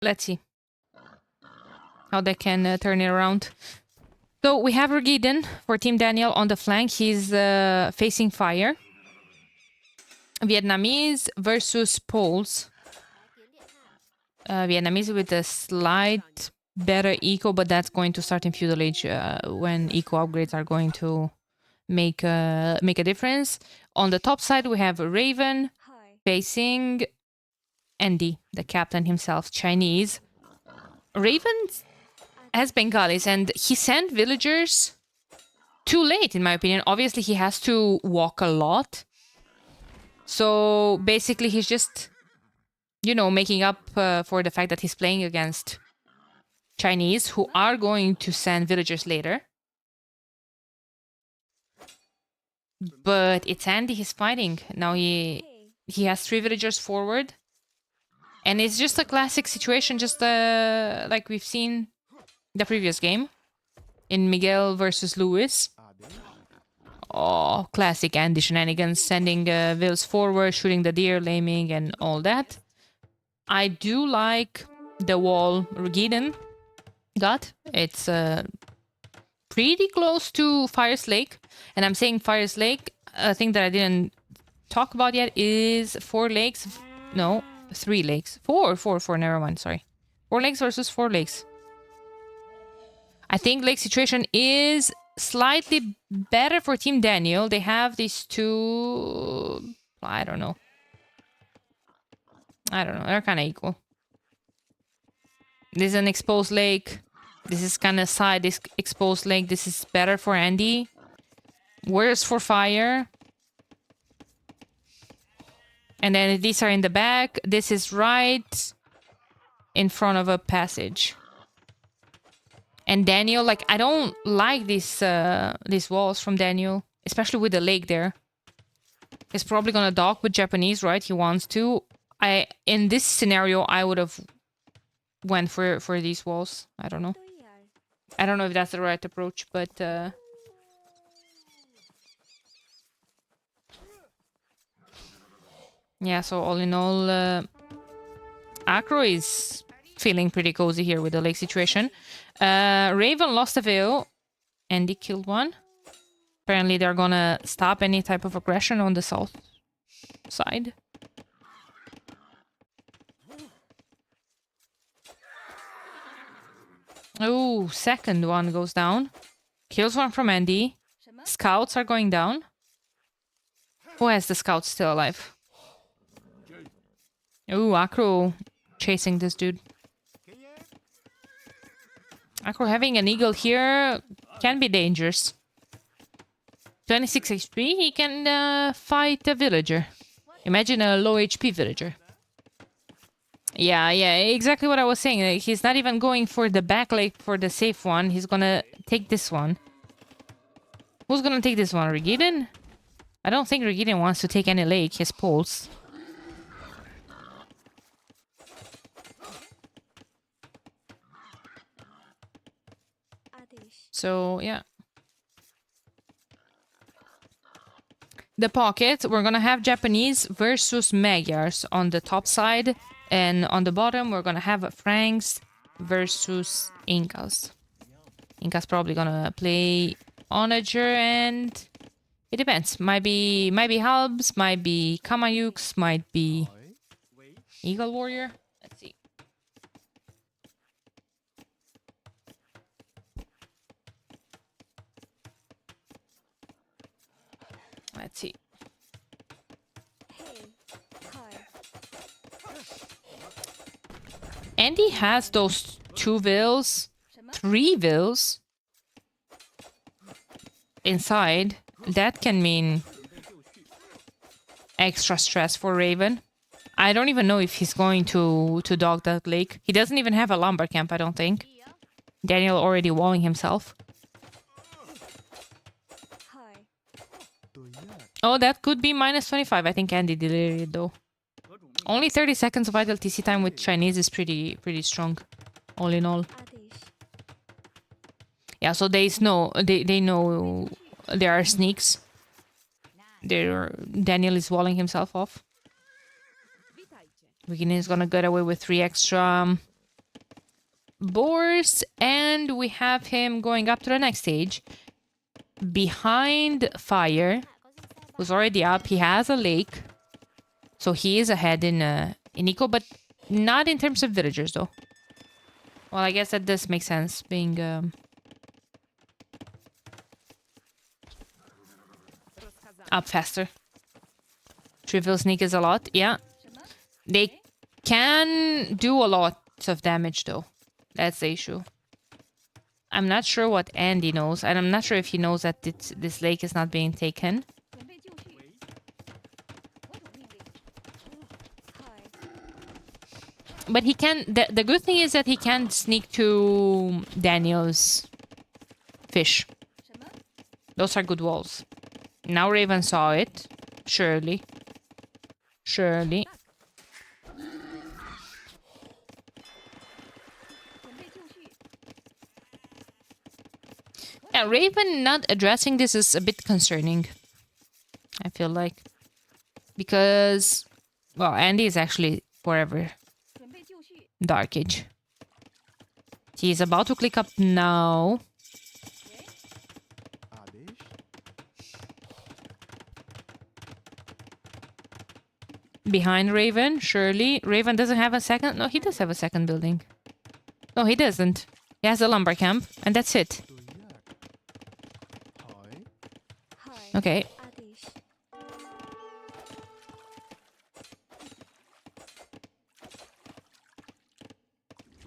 Let's see how they can turn it around. So we have Regiden for Team Daniel on the flank. He's facing fire. Vietnamese versus Poles. Vietnamese with a slight better eco, but that's going to start in Feudal Age when eco upgrades are going to make a difference. On the top side, we have Raven facing Andy, the captain himself, Chinese. Raven has Bengalis, and he sent villagers too late, in my opinion. Obviously, he has to walk a lot. So basically, he's just, making up for the fact that he's playing against Chinese who are going to send villagers later. But it's Andy he's fighting. Now he has 3 villagers forward. And it's just a classic situation, just like we've seen the previous game in Miguel versus Lewis. Oh, classic Andy shenanigans, sending vills forward, shooting the deer, laming, and all that. I do like the wall Regiden got. It's pretty close to Fire's Lake. And I'm saying Fire's Lake, a thing that I didn't talk about yet is 4 lakes. No, 3 lakes. 4, never mind, sorry. 4 lakes versus 4 lakes. I think lake situation is slightly better for Team Daniel. They have these 2... I don't know. They're kind of equal. This is an exposed lake. This is kind of side exposed lake. This is better for Andy. Worse for Fire. And then these are in the back. This is right in front of a passage. And Daniel, like, I don't like these walls from Daniel, especially with the lake there. He's probably gonna dock with Japanese, right? He wants to. In this scenario, I would have went for these walls. I don't know. I don't know if that's the right approach, but yeah. So all in all, Acro is feeling pretty cozy here with the lake situation. Raven lost a veil. Andy killed one. Apparently they're gonna stop any type of aggression on the south side. Oh, second one goes down. Kills one from Andy. Scouts are going down. Who has the scouts still alive? Oh, Acro chasing this dude. Acro having an eagle here can be dangerous. 26 HP, he can fight a villager. Imagine a low HP villager. Yeah, exactly what I was saying. Like, he's not even going for the back lake for the safe one. He's gonna take this one. Who's gonna take this one? Regiden? I don't think Regiden wants to take any lake. His Poles. So, yeah. The pocket, we're gonna have Japanese versus Magyars on the top side. And on the bottom, we're gonna have Franks versus Incas. Incas probably gonna play Onager, and it depends. Might be Halbs, might be Kamayuks, might be Eagle Warrior. Let's see. Let's see. Andy has those 2 vills, 3 vills inside. That can mean extra stress for Raven. I don't even know if he's going to dog that lake. He doesn't even have a lumber camp, I don't think. Daniel already walling himself. Oh, that could be minus 25. I think Andy deleted it though. Only 30 seconds of idle TC time with Chinese is pretty strong, all in all. Yeah, so they know there are sneaks. Daniel is walling himself off. Regina is gonna get away with 3 extra boars, and we have him going up to the next stage. Behind Fire, who's already up, he has a lake. So he is ahead in eco, but not in terms of villagers, though. Well, I guess that does make sense, being... up faster. Trivial sneak is a lot, yeah. They can do a lot of damage, though. That's the issue. I'm not sure what Andy knows, and I'm not sure if he knows that this lake is not being taken. But he can... The good thing is that he can sneak to Daniel's fish. Those are good walls. Now Raven saw it. Surely. Surely. Yeah, Raven not addressing this is a bit concerning. I feel like. Because... Well, Andy is actually forever Dark Age. He's about to click up now. Behind Raven, surely. Raven doesn't have a second... No, he does have a second building. No, he doesn't. He has a lumber camp, and that's it. Okay.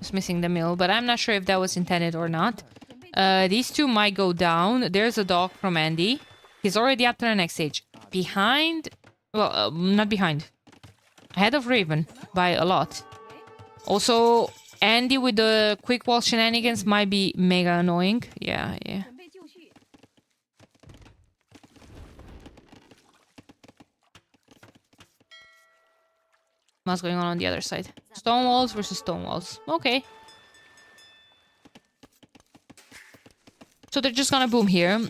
Just missing the mill, but I'm not sure if that was intended or not. These two might go down. There's a dog from Andy. He's already up to the next stage. Behind... Well, not behind. Ahead of Raven by a lot. Also, Andy with the quick wall shenanigans might be mega annoying. Yeah, yeah. What's going on the other side? Stone walls versus stone walls. Okay. So they're just gonna boom here.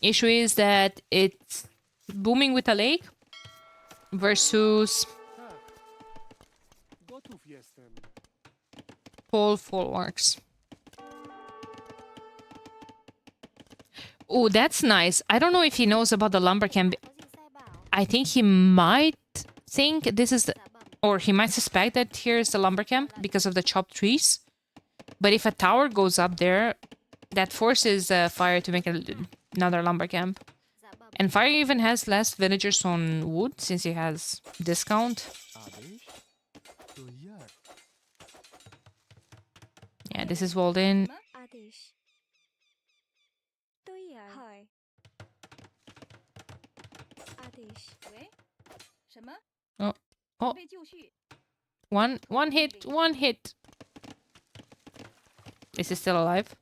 Issue is that it's booming with a lake versus full works. Oh, that's nice. I don't know if he knows about the lumber camp. I think he might think this is the... Or he might suspect that here's the lumber camp because of the chopped trees. But if a tower goes up there, that forces Fire to make another lumber camp. And Fire even has less villagers on wood since he has discount. Yeah, this is walled in. Oh, oh. One hit. This is still alive.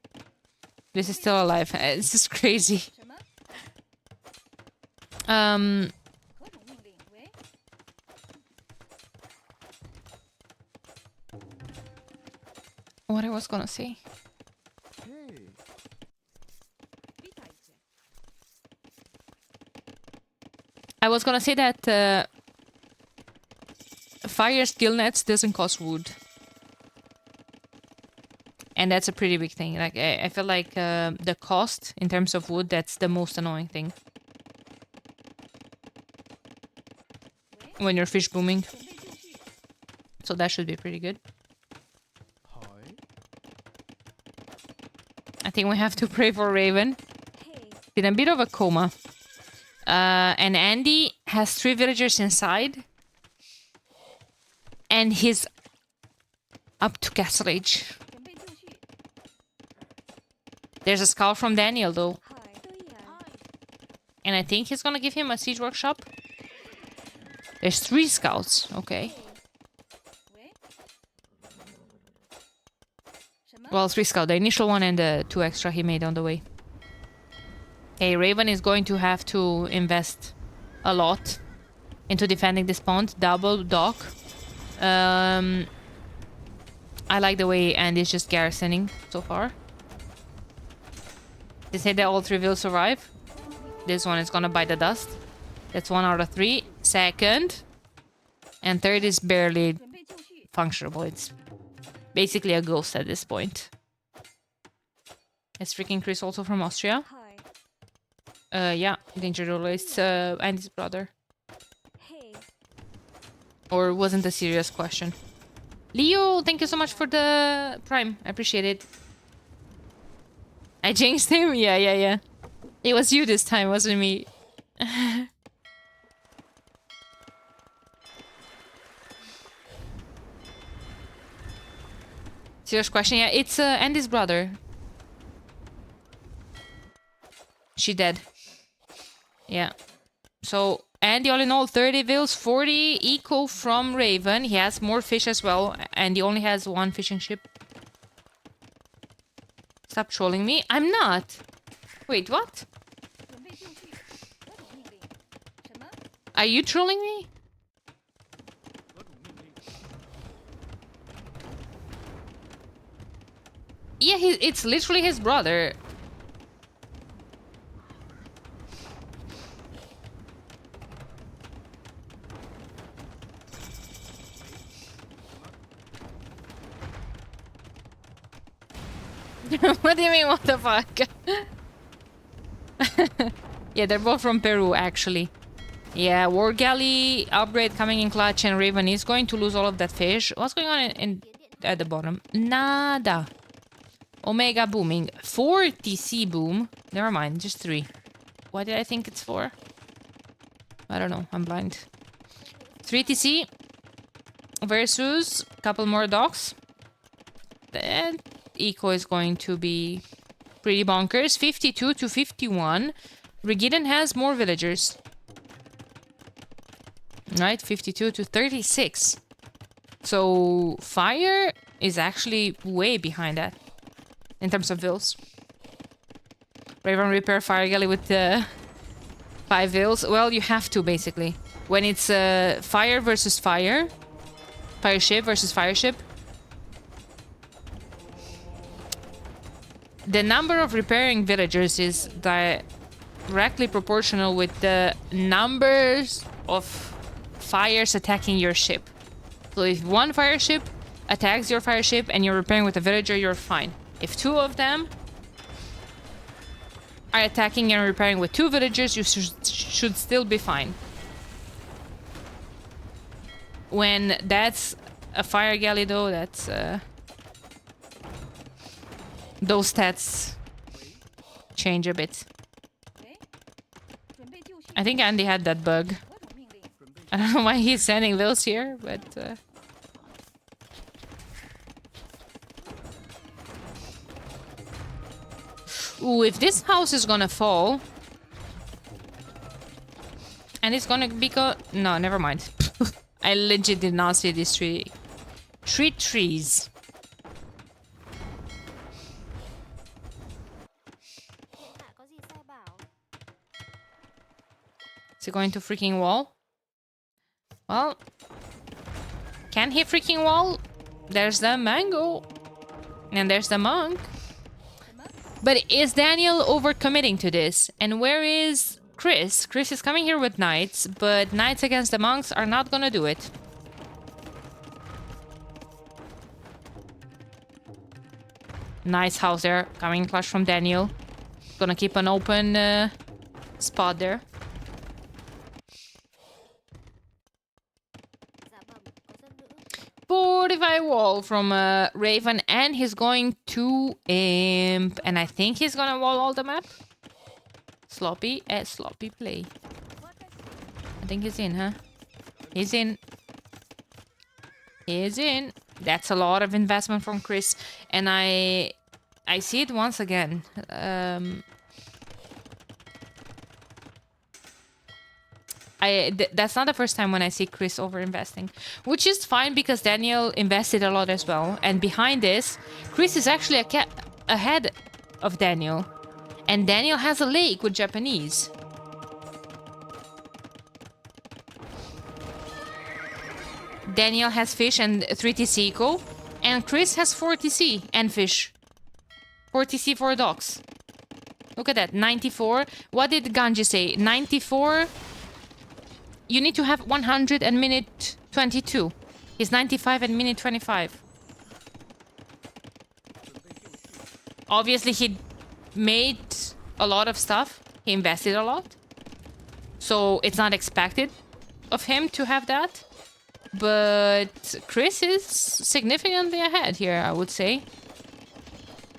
This is still alive. This is crazy. What I was gonna say. I was gonna say that Fire skill nets doesn't cost wood. And that's a pretty big thing. Like I feel like the cost in terms of wood, that's the most annoying thing. When you're fish booming. So that should be pretty good. I think we have to pray for Raven. In a bit of a coma. And Andy has 3 villagers inside. And he's up to Castle Age. There's a scout from Daniel, though. And I think he's gonna give him a siege workshop. There's 3 scouts. Okay. Well, 3 scouts. The initial one and the 2 extra he made on the way. Okay, Raven is going to have to invest a lot into defending this pond. Double dock. I like the way Andy's just garrisoning so far. They say that all 3 will survive. This one is gonna bite the dust. That's 1 out of 3. Second. And third is barely functionable. It's Basically a ghost at this point. It's freaking Chris also from Austria. Yeah, Danger Roller is Andy's brother. Or wasn't a serious question. Leo, thank you so much for the Prime. I appreciate it. I jinxed him? Yeah. It was you this time, wasn't me. Serious question? Yeah, it's Andy's brother. She dead. Yeah. So, Andy all in all 30 vills, 40 eco from Raven. He has more fish as well, and he only has one fishing ship. Stop trolling me. I'm not. Wait, what? Are you trolling me? Yeah, it's literally his brother. What do you mean, what the fuck? Yeah, they're both from Peru, actually. Yeah, War Galley upgrade coming in clutch, and Raven is going to lose all of that fish. What's going on at the bottom? Nada. Omega booming. 4 TC boom. Never mind, just 3. What did I think it's for? I don't know, I'm blind. 3 TC versus a couple more docks. Then eco is going to be pretty bonkers. 52 to 51. Rigidon has more villagers. Right, 52 to 36. So fire is actually way behind that in terms of vills. Raven repair fire galley with 5 vills. Well, you have to basically. When it's fire versus fire, fire ship versus fire ship, the number of repairing villagers is directly proportional with the numbers of fires attacking your ship. So if one fire ship attacks your fire ship and you're repairing with a villager, you're fine. If 2 of them are attacking and repairing with 2 villagers, you should still be fine. When that's a fire galley though, that's those stats change a bit. I think Andy had that bug. I don't know why he's sending those here, but ooh, if this house is gonna fall and it's gonna be no, never mind. I legit did not see these trees. Is he going to freaking wall? Well, can he freaking wall? There's the mango. And there's the monk. But is Daniel overcommitting to this? And where is Chris? Chris is coming here with knights, but knights against the monks are not gonna do it. Nice house there. Coming clutch from Daniel. Gonna keep an open spot there. Fortify wall from Raven, and he's going to Imp, and I think he's gonna wall all the map. Sloppy play. I think he's in, huh? He's in. He's in. That's a lot of investment from Chris, and I see it once again. That's not the first time when I see Chris over-investing, which is fine because Daniel invested a lot as well. And behind this, Chris is actually ahead of Daniel. And Daniel has a lake with Japanese. Daniel has fish and 3 TC eco. And Chris has 4 TC and fish. 4 TC for docks. Look at that, 94. What did Ganji say? 94... You need to have 100 and minute 22. He's 95 and minute 25. Obviously, he made a lot of stuff. He invested a lot. So it's not expected of him to have that. But Chris is significantly ahead here, I would say.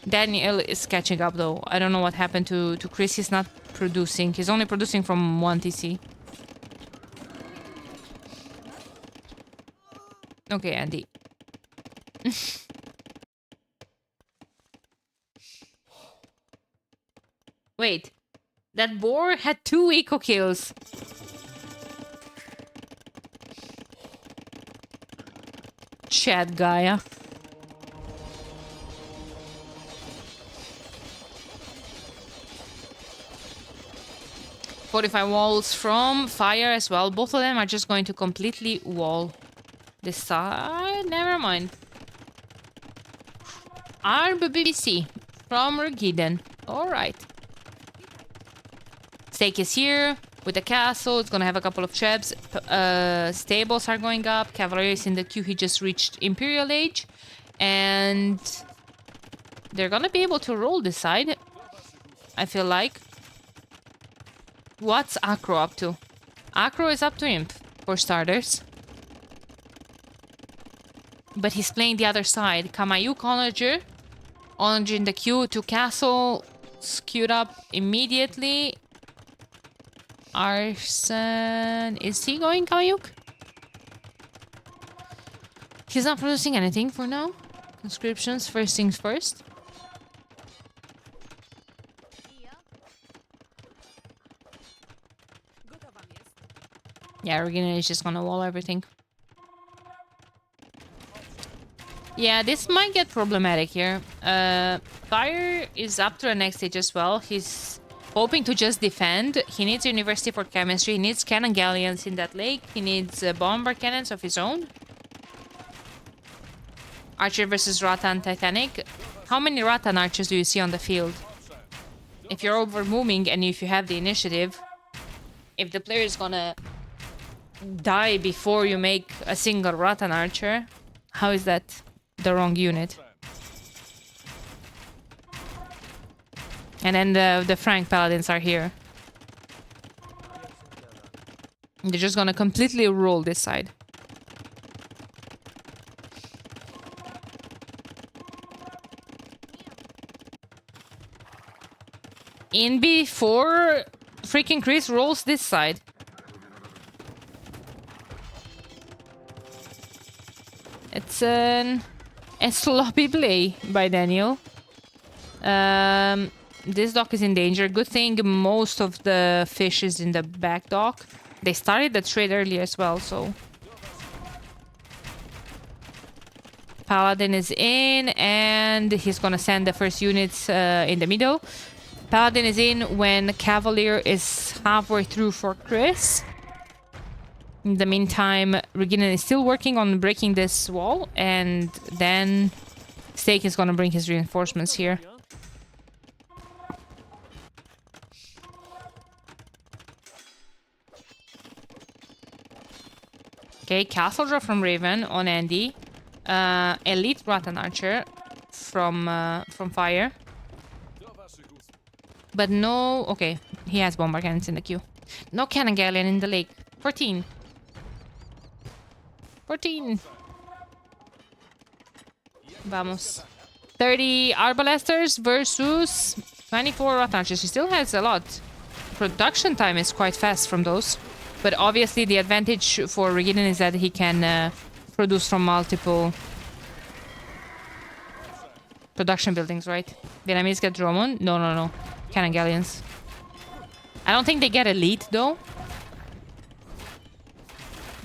Daniel is catching up, though. I don't know what happened to Chris. He's not producing. He's only producing from 1 TC. Okay, Andy. Wait. That boar had 2 eco kills. Chat Gaia. Fortify walls from fire as well. Both of them are just going to completely wall this side. Never mind. RBBC from Regiden. Alright. Stake is here with the castle. It's gonna have a couple of trebs. Stables are going up. Cavalry is in the queue. He just reached Imperial Age. And they're gonna be able to roll this side, I feel like. What's Acro up to? Acro is up to Imp, for starters. But he's playing the other side. Kamayuk Onager. Onager in the queue to castle. Queued up immediately. Arson... Is he going Kamayuk? He's not producing anything for now. Conscriptions, first things first. Yeah, Regina is just gonna wall everything. Yeah, this might get problematic here. Fire is up to the next stage as well. He's hoping to just defend. He needs University for Chemistry. He needs cannon galleons in that lake. He needs bomber cannons of his own. Archer versus Rattan Titanic. How many Rattan archers do you see on the field? If you're over moving and if you have the initiative, if the player is gonna die before you make a single Rattan archer, how is that the wrong unit? And then the Frank Paladins are here. They're just gonna completely roll this side. In before freaking Chris rolls this side. It's a sloppy play by Daniel. This dock is in danger. Good thing most of the fish is in the back dock. They started the trade early as well, so... Paladin is in, and he's gonna send the first units in the middle. Paladin is in when Cavalier is halfway through for Chris. In the meantime, Regina is still working on breaking this wall, and then Stake is gonna bring his reinforcements here. Okay, Castle Draw from Raven on Andy. Elite Rattan Archer from Fire. But no... Okay, he has bomber cannons in the queue. No cannon galleon in the lake. 14. 14. Vamos. 30 Arbalesters versus 24 Rattan Archers. He still has a lot. Production time is quite fast from those. But obviously the advantage for Regiden is that he can produce from multiple production buildings, right? Vietnamese get Dromon? No. Cannon galleons. I don't think they get elite though.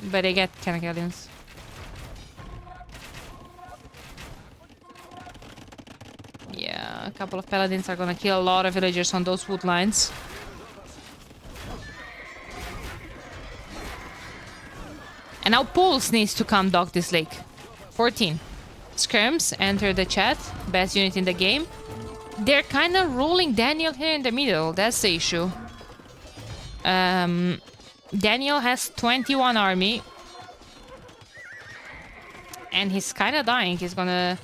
But they get cannon galleons. Yeah, a couple of paladins are gonna kill a lot of villagers on those wood lines. And now Pulse needs to come dock this lake. 14. Skirms enter the chat. Best unit in the game. They're kind of rolling Daniel here in the middle. That's the issue. Daniel has 21 army. And he's kind of dying. He's gonna...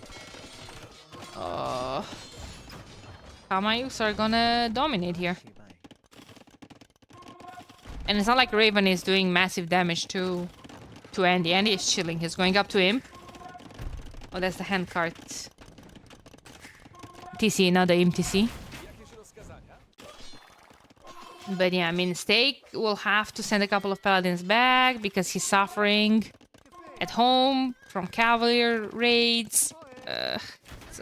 Kamayuks are gonna dominate here. And it's not like Raven is doing massive damage to Andy. Andy is chilling. He's going up to him. Oh, that's the handcart. TC, not the MTC. But yeah, I mean, Stake will have to send a couple of paladins back because he's suffering at home from cavalier raids. It's,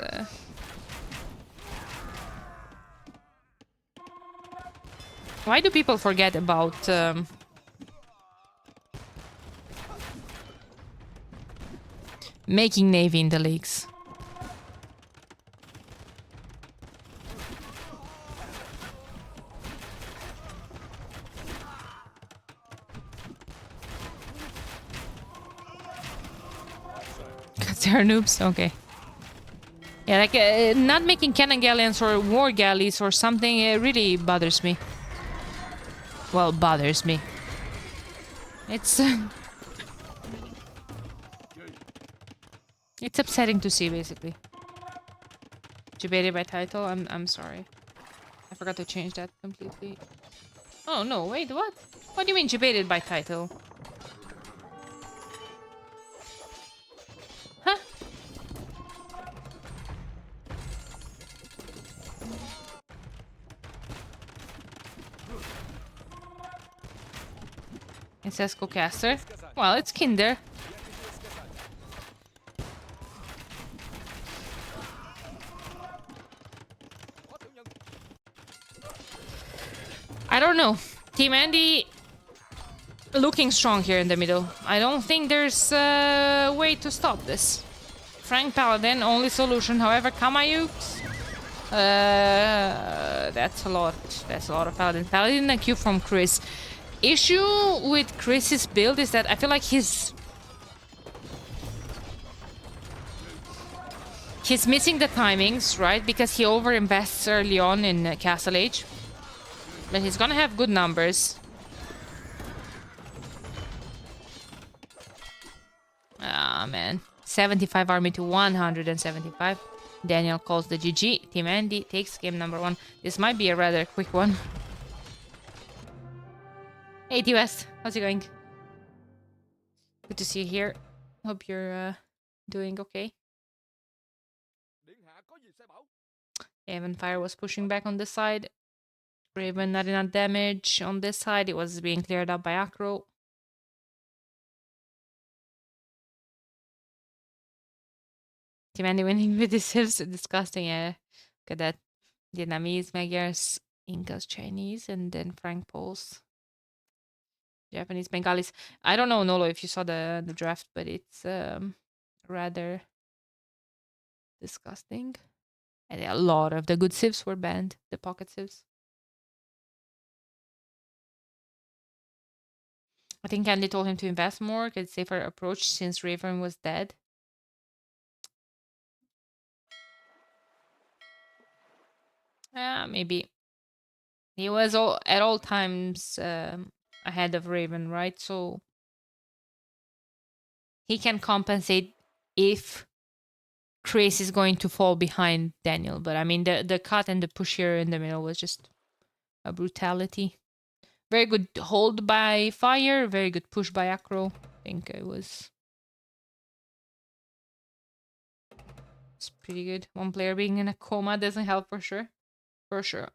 Why do people forget about making navy in the leagues? Because they're noobs? Okay. Yeah, like not making cannon galleons or war galleys or something really bothers me. Well, bothers me. It's it's upsetting to see, basically. Debated by title. I'm sorry. I forgot to change that completely. Oh no! Wait, what? What do you mean debated by title? Huh? It says co-caster. Well, it's Kinder. I don't know. Team Andy looking strong here in the middle. I don't think there's a way to stop this. Frank Paladin, only solution. However, Kamayuks. That's a lot. That's a lot of Paladin. Paladin and Q from Chris. Issue with Chris's build is that I feel like he's missing the timings, right? Because he overinvests early on in Castle Age. But he's gonna have good numbers. Ah, man. 75 army to 175. Daniel calls the GG. Team Andy takes game number 1. This might be a rather quick one. Hey, T-West. How's it going? Good to see you here. Hope you're doing okay. Evan Fire was pushing back on this side. Raven not enough damage on this side. It was being cleared up by Acro. Team Andy winning with this is disgusting. Yeah. Look at that. Vietnamese, Magyars, Incas, Chinese, and then Frank Poles. Japanese, Bengalis. I don't know, Nolo, if you saw the draft, but it's rather disgusting. And a lot of the good civs were banned, the pocket civs. I think Andy told him to invest more, get safer approach since Raven was dead. Maybe. He was at all times ahead of Raven, right? So he can compensate if Chris is going to fall behind Daniel. But I mean, the cut and the push here in the middle was just a brutality. Very good hold by Fire, very good push by Acro. I think it was... It's pretty good. One player being in a coma doesn't help for sure. For sure.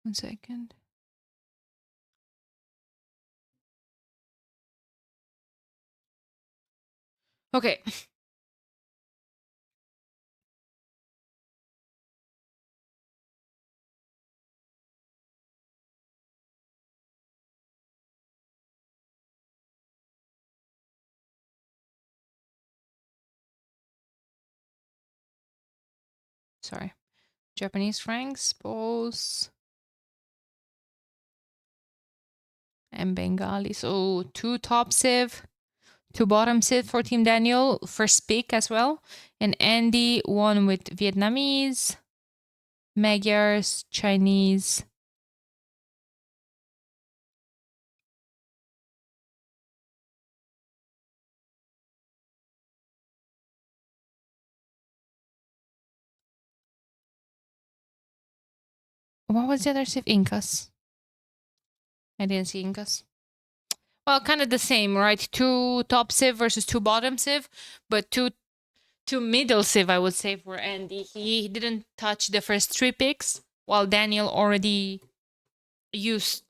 One second. Okay. Sorry. Japanese francs, Poles, and Bengali. So 2 top civ, 2 bottom civ for Team Daniel. First pick as well. And Andy, 1 with Vietnamese, Magyars, Chinese. What was the other civ? Incas. I didn't see Incas. Well, kind of the same, right? 2 top civ versus 2 bottom civ, but 2 middle civ, I would say, for Andy. He didn't touch the first 3 picks, while Daniel already used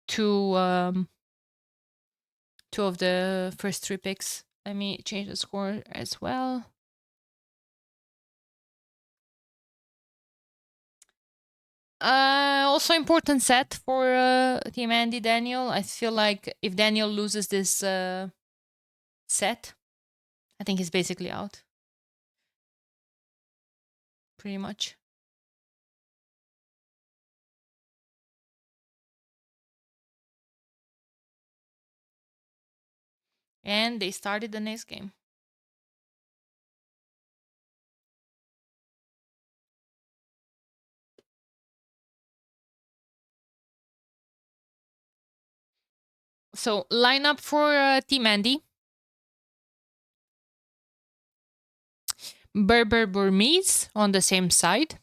2 of the first 3 picks. Let me change the score as well. Also important set for Team Andy Daniel. I feel like if Daniel loses this set, I think he's basically out. Pretty much. And they started the next game. So lineup for Team Andy. Berber Burmese on the same side.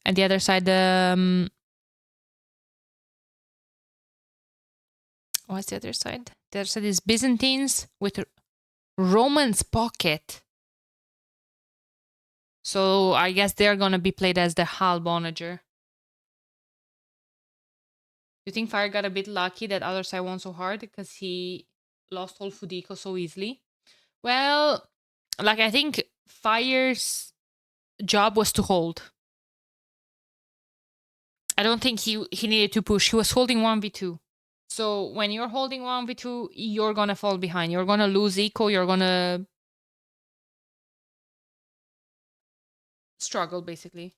And the other side, what's the other side? The other side is Byzantines with Roman's pocket. So I guess they're gonna be played as the halb onager. You think Fire got a bit lucky that other side won so hard because he lost all Fudiko so easily? Well, like I think Fire's job was to hold. I don't think he needed to push. He was holding 1v2. So when you're holding 1v2, you're gonna fall behind. You're gonna lose eco. You're gonna struggle, basically.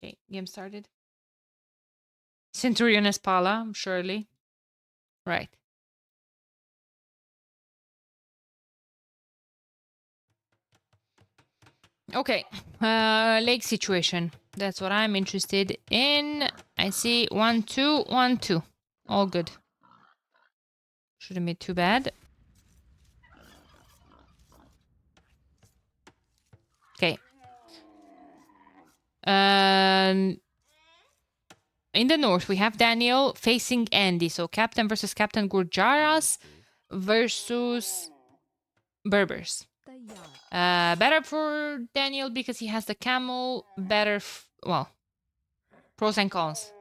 Okay, game started. Centurion Espala, surely. Right. Okay, lake situation. That's what I'm interested in. I see 1-2, 1-2. All good. Shouldn't be too bad. Okay. In the north, we have Daniel facing Andy. So Captain versus Captain Gurjaras versus Berbers. Better for Daniel because he has the camel. Better, well, pros and cons.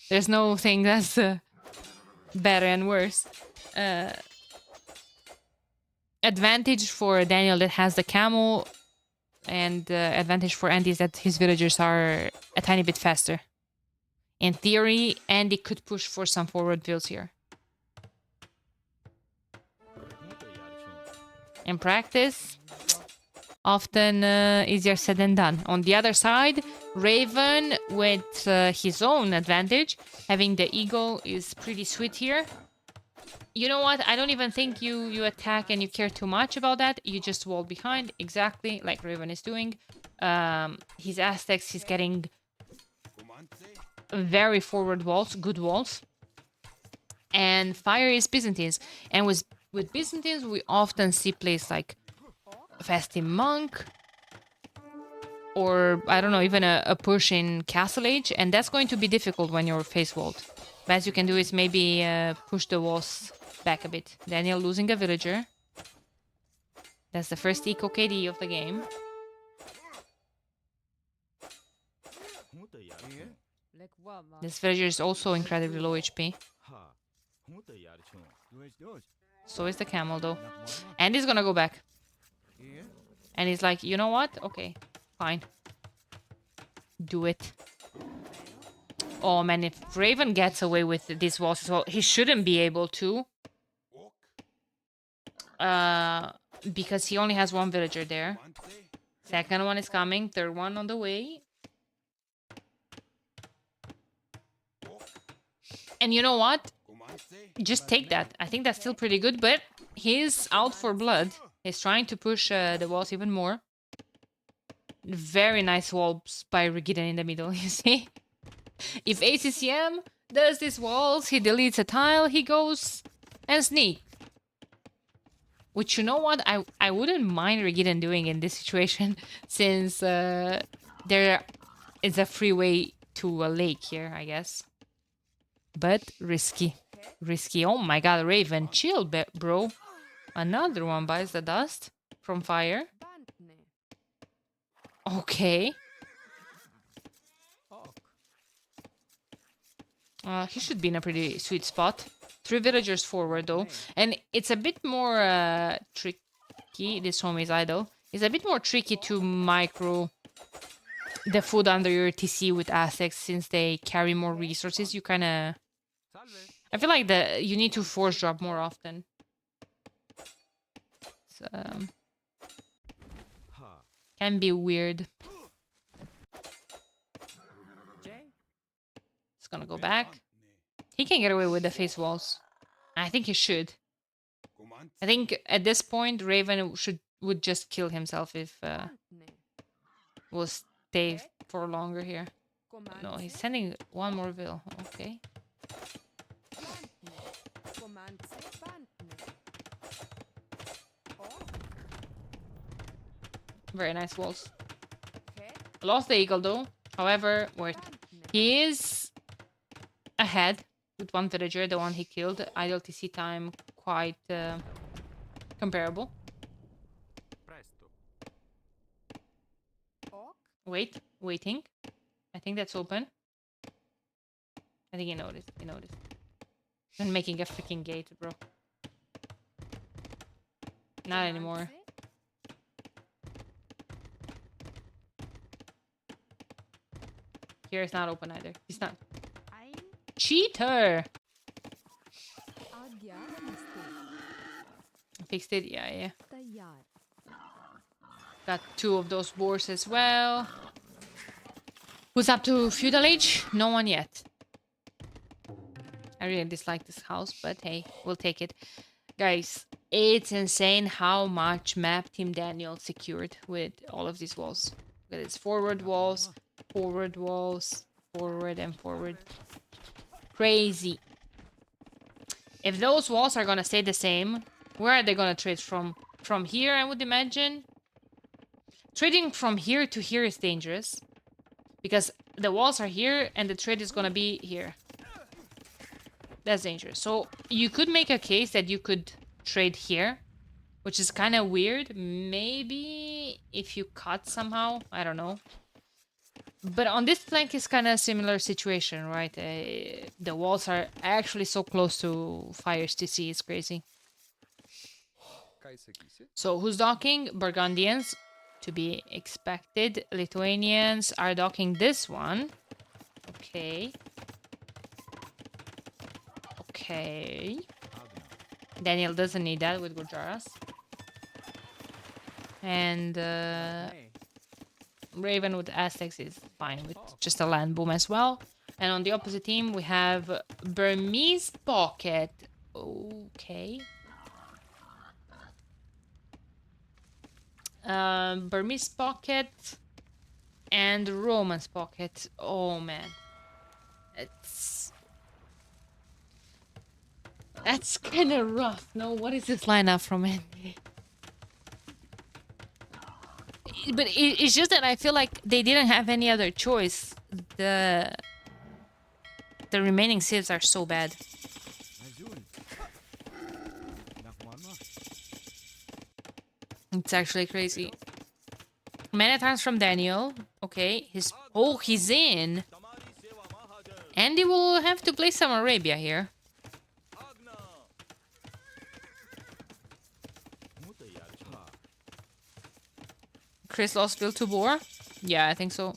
There's no thing that's better and worse. Advantage for Daniel that has the camel, and advantage for Andy is that his villagers are a tiny bit faster. In theory, Andy could push for some forward builds here. In practice, often easier said than done. On the other side, Raven with his own advantage, having the eagle is pretty sweet here. You know what? I don't even think you attack and you care too much about that. You just wall behind, exactly like Raven is doing. His Aztecs, he's getting very forward walls, good walls. And Fire is Byzantines. And with Byzantines, we often see plays like Fasting Monk, or I don't know, even a push in Castle Age, and that's going to be difficult when you're face walled. Best you can do is maybe push the walls back a bit. Daniel losing a villager. That's the first eco KD of the game. This villager is also incredibly low HP. So is the camel though. And he's gonna go back. And he's like, you know what? Okay, fine. Do it. Oh man, if Raven gets away with these walls as well, he shouldn't be able to. Because he only has one villager there. Second one is coming, third one on the way. And you know what? Just take that. I think that's still pretty good, but he's out for blood. He's trying to push the walls even more. Very nice walls by Regiden in the middle, you see? If ACCM does these walls, he deletes a tile, he goes and sneak. Which, you know what, I wouldn't mind Regiden doing in this situation, since there is a freeway to a lake here, I guess. But risky. Risky. Oh my god, Raven, chill, bro. Another one buys the dust from fire. Okay. He should be in a pretty sweet spot. 3 villagers forward, though. And it's a bit more tricky. This home is idle. It's a bit more tricky to micro the food under your TC with Aztecs, since they carry more resources. You kind of... I feel like you need to force drop more often. So, can be weird. It's gonna go back. He can get away with the face walls. I think he should. I think at this point Raven would just kill himself if we'll stay for longer here. No, he's sending one more vill. Okay. Very nice walls. Lost the eagle though. However, he is ahead with one villager, the one he killed. Idle TC time quite comparable. Waiting. I think that's open. I think he noticed. And making a freaking gate, bro. Not anymore. Here it's not open either. He's not. Cheater! Fixed it? Yeah. Got 2 of those boars as well. Who's up to feudal age? No one yet. I really dislike this house, but hey, we'll take it. Guys, it's insane how much map Team Daniel secured with all of these walls. Look at this. Forward walls, forward and forward. Crazy. If those walls are gonna stay the same, where are they gonna trade from? From here, I would imagine. Trading from here to here is dangerous, because the walls are here and the trade is gonna be here. That's dangerous. So you could make a case that you could trade here, which is kind of weird. Maybe if you cut somehow, I don't know. But on this flank is kind of a similar situation, right? The walls are actually so close to fires to see. It's crazy. So who's docking? Burgundians, to be expected. Lithuanians are docking this one. Okay. Daniel doesn't need that with Gujaras. And Raven with Aztecs is fine with just a land boom as well. And on the opposite team, we have Burmese Pocket. Okay. Burmese Pocket and Romance Pocket. Oh, man. That's kind of rough. No, what is this lineup from NBA? But it's just that I feel like they didn't have any other choice. The remaining civs are so bad. It's actually crazy. Manatons from Daniel. Okay, he's in. Andy will have to play some Arabia here. Chris lost Bill to Boar? Yeah, I think so.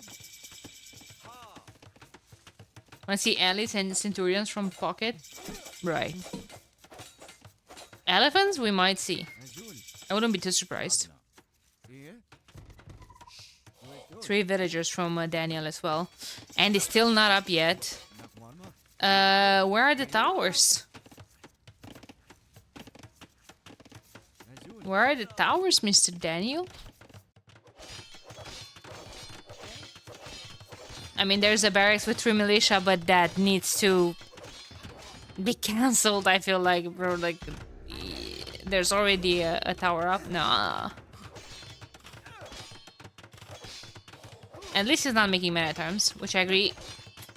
Want to see Alice and Centurions from pocket? Right. Elephants we might see. I wouldn't be too surprised. 3 villagers from Daniel as well. And he's still not up yet. Where are the towers? Where are the towers, Mr. Daniel? I mean, there's a barracks with 3 militia, but that needs to be cancelled, I feel like, bro. Like, there's already a tower up. Nah. At least he's not making mana terms, which I agree.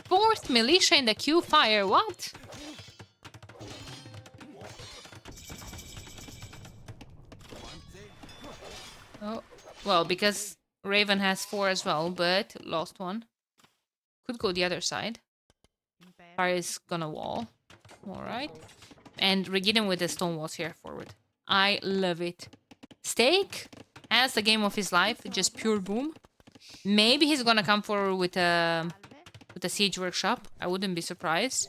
4th militia in the queue fire, what? Oh, well, because Raven has 4 as well, but lost 1. Could go the other side. Fire is gonna wall. Alright. And Regidon with the stone walls here forward. I love it. Steak has the game of his life, just pure boom. Maybe he's gonna come forward with a siege workshop. I wouldn't be surprised.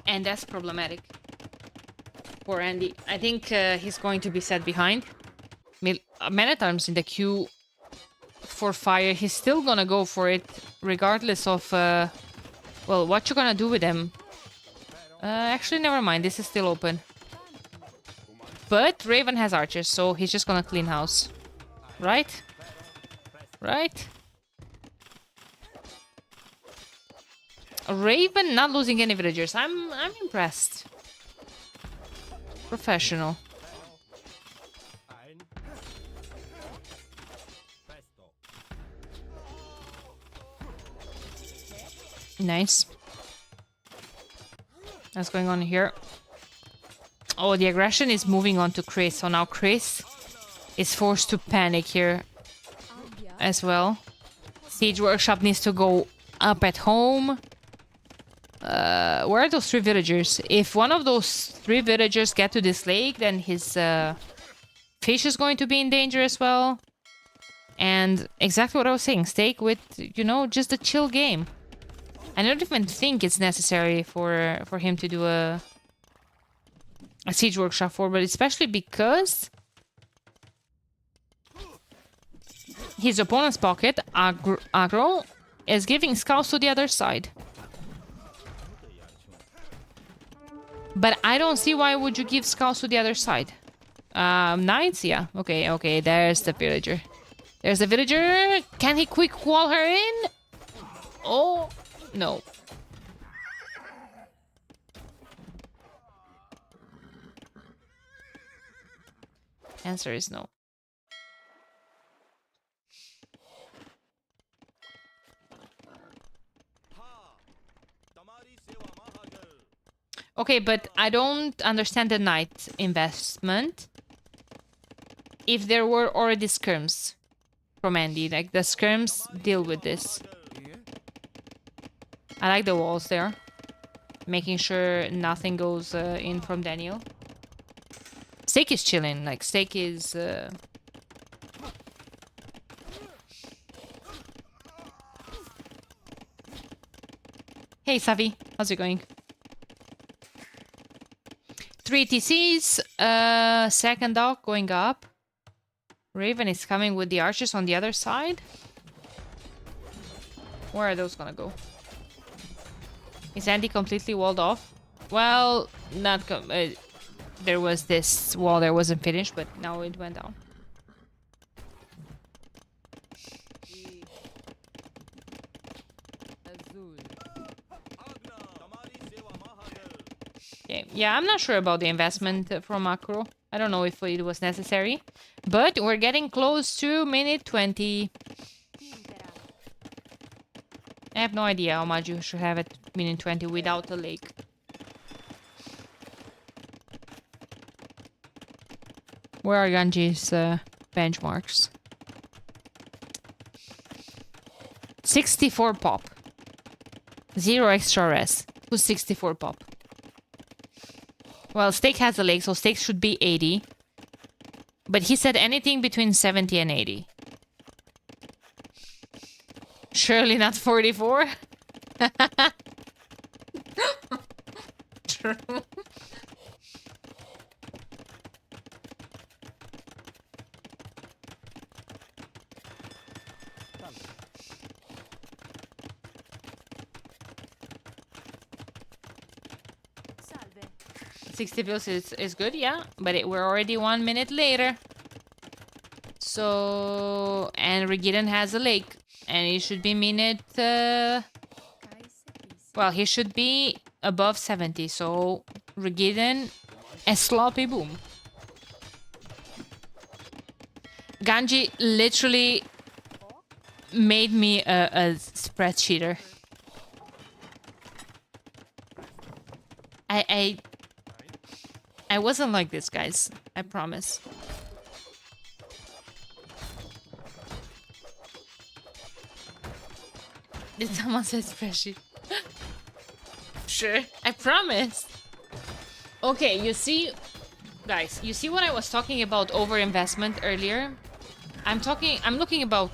And that's problematic for Andy. I think he's going to be set behind. Many times in the queue for fire, he's still gonna go for it, regardless of well, what you're gonna do with him. Actually, never mind. This is still open. But Raven has archers, so he's just gonna clean house, right? Right? Raven not losing any villagers. I'm impressed. Professional. Nice. What's going on here? Oh, the aggression is moving on to Chris. So now Chris is forced to panic here as well. Siege workshop needs to go up at home. Where are those 3 villagers? If one of those 3 villagers get to this lake, then his fish is going to be in danger as well. And exactly what I was saying. Steak with, you know, just a chill game. I don't even think it's necessary for him to do a siege workshop forward, especially because his opponent's pocket, aggro, is giving scouts to the other side. But I don't see why would you give scouts to the other side. Knights, yeah. Okay, there's the villager. There's the villager. Can he quick wall her in? Oh, no. Answer is no. Okay, but I don't understand the knight investment. If there were already skirms from Andy, like the skirms deal with this. I like the walls there. Making sure nothing goes in from Daniel. Steak is chilling, like Steak is... Hey Savi, how's it going? 3 TCs, second dog going up. Raven is coming with the archers on the other side. Where are those gonna go? Is Andy completely walled off? Well, not there was this wall that wasn't finished, but now it went down. Okay. Yeah, I'm not sure about the investment from Macro. I don't know if it was necessary. But we're getting close to minute 20. I have no idea how much you should have at minute 20 without a lake. Where are Ganji's benchmarks? 64 pop. 0 extra res. Who's 64 pop? Well, Steak has a lake, so Steak should be 80. But he said anything between 70 and 80. Surely not 44. True. Salve. 60 pills is good, yeah. But we're already 1 minute later. So, and Regidon has a lake. And he should be minute... well, he should be above 70. So, Regidon, a sloppy boom. Ganji literally made me a spreadsheeter. I wasn't like this, guys. I promise. Did someone say spreadsheet? Sure, I promise. Okay, you see, guys, you see what I was talking about overinvestment earlier? I'm talking about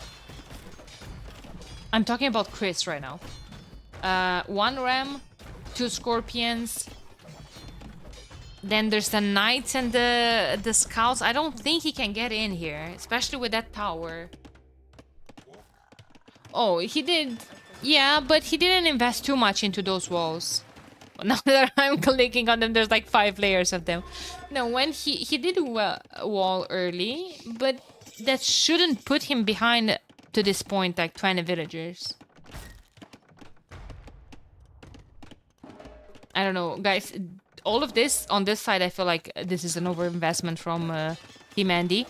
Chris right now. 1 ram, 2 scorpions. Then there's the knights and the scouts. I don't think he can get in here, especially with that tower. Oh, he did. Yeah, but he didn't invest too much into those walls. Now that I'm clicking on them, there's like 5 layers of them. No, when he did a wall early, but that shouldn't put him behind to this point like 20 villagers. I don't know, guys. All of this on this side, I feel like this is an overinvestment from Team Andy.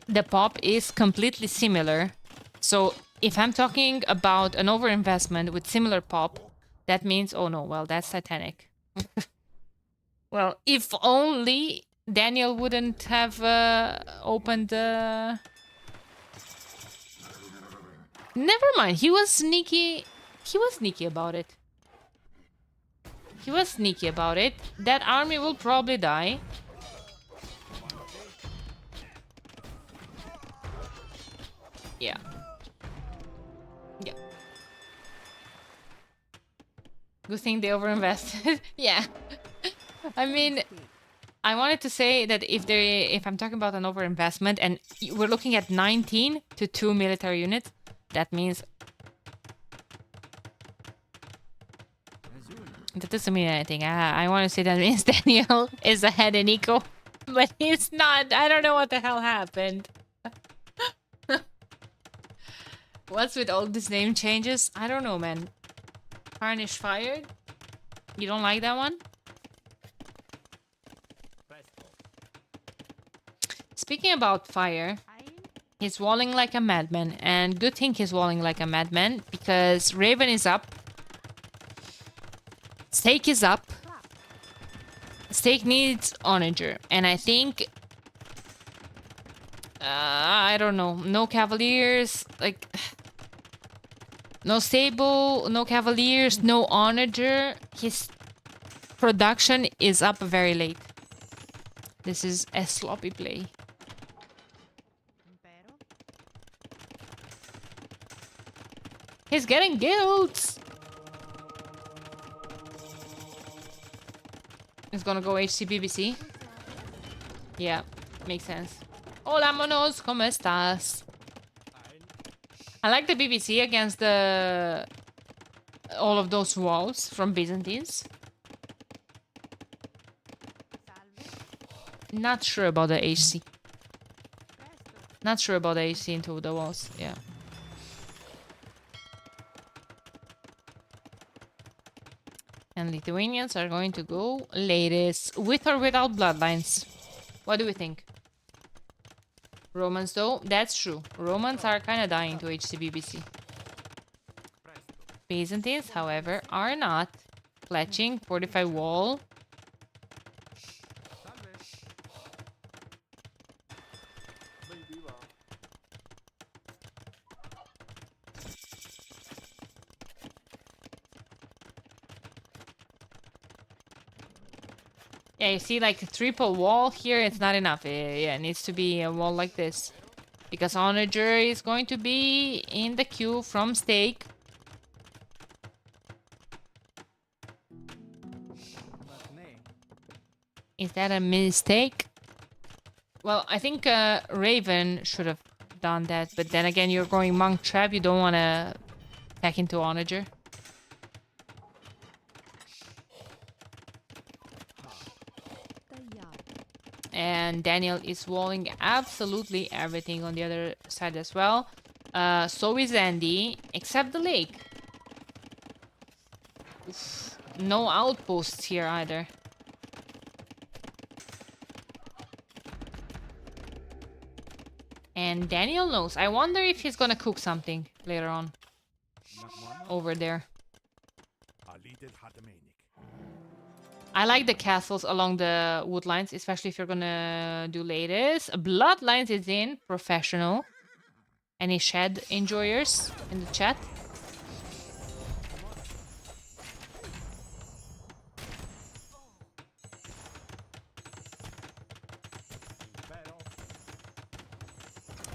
The pop is completely similar. So if I'm talking about an overinvestment with similar pop, that means, oh no, well, that's Titanic. Well, if only Daniel wouldn't have opened the... Never mind, he was sneaky. He was sneaky about it. He was sneaky about it. That army will probably die. Yeah. Yeah. Good thing they overinvested. Yeah. I mean, I wanted to say that if I'm talking about an overinvestment and we're looking at 19 to 2 military units, that means... That doesn't mean anything. I want to say that means Daniel is ahead in eco, but he's not. I don't know what the hell happened. What's with all these name changes? I don't know, man. Tarnish fired? You don't like that one? Speaking about fire, he's walling like a madman. And good thing he's walling like a madman, because Raven is up. Stake is up. Stake needs onager. And I think... I don't know. No cavaliers. Like... No stable, no cavaliers, no onager. His production is up very late. This is a sloppy play. He's getting guilds. He's gonna go HC BBC. Yeah, makes sense. Hola monos, ¿cómo estás? I like the BBC against the all of those walls from Byzantines. Not sure about the HC. Not sure about the HC into the walls. Yeah. And Lithuanians are going to go latest, with or without bloodlines. What do we think? Romans though, that's true. Romans are kind of dying to HCBBC. Byzantines, however, are not. Fletching, fortified wall. Yeah, you see, like, a triple wall here, it's not enough. Yeah, it needs to be a wall like this. Because Onager is going to be in the queue from Steak. Is that a mistake? Well, I think Raven should have done that. But then again, you're going Monk Trap. You don't want to attack into Onager. And Daniel is walling absolutely everything on the other side as well. So is Andy, except the lake. Oof. No outposts here either. And Daniel knows. I wonder if he's gonna cook something later on. Over there. I like the castles along the wood lines, especially if you're gonna do ladies. Bloodlines is in. Professional. Any shed enjoyers in the chat?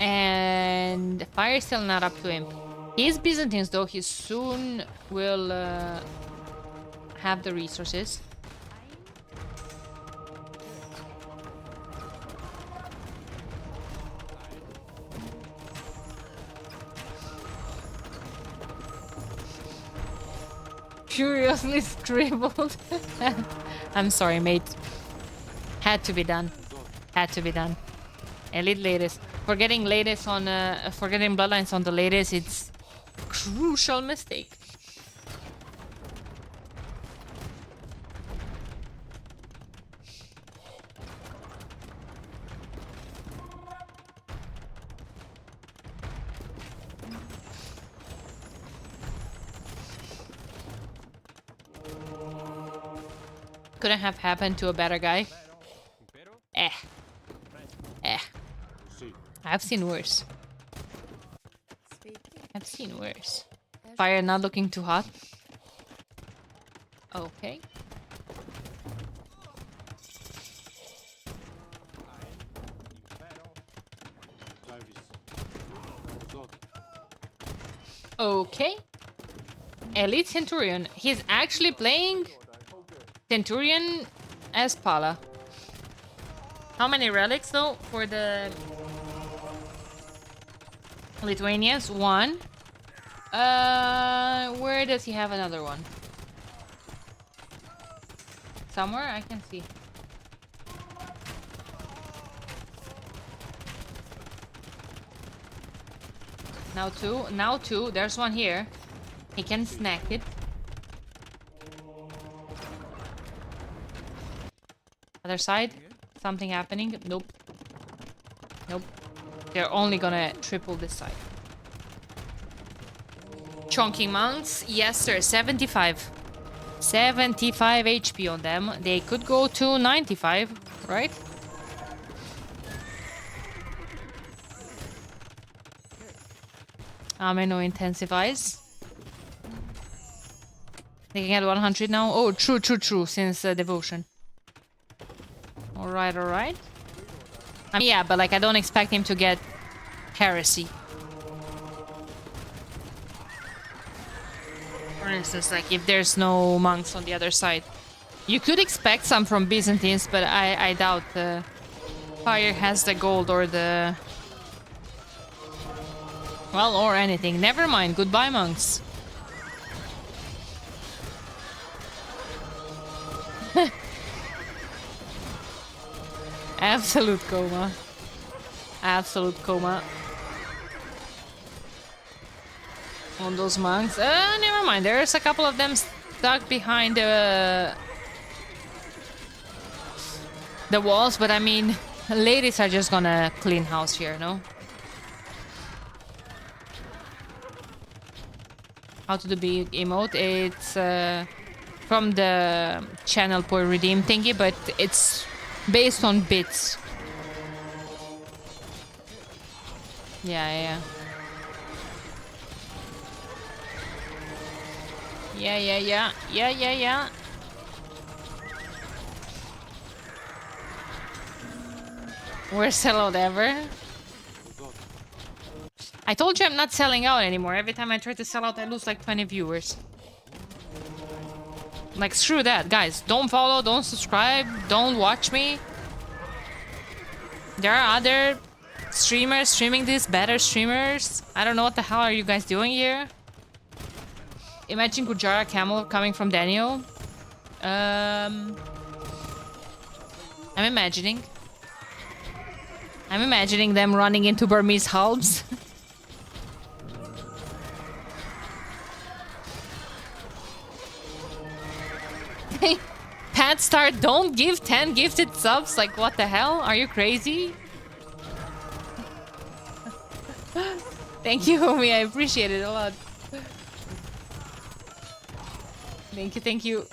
And fire is still not up to him. He's Byzantines though. He soon will have the resources. Furiously scribbled. I'm sorry, mate. Had to be done. Had to be done. Elite ladies. Forgetting ladies on forgetting bloodlines on the ladies, it's a crucial mistake. Couldn't have happened to a better guy. Eh. I've seen worse. I've seen worse. Fire not looking too hot. Okay. Okay. Elite Centurion. He's actually playing Centurion as Pala. How many relics though for the Lithuanians? One. Where does he have another one? Somewhere I can see. Now two. Now two. There's one here. He can snack it. Other side. Something happening. Nope. Nope. They're only gonna triple this side. Chunky monks. Yes, sir. 75. 75 HP on them. They could go to 95, right? Ameno intensifies. They can get 100 now. Oh, true, true, true. Since devotion. Alright, alright. I mean, yeah, but like I don't expect him to get heresy. For instance, like if there's no monks on the other side. You could expect some from Byzantines, but I doubt the fire has the gold or the... Well, or anything. Never mind. Goodbye, monks. Absolute coma. Absolute coma. On those monks. Never mind. There's a couple of them stuck behind the walls, but I mean, ladies are just gonna clean house here, no? How to do big emote? It's from the channel for redeem thingy, but it's based on bits. Yeah. Yeah. Worst sellout ever. I told you I'm not selling out anymore. Every time I try to sell out, I lose like 20 viewers. Like, screw that, guys. Don't follow, don't subscribe, don't watch me. There are other streamers streaming this, better streamers. I don't know what the hell are you guys doing here. Imagine Gujara Camel coming from Daniel. I'm imagining. I'm imagining them running into Burmese hulbs. Pat Star, don't give 10 gifted subs. Like, what the hell? Are you crazy? Thank you, homie. I appreciate it a lot. Thank you, thank you.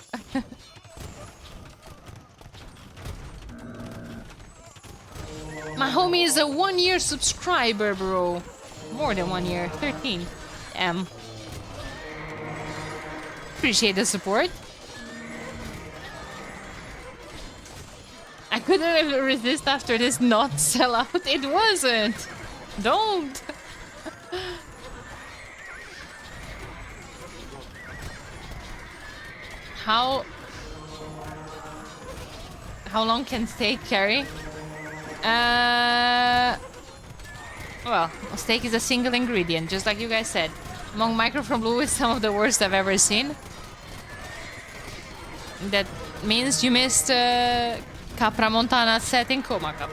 My homie is a 1-year subscriber, bro. More than 1 year. 13. Appreciate the support. I couldn't resist after this not sellout. It wasn't. Don't. How long can steak carry? Well, steak is a single ingredient, just like you guys said. Among Micro from Blue is some of the worst I've ever seen. That means you missed Capra Montana set in Coma Cup.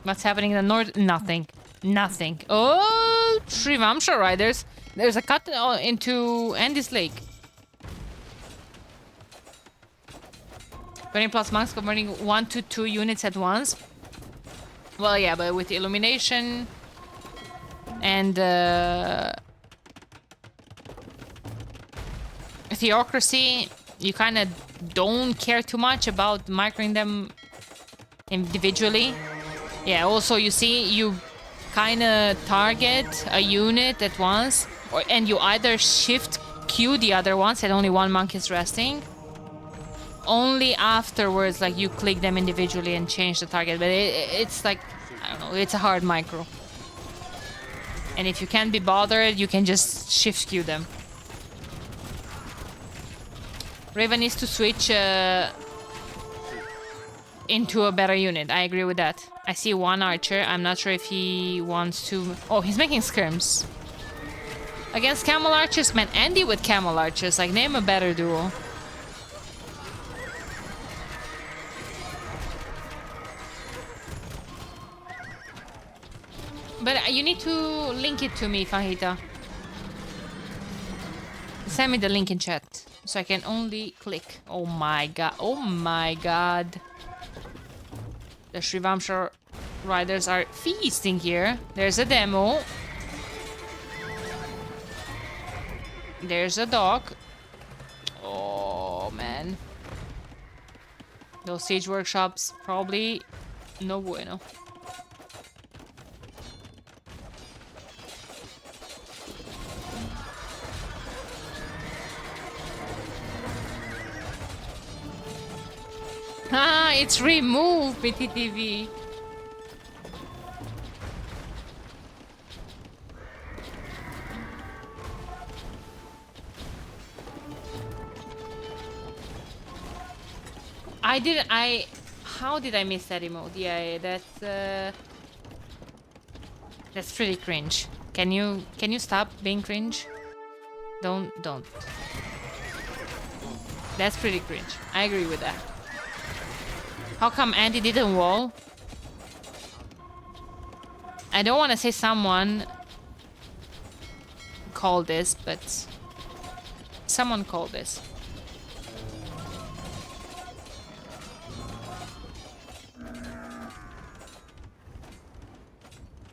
What's happening in the north? Nothing. Nothing. Oh, Srivamsha Riders. There's a cut into Andy's Lake. 20 plus monks converting 1 to 2 units at once. Well, yeah, but with illumination and theocracy, you kind of don't care too much about microing them individually. Yeah, also you see, you kind of target a unit at once, and you either shift Q the other ones and only one monk is resting. Only afterwards, like, you click them individually and change the target, but it's like, I don't know, it's a hard micro. And if you can't be bothered, you can just shift Q them. Raven needs to switch into a better unit. I agree with that. I see one archer. I'm not sure if he wants to... Oh, he's making skirms. Against camel archers? Man, Andy with camel archers. Like, name a better duo. But you need to link it to me, Fahita. Send me the link in chat, so I can only click. Oh my god. Oh my god. The Srivamsha riders are feasting here. There's a demo. There's a dog. Oh, man. Those siege workshops, probably no bueno. Ah, it's removed, BTTV. How did I miss that emote? Yeah, that's pretty cringe. Can you stop being cringe? Don't. That's pretty cringe. I agree with that. How come Andy didn't wall? I don't want to say someone called this, but someone called this.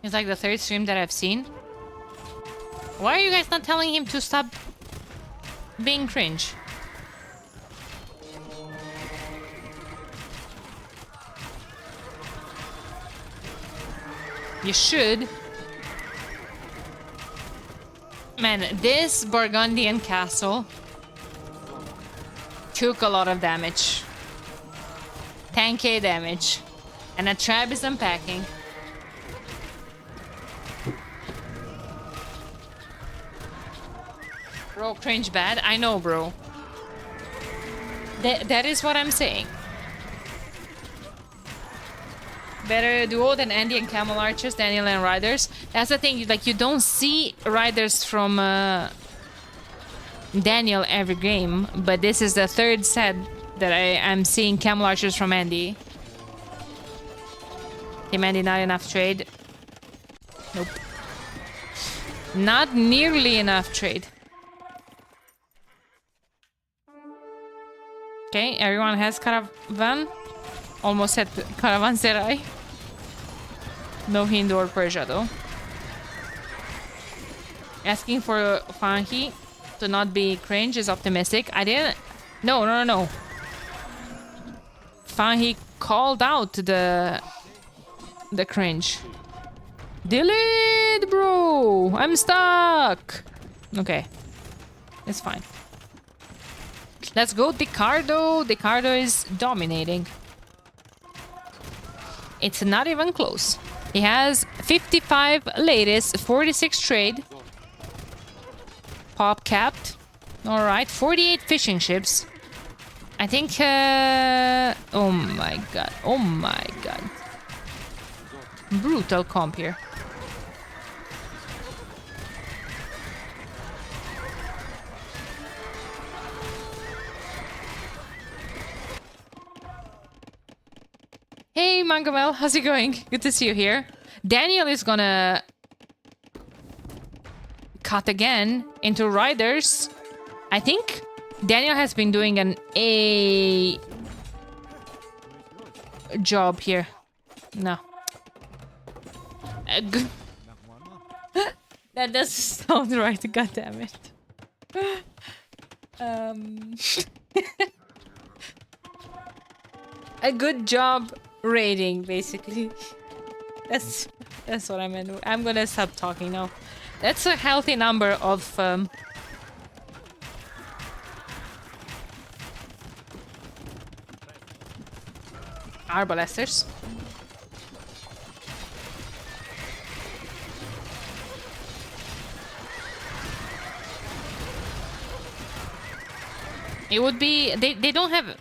It's like the third stream that I've seen. Why are you guys not telling him to stop being cringe? You should. Man, this Burgundian castle took a lot of damage. 10k damage. And a trap is unpacking. Bro, cringe bad? I know, bro. That is what I'm saying. Better duo than Andy and Camel Archers, Daniela and Riders. That's the thing, like, you don't see Riders from Daniel every game, but this is the third set that I'm seeing Camel Archers from Andy. Team Andy, not enough trade. Nope. Not nearly enough trade. Okay, everyone has Caravan. Almost at Caravanserai. No Hindu or Persia though. Asking for Fanhi to not be cringe is optimistic. I didn't. No. Fanhi called out the cringe. Delete, bro. I'm stuck. Okay, it's fine. Let's go, Dicardo. Dicardo is dominating. It's not even close. He has 55 latest, 46 trade. Pop capped. All right, 48 fishing ships. I think, oh my god. Oh my god. Brutal comp here. Hey, Mangamel, how's it going? Good to see you here. Daniel is gonna cut again into Riders. I think Daniel has been doing an A job here. No. That doesn't sound right, god damn it. A good job rating, basically. That's what I meant. I'm gonna stop talking now. That's a healthy number of Arbalesters. It would be they don't have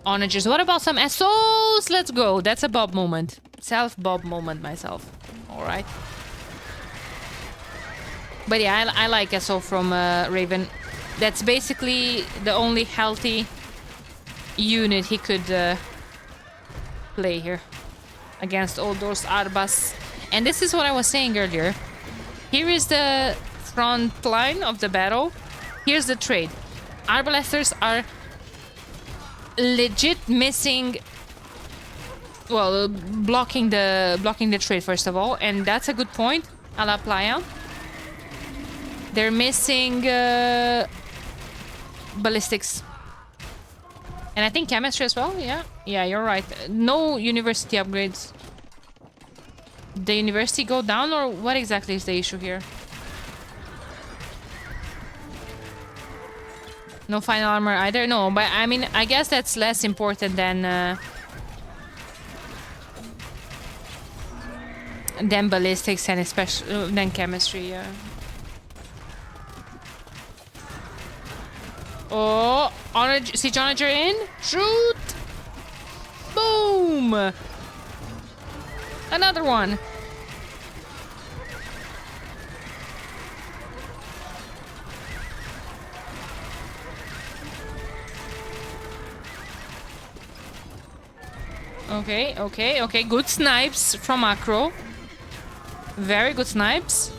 onagers. What about some SOs? Let's go. That's a Bob moment. Self-Bob moment myself. Alright. But yeah, I like SO from Raven. That's basically the only healthy unit he could play here. Against all those Arbas. And this is what I was saying earlier. Here is the front line of the battle. Here's the trade. Arbalesters are legit missing, well, blocking the trade first of all, and that's a good point. A la Playa. They're missing ballistics, and I think chemistry as well. Yeah, you're right. No university upgrades. The university go down, or what exactly is the issue here? No final armor either? No, but I mean, I guess that's less important than ballistics and especially than chemistry, yeah. Oh, siege onager in. Shoot! Boom! Another one. Okay. Good snipes from Acro. Very good snipes.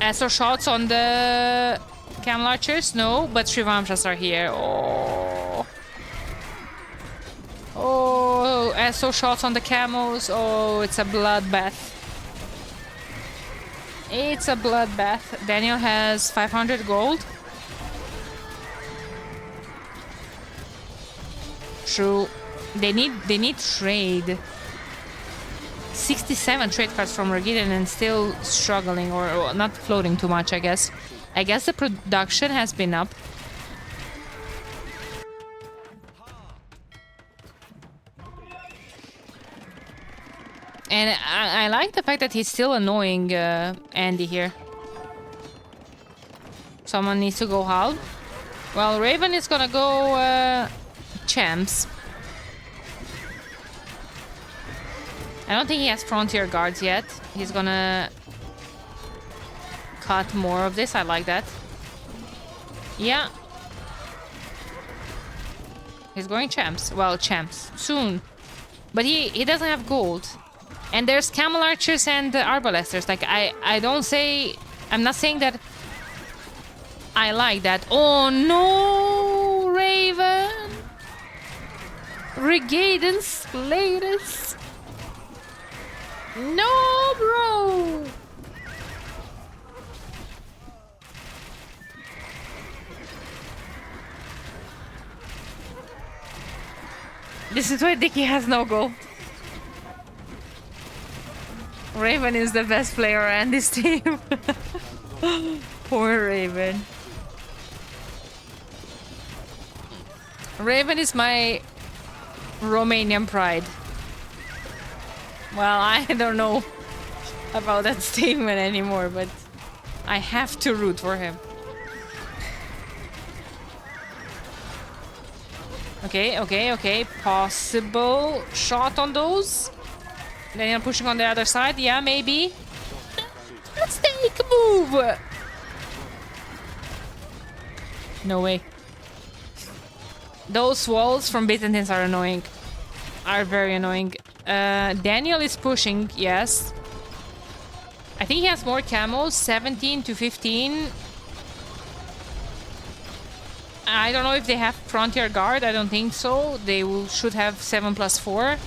Astro shots on the Camel Archers? No, but Shrivamshas are here. Oh, Astro shots on the camels. Oh, it's a bloodbath. It's a bloodbath. Daniel has 500 gold. True. They need trade. 67 trade cards from Regiden and still struggling or not floating too much, I guess. I guess the production has been up. And I like the fact that he's still annoying Andy here. Someone needs to go half. Well, Raven is gonna go champs. I don't think he has frontier guards yet. He's gonna cut more of this. I like that. Yeah. He's going champs. Well, champs. Soon. But he doesn't have gold. And there's camel archers and arbalesters. Like, I don't say... I'm not saying that I like that. Oh, no! Raven! Regadens, Latest. No, bro! This is why Dicky has no gold. Raven is the best player on this team. Poor Raven. Raven is my Romanian pride. Well, I don't know about that statement anymore, but I have to root for him. Okay. Possible shot on those. Daniel pushing on the other side. Yeah, maybe. Let's take a move. No way. Those walls from Byzantines are annoying. Are very annoying. Daniel is pushing, yes. I think he has more camos, 17 to 15. I don't know if they have Frontier Guard, I don't think so. They should have 7+4.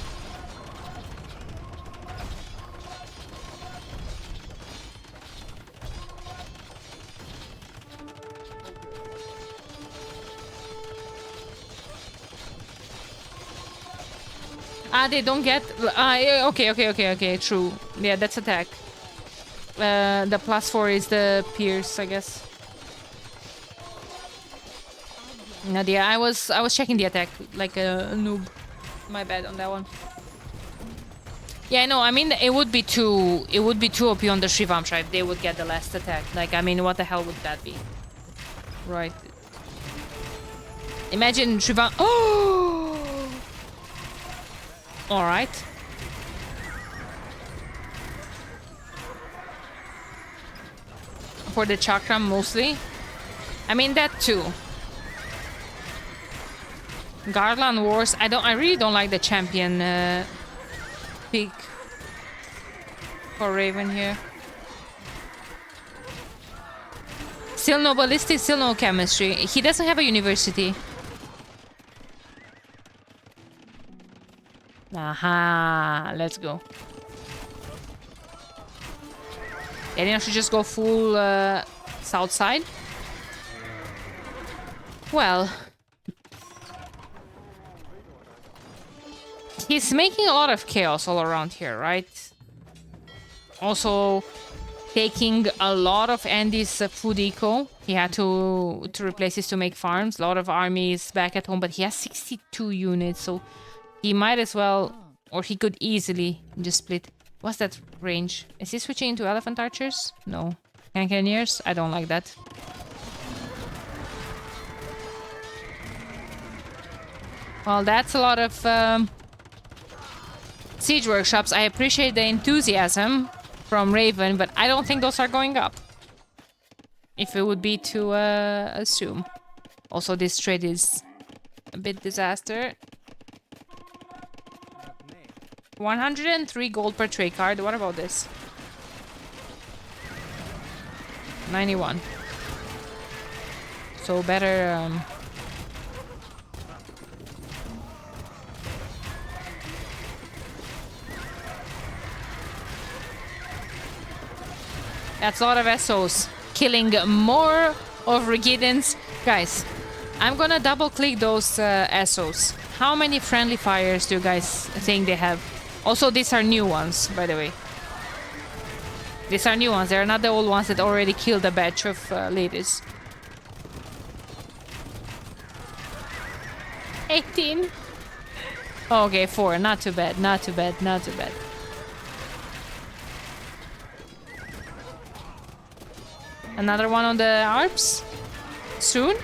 They don't get... okay, true. Yeah, that's attack. The +4 is the Pierce, I guess. Nadia, I was checking the attack like a noob. My bad on that one. Yeah, no, I mean it would be too OP on the Shrivamsha if they would get the last attack. Like, I mean, what the hell would that be? Right. Imagine Shrivam. Oh. All right. For the chakram mostly. I mean that too. Garland Wars. I really don't like the champion pick for Raven here. Still no ballistic, still no chemistry. He doesn't have a university. Aha, let's go. Daniel should just go full south side. Well, he's making a lot of chaos all around here, right? Also, taking a lot of Andy's food eco. He had to replace this to make farms. A lot of armies back at home, but he has 62 units, so he might as well, or he could easily just split. What's that range? Is he switching into elephant archers? No. Cannoneers? I don't like that. Well, that's a lot of siege workshops. I appreciate the enthusiasm from Raven, but I don't think those are going up. If it would be to assume. Also, this trade is a bit disaster. 103 gold per trade card. What about this? 91. So better... That's a lot of SOs. Killing more of Regidans. Guys, I'm gonna double click those SOs. How many friendly fires do you guys think they have? Also, these are new ones, by the way. These are new ones. They're not the old ones that already killed a batch of ladies. 18. Okay, 4. Not too bad. Not too bad. Not too bad. Another one on the Alps? Soon?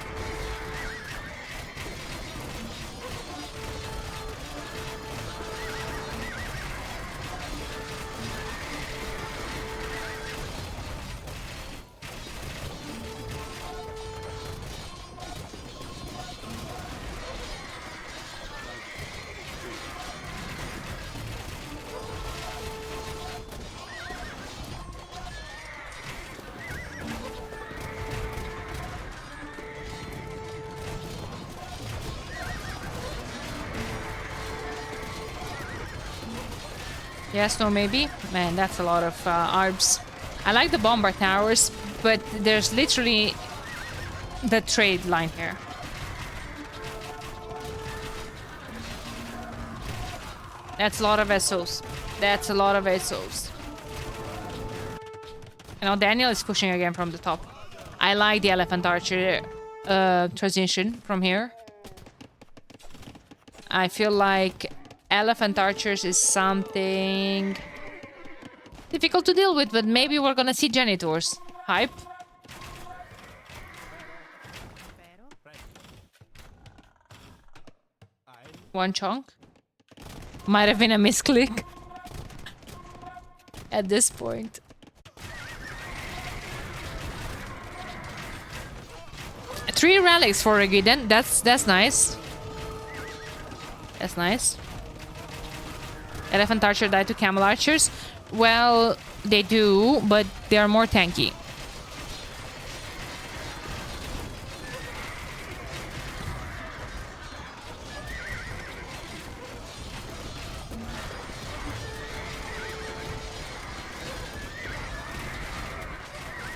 Yes, no, maybe? Man, that's a lot of arbs. I like the bomber towers, but there's literally the trade line here. That's a lot of SOs. That's a lot of SOs. You know, Daniel is pushing again from the top. I like the elephant archer transition from here. I feel like elephant archers is something difficult to deal with, but maybe we're gonna see janitors. Hype. One chunk. Might have been a misclick at this point. Three relics for Regiden. That's nice. That's nice. Elephant Archer died to Camel Archers. Well, they do, but they are more tanky.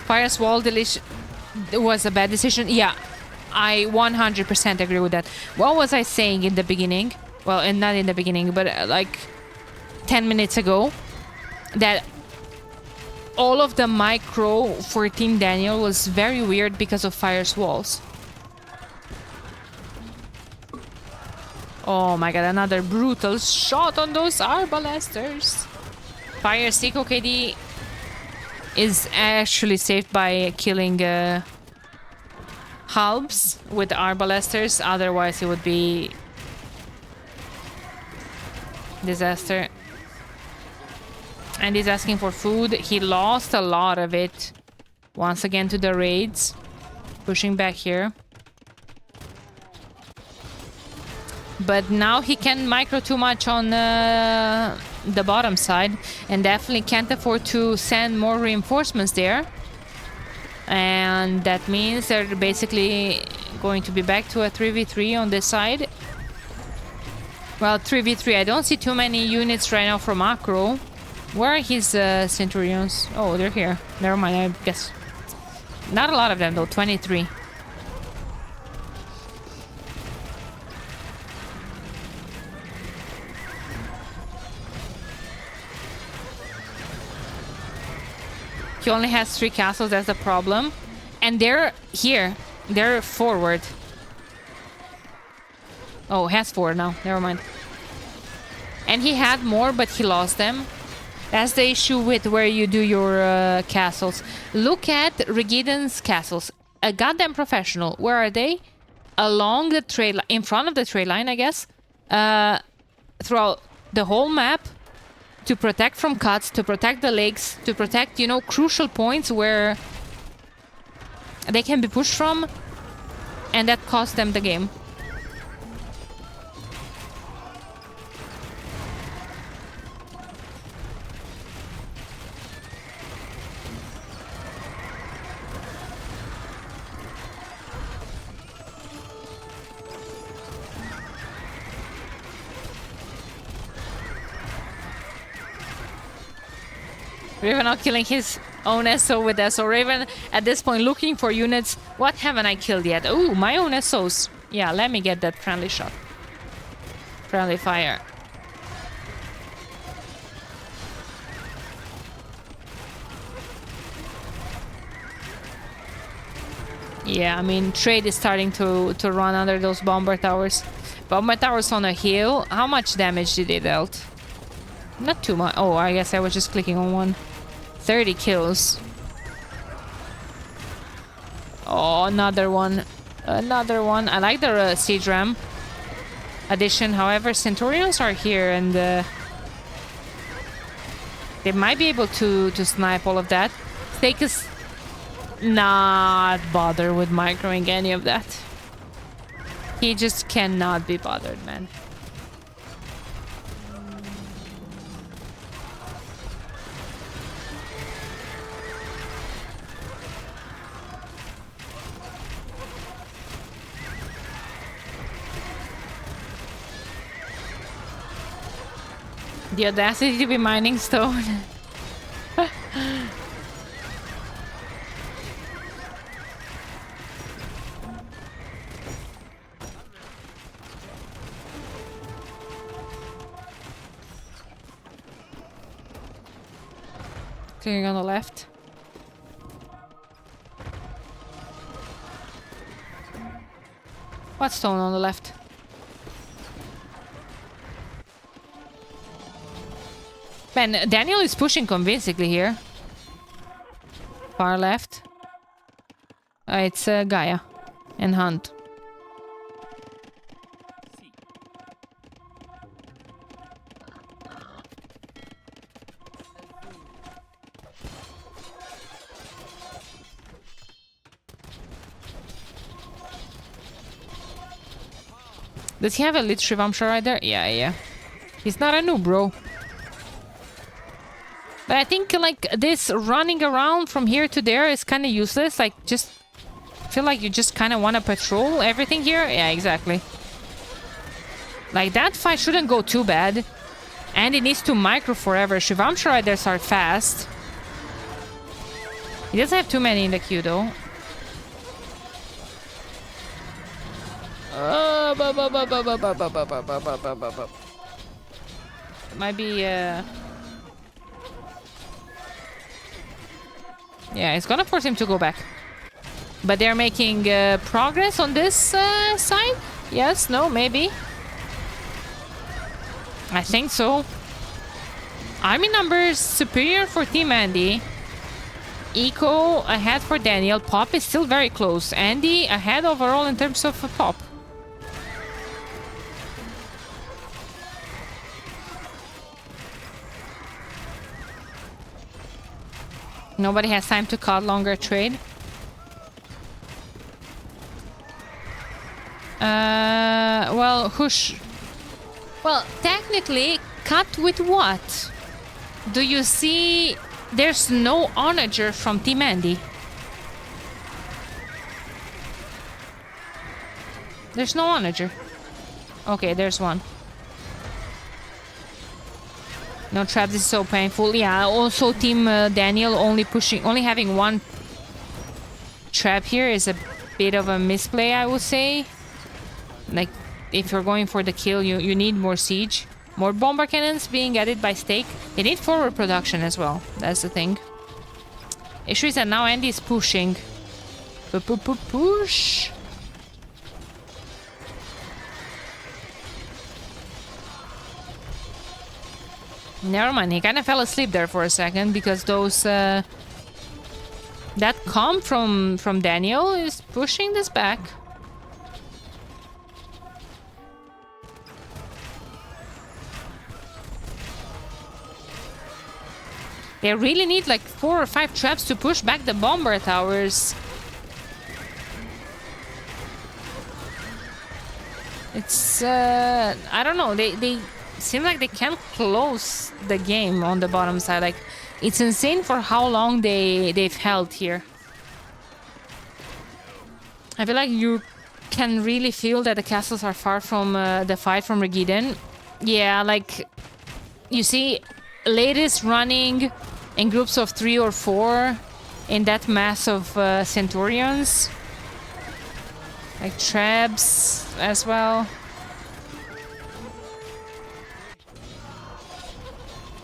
Fire's Wall was a bad decision. Yeah, I 100% agree with that. What was I saying in the beginning? Well, and not in the beginning, but like 10 minutes ago, that all of the micro 14 Daniel was very weird because of Fire's Walls. Oh my god, another brutal shot on those arbalesters. Fire Seiko KD is actually saved by killing halbs with arbalesters, otherwise it would be disaster. And he's asking for food. He lost a lot of it once again to the raids. Pushing back here. But now he can't micro too much on the bottom side, and definitely can't afford to send more reinforcements there. And that means they're basically going to be back to a 3v3 on this side. Well, 3v3. I don't see too many units right now from Macro. Where are his Centurions? Oh, they're here. Never mind, I guess. Not a lot of them though, 23. He only has 3 castles, that's the problem. And they're here. They're forward. Oh, has 4 now. Never mind. And he had more, but he lost them. That's the issue with where you do your castles. Look at Regiden's castles. A goddamn professional. Where are they? Along the trade line. In front of the trade line, I guess. Throughout the whole map. To protect from cuts, to protect the lakes, to protect, you know, crucial points where they can be pushed from, and that cost them the game. Raven not killing his own SO with SO. Raven at this point looking for units. What haven't I killed yet? Oh, my own SOs. Yeah, let me get that friendly shot. Friendly fire. Yeah, I mean, trade is starting to run under those bomber towers. Bomber towers on a hill. How much damage did it dealt? Not too much. Oh, I guess I was just clicking on one. 30 kills. Oh, another one. Another one. I like the siege ram addition. However, Centurions are here and they might be able to snipe all of that. Steak is not bothered with microing any of that. He just cannot be bothered, man. The audacity to be mining stone. Clearing on the left. What stone on the left? Man, Daniel is pushing convincingly here. Far left. It's Gaia and Hunt. Does he have a lit Shivamsha rider? Yeah. He's not a noob, bro. But I think like this running around from here to there is kind of useless. Like just feel like you just kind of want to patrol everything here. Yeah, exactly. Like that fight shouldn't go too bad. And it needs to micro forever. Shivamsha riders are fast. He doesn't have too many in the queue though. It might be yeah, it's gonna force him to go back. But they're making progress on this side? Yes, no, maybe. I think so. Army numbers superior for Team Andy. Eco ahead for Daniel. Pop is still very close. Andy ahead overall in terms of Pop. Nobody has time to cut longer trade. Well, whoosh. Well, technically, cut with what? Do you see? There's no onager from Team Andy. There's no onager. Okay, there's one. No trap, this is so painful. Yeah, also Team Daniel only having one trap here is a bit of a misplay, I would say. Like, if you're going for the kill, you need more siege. More bomber cannons being added by Stake. They need forward production as well. That's the thing. Issue is that now Andy is pushing. Push. Never mind, he kind of fell asleep there for a second because those that comp from Daniel is pushing this back. They really need like 4 or 5 traps to push back the bomber towers. It's I don't know, they seem like they can't close the game on the bottom side. Like, it's insane for how long they've held here. I feel like you can really feel that the castles are far from the fight from Regiden. Yeah, like, you see latest running in groups of 3 or 4 in that mass of Centurions. Like Trebs as well.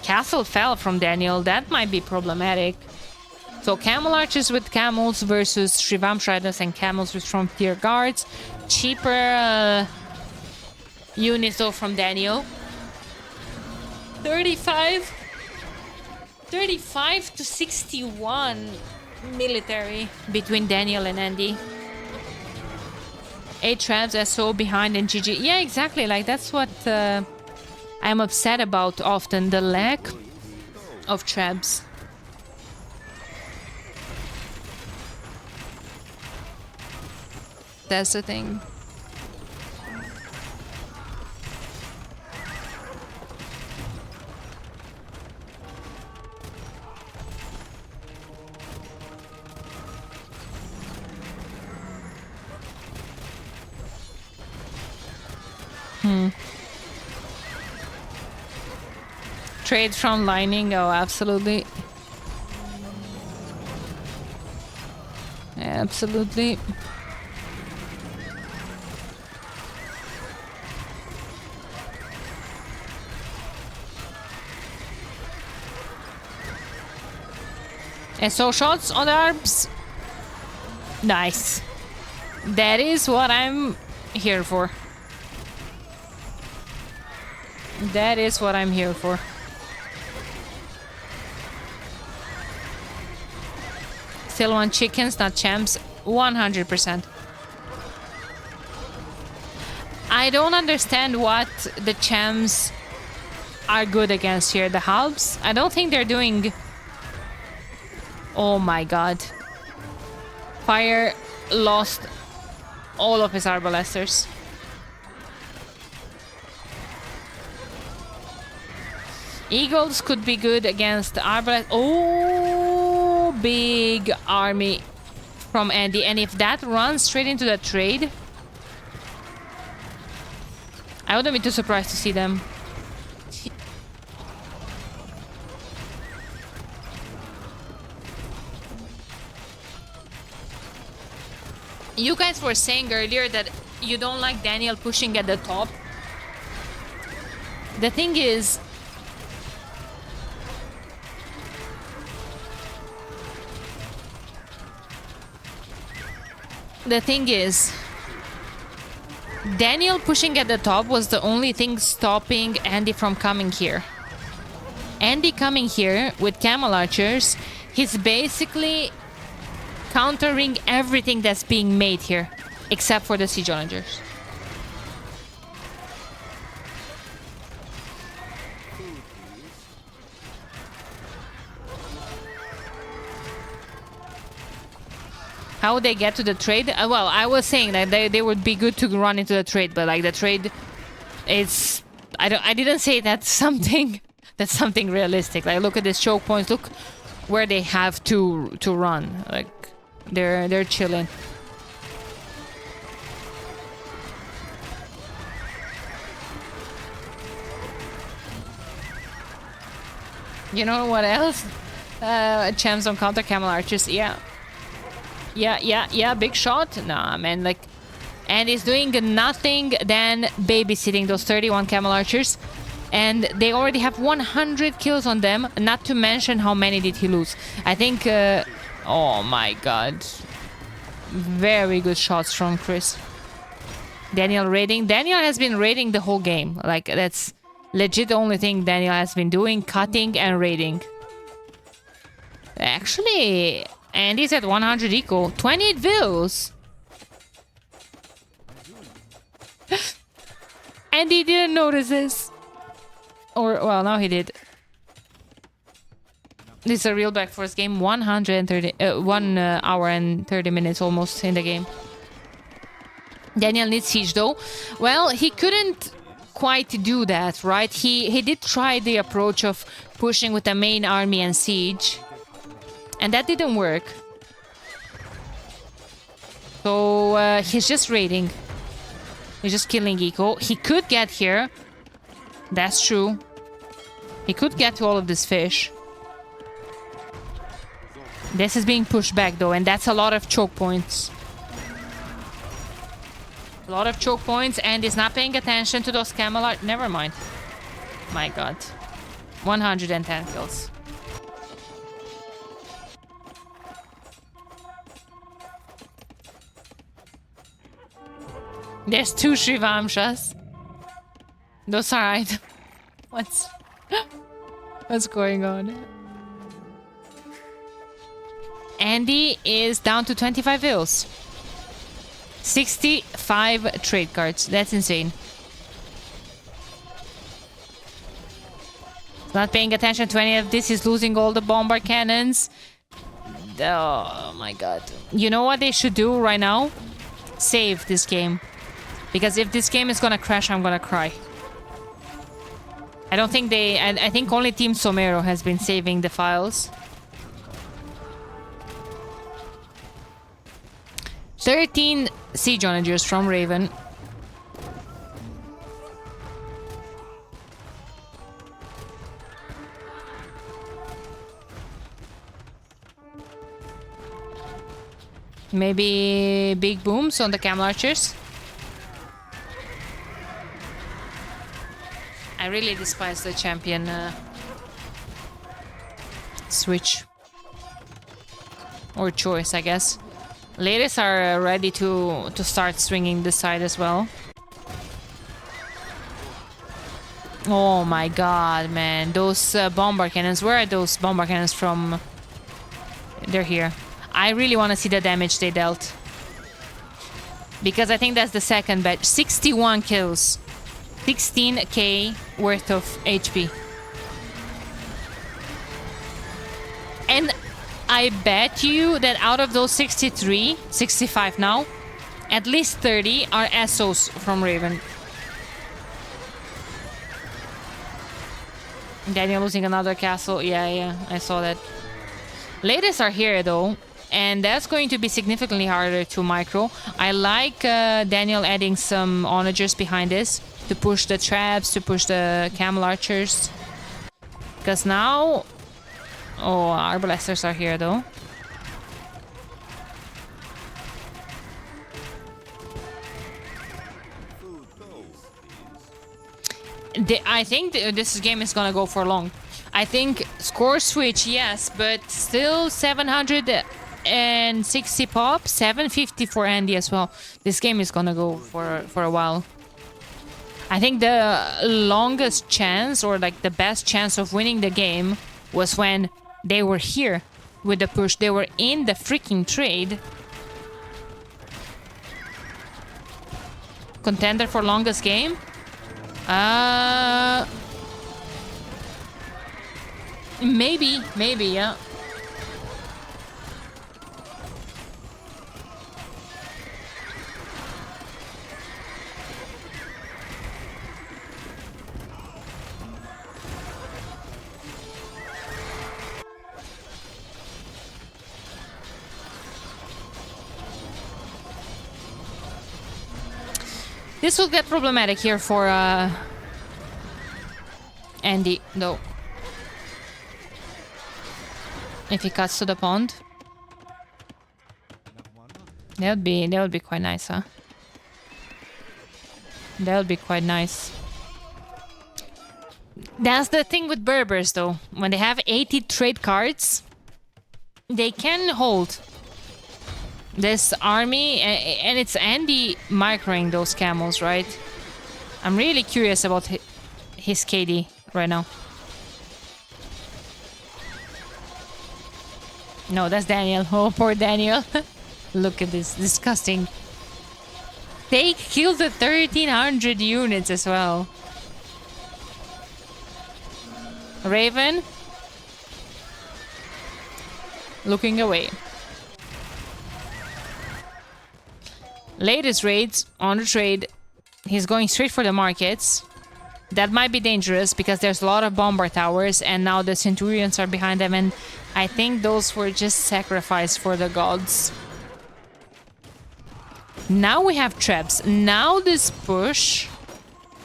Castle fell from Daniel. That might be problematic. So camel archers with camels versus Shrivam Shriders and camels with frontier guards. Cheaper units though from Daniel. 35 to 61. military between Daniel and Andy. 8 traps are so behind in GG. Yeah, exactly. Like, that's what I'm upset about often. The lack of traps. That's the thing. Trade from lining. Oh, absolutely. Absolutely. SO shots on the arms. Nice. That is what I'm here for. That is what I'm here for. Still want chickens, not champs. 100%. I don't understand what the champs are good against here. The halves? I don't think they're doing... Oh my god. Fire lost all of his arbalesters. Eagles could be good against arbalest. Oh, big army from Andy. And if that runs straight into the trade, I wouldn't be too surprised to see them. You guys were saying earlier that you don't like Daniel pushing at the top. The thing is, Daniel pushing at the top was the only thing stopping Andy from coming here. Andy coming here with camel archers, he's basically countering everything that's being made here, except for the siege challengers. How would they get to the trade? Well, I was saying that they would be good to run into the trade, but like the trade, it's I didn't say that's something realistic. Like, look at this choke points. Look where they have to run. Like, they're chilling. You know what else? Champs on counter camel archers. Yeah, big shot. Nah, man, like, and he's doing nothing than babysitting those 31 camel archers, and they already have 100 kills on them, not to mention how many did he lose. I think, oh my god. Very good shots from Chris. Daniel raiding. Daniel has been raiding the whole game. Like, that's legit the only thing Daniel has been doing, cutting and raiding. Actually, Andy's at 100 eco. 28 vills. Andy didn't notice this. Or, well, now he did. This is a real back force game. 1 hour and 30 minutes almost in the game. Daniel needs siege though. Well, he couldn't quite do that, right? He did try the approach of pushing with the main army and siege, and that didn't work. So he's just raiding. He's just killing eco. He could get here. That's true. He could get to all of this fish. This is being pushed back though, and that's a lot of choke points. A lot of choke points, and he's not paying attention to those camel art. Never mind. My god. 110 kills. There's 2 Shivamshas. Those are right. What's going on? Andy is down to 25 vills. 65 trade cards. That's insane. Not paying attention to any of this. He's losing all the bombard cannons. Oh my god. You know what they should do right now? Save this game. Because if this game is gonna crash, I'm gonna cry. I don't think they... I think only Team Somero has been saving the files. 13 siege onagers from Raven. Maybe big booms on the camel archers. I really despise the champion switch. Or choice, I guess. Ladies are ready to start swinging this side as well. Oh my god, man. Those bombard cannons. Where are those bombard cannons from? They're here. I really want to see the damage they dealt. Because I think that's the second batch. 61 kills. 16k worth of HP. And I bet you that out of those 63, 65 now, at least 30 are SOs from Raven. Daniel losing another castle. Yeah, I saw that. Ladies are here though, and that's going to be significantly harder to micro. I like Daniel adding some onagers behind this to push the traps, to push the camel archers. Because now... Oh, arbalesters are here though. I think this game is gonna go for long. I think score switch, yes, but still 760 pop, 750 for Andy as well. This game is gonna go for a while. I think the longest chance, or like the best chance of winning the game, was when they were here with the push. They were in the freaking trade. Contender for longest game? Maybe, yeah. This will get problematic here for Andy, though. If he cuts to the pond. That would be quite nice, huh? That would be quite nice. That's the thing with Berbers, though. When they have 80 trade cards, they can hold this army, and it's Andy microing those camels, right? I'm really curious about his KD right now. No, that's Daniel. Oh, poor Daniel. Look at this. Disgusting. They killed the 1300 units as well. Raven. Looking away. Latest raids on the trade. He's going straight for the markets. That might be dangerous because there's a lot of bombard towers, and now the Centurions are behind them, and I think those were just sacrificed for the gods. Now we have traps. Now this push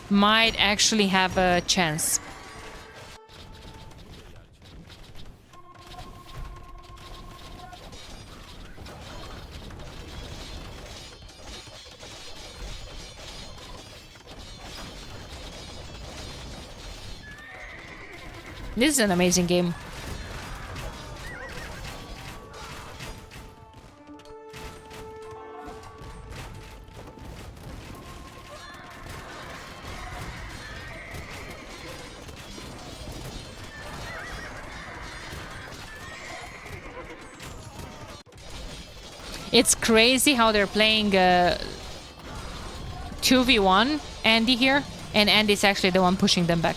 might actually have a chance. This is an amazing game. It's crazy how they're playing 2v1 Andy here, and Andy's actually the one pushing them back.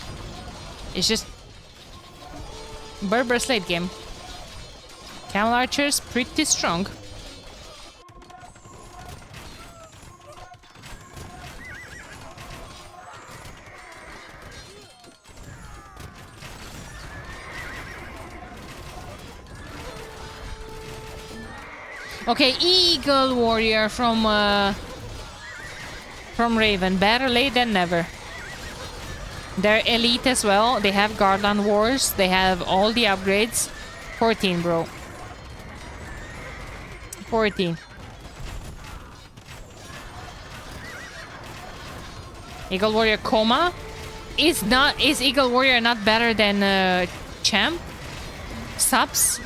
It's just Berber's late game. Camel Archer's pretty strong. Okay, Eagle Warrior from Raven. Better late than never. They're elite as well. They have Guardland Wars. They have all the upgrades. 14, bro. 14. Eagle Warrior Coma. Is Eagle Warrior not better than Champ? Subs?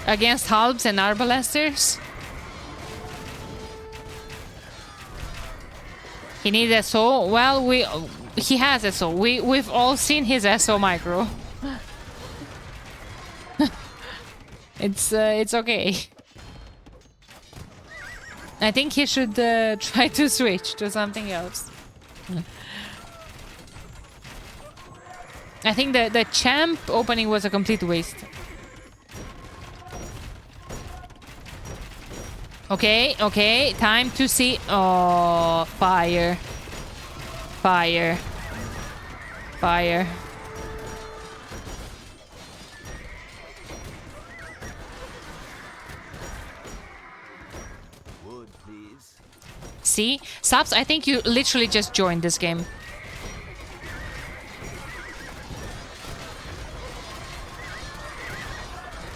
Against Halbs and Arbalesters? He needs SO. Well, he has SO. We've all seen his SO micro. It's okay. I think he should try to switch to something else. I think the champ opening was a complete waste. Okay, time to see. Oh, fire. Fire. Fire. Wood, please. See? Subs, I think you literally just joined this game.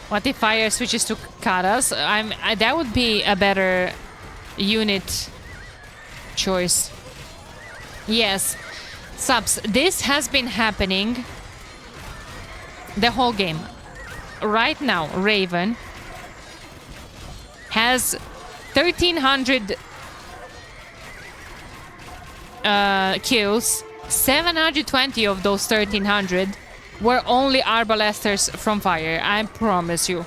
What if Fire switches to Karas? That would be a better unit choice. Yes. Subs, this has been happening the whole game. Right now, Raven has 1,300 kills. 720 of those 1,300 were only Arbalesters from Fire, I promise you.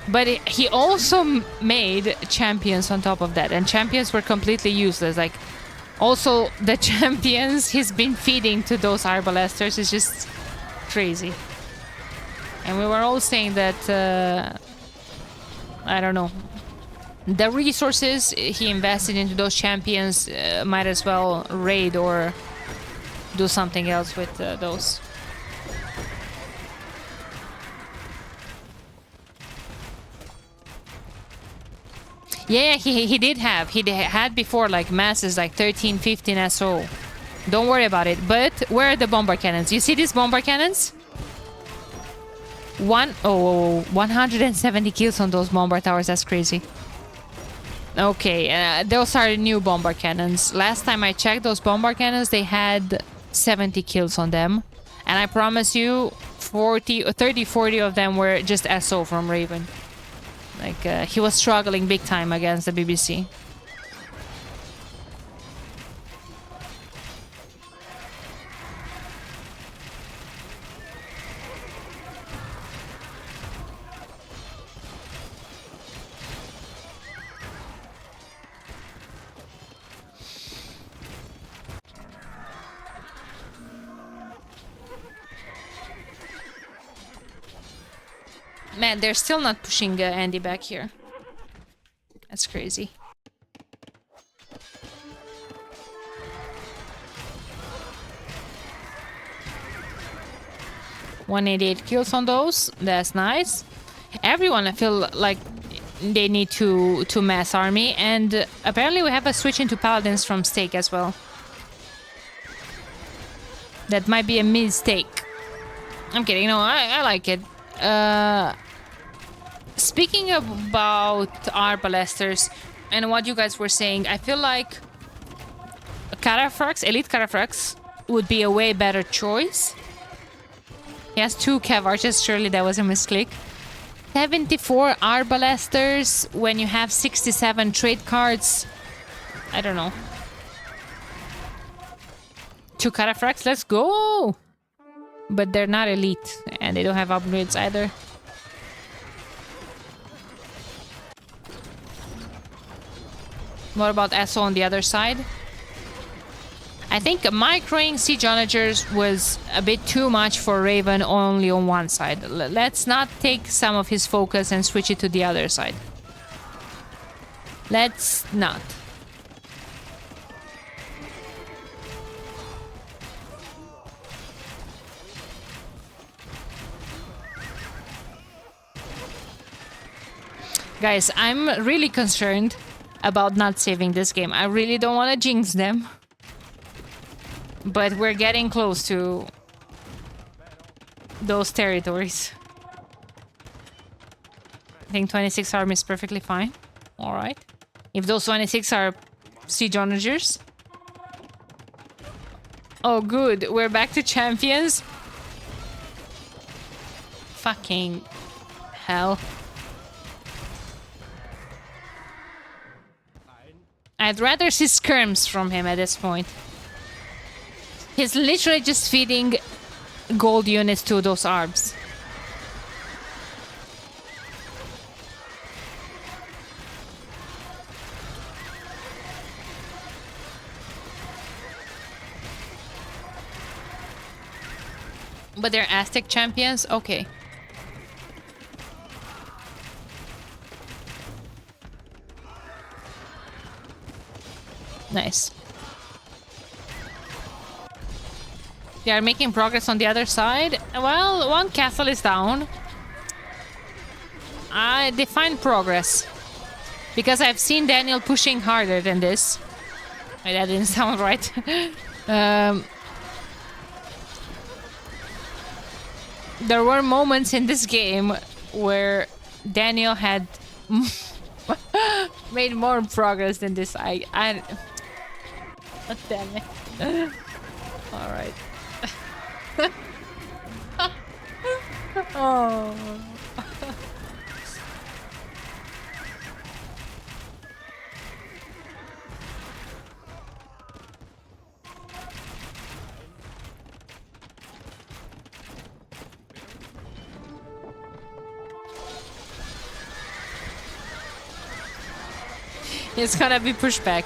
But he also made champions on top of that, and champions were completely useless. Like, also the champions he's been feeding to those Arbalesters is just crazy. And we were all saying that, I don't know, the resources he invested into those champions might as well raid or do something else with those. Yeah, he did have. He had before like masses like 13, 15 SO. Don't worry about it. But where are the bomber cannons? You see these bomber cannons? 170 kills on those bomber towers. That's crazy. Okay, those are new bomber cannons. Last time I checked those bomber cannons, they had 70 kills on them. And I promise you, 30, 40 of them were just SO from Raven. Like, he was struggling big time against the BBC. Man, they're still not pushing Andy back here. That's crazy. $188 kills on those. That's nice. Everyone, I feel like they need to mass army, and apparently we have a switch into paladins from Stake as well. That might be a mistake. I'm kidding. No, I like it. Speaking about Arbalesters and what you guys were saying, I feel like Carafrax, Elite Carafrax, would be a way better choice. He has 2 Cav Archers, surely that was a misclick. 74 Arbalesters when you have 67 trade cards. I don't know. 2 cataphracts, let's go! But they're not elite, and they don't have upgrades either. What about Esso on the other side? I think microing Siege Onagers was a bit too much for Raven only on one side. Let's not take some of his focus and switch it to the other side. Let's not. Guys, I'm really concerned about not saving this game. I really don't want to jinx them. But we're getting close to those territories. I think 26 army is perfectly fine. Alright. If those 26 are Siege Onagers. Oh good, we're back to champions. Fucking hell. I'd rather see skirms from him at this point. He's literally just feeding gold units to those arbs. But they're Aztec champions? Okay. Nice. They are making progress on the other side. Well, one castle is down. I define progress. Because I've seen Daniel pushing harder than this. Wait, that didn't sound right. There were moments in this game where Daniel had made more progress than this. I oh, damn it. All right. Oh. He's gonna be pushed back.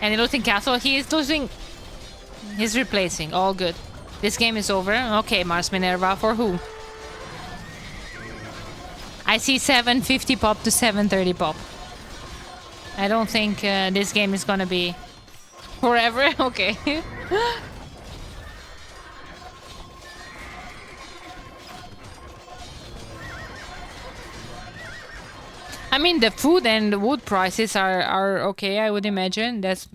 And losing castle, he is losing. He's replacing. All good. This game is over. Okay, Mars Minerva for who? I see 750 pop to 730 pop. I don't think this game is gonna be forever. Okay. I mean, the food and the wood prices are okay, I would imagine. That's...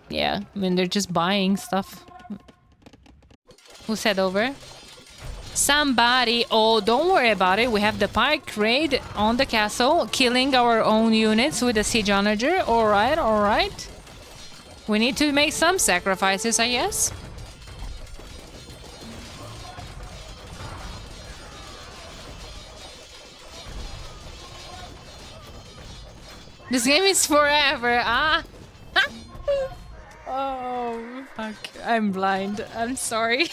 yeah, I mean, they're just buying stuff. Who said over? Somebody. Oh, don't worry about it. We have the pike raid on the castle, killing our own units with the siege onager. Alright, alright. We need to make some sacrifices, I guess. This game is forever. Ah. Oh, fuck. I'm blind. I'm sorry.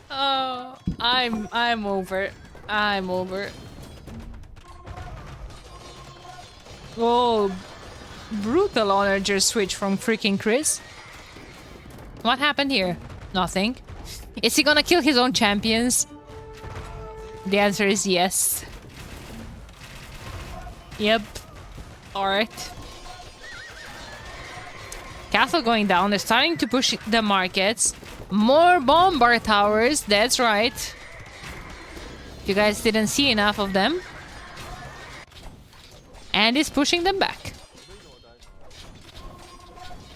Oh, I'm over. I'm over. Oh, brutal onager switch from freaking Chris. What happened here? Nothing. Is he gonna kill his own champions? The answer is yes. Yep. Alright. Castle going down. They're starting to push the markets. More bombard towers. That's right. You guys didn't see enough of them. And he's pushing them back.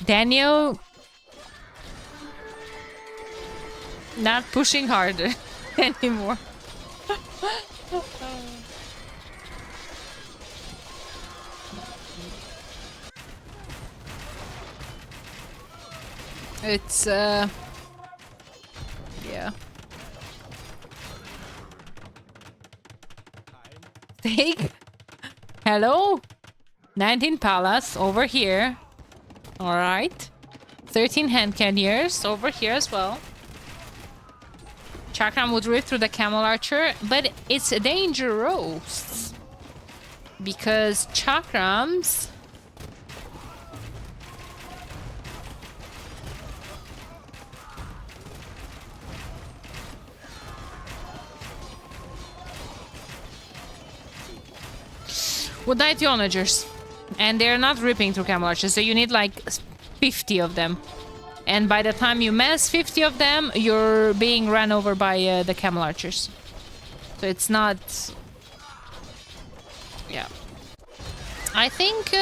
Daniel... not pushing harder anymore. It's, yeah. Take. Hello? 19 Palace over here. Alright. 13 hand cannoneers over here as well. Chakram would rip through the camel archer, but it's dangerous. Because chakrams... would die to onagers. And they're not ripping through camel archers, so you need like 50 of them. And by the time you mass 50 of them, you're being run over by the camel archers. So it's not... yeah. I think...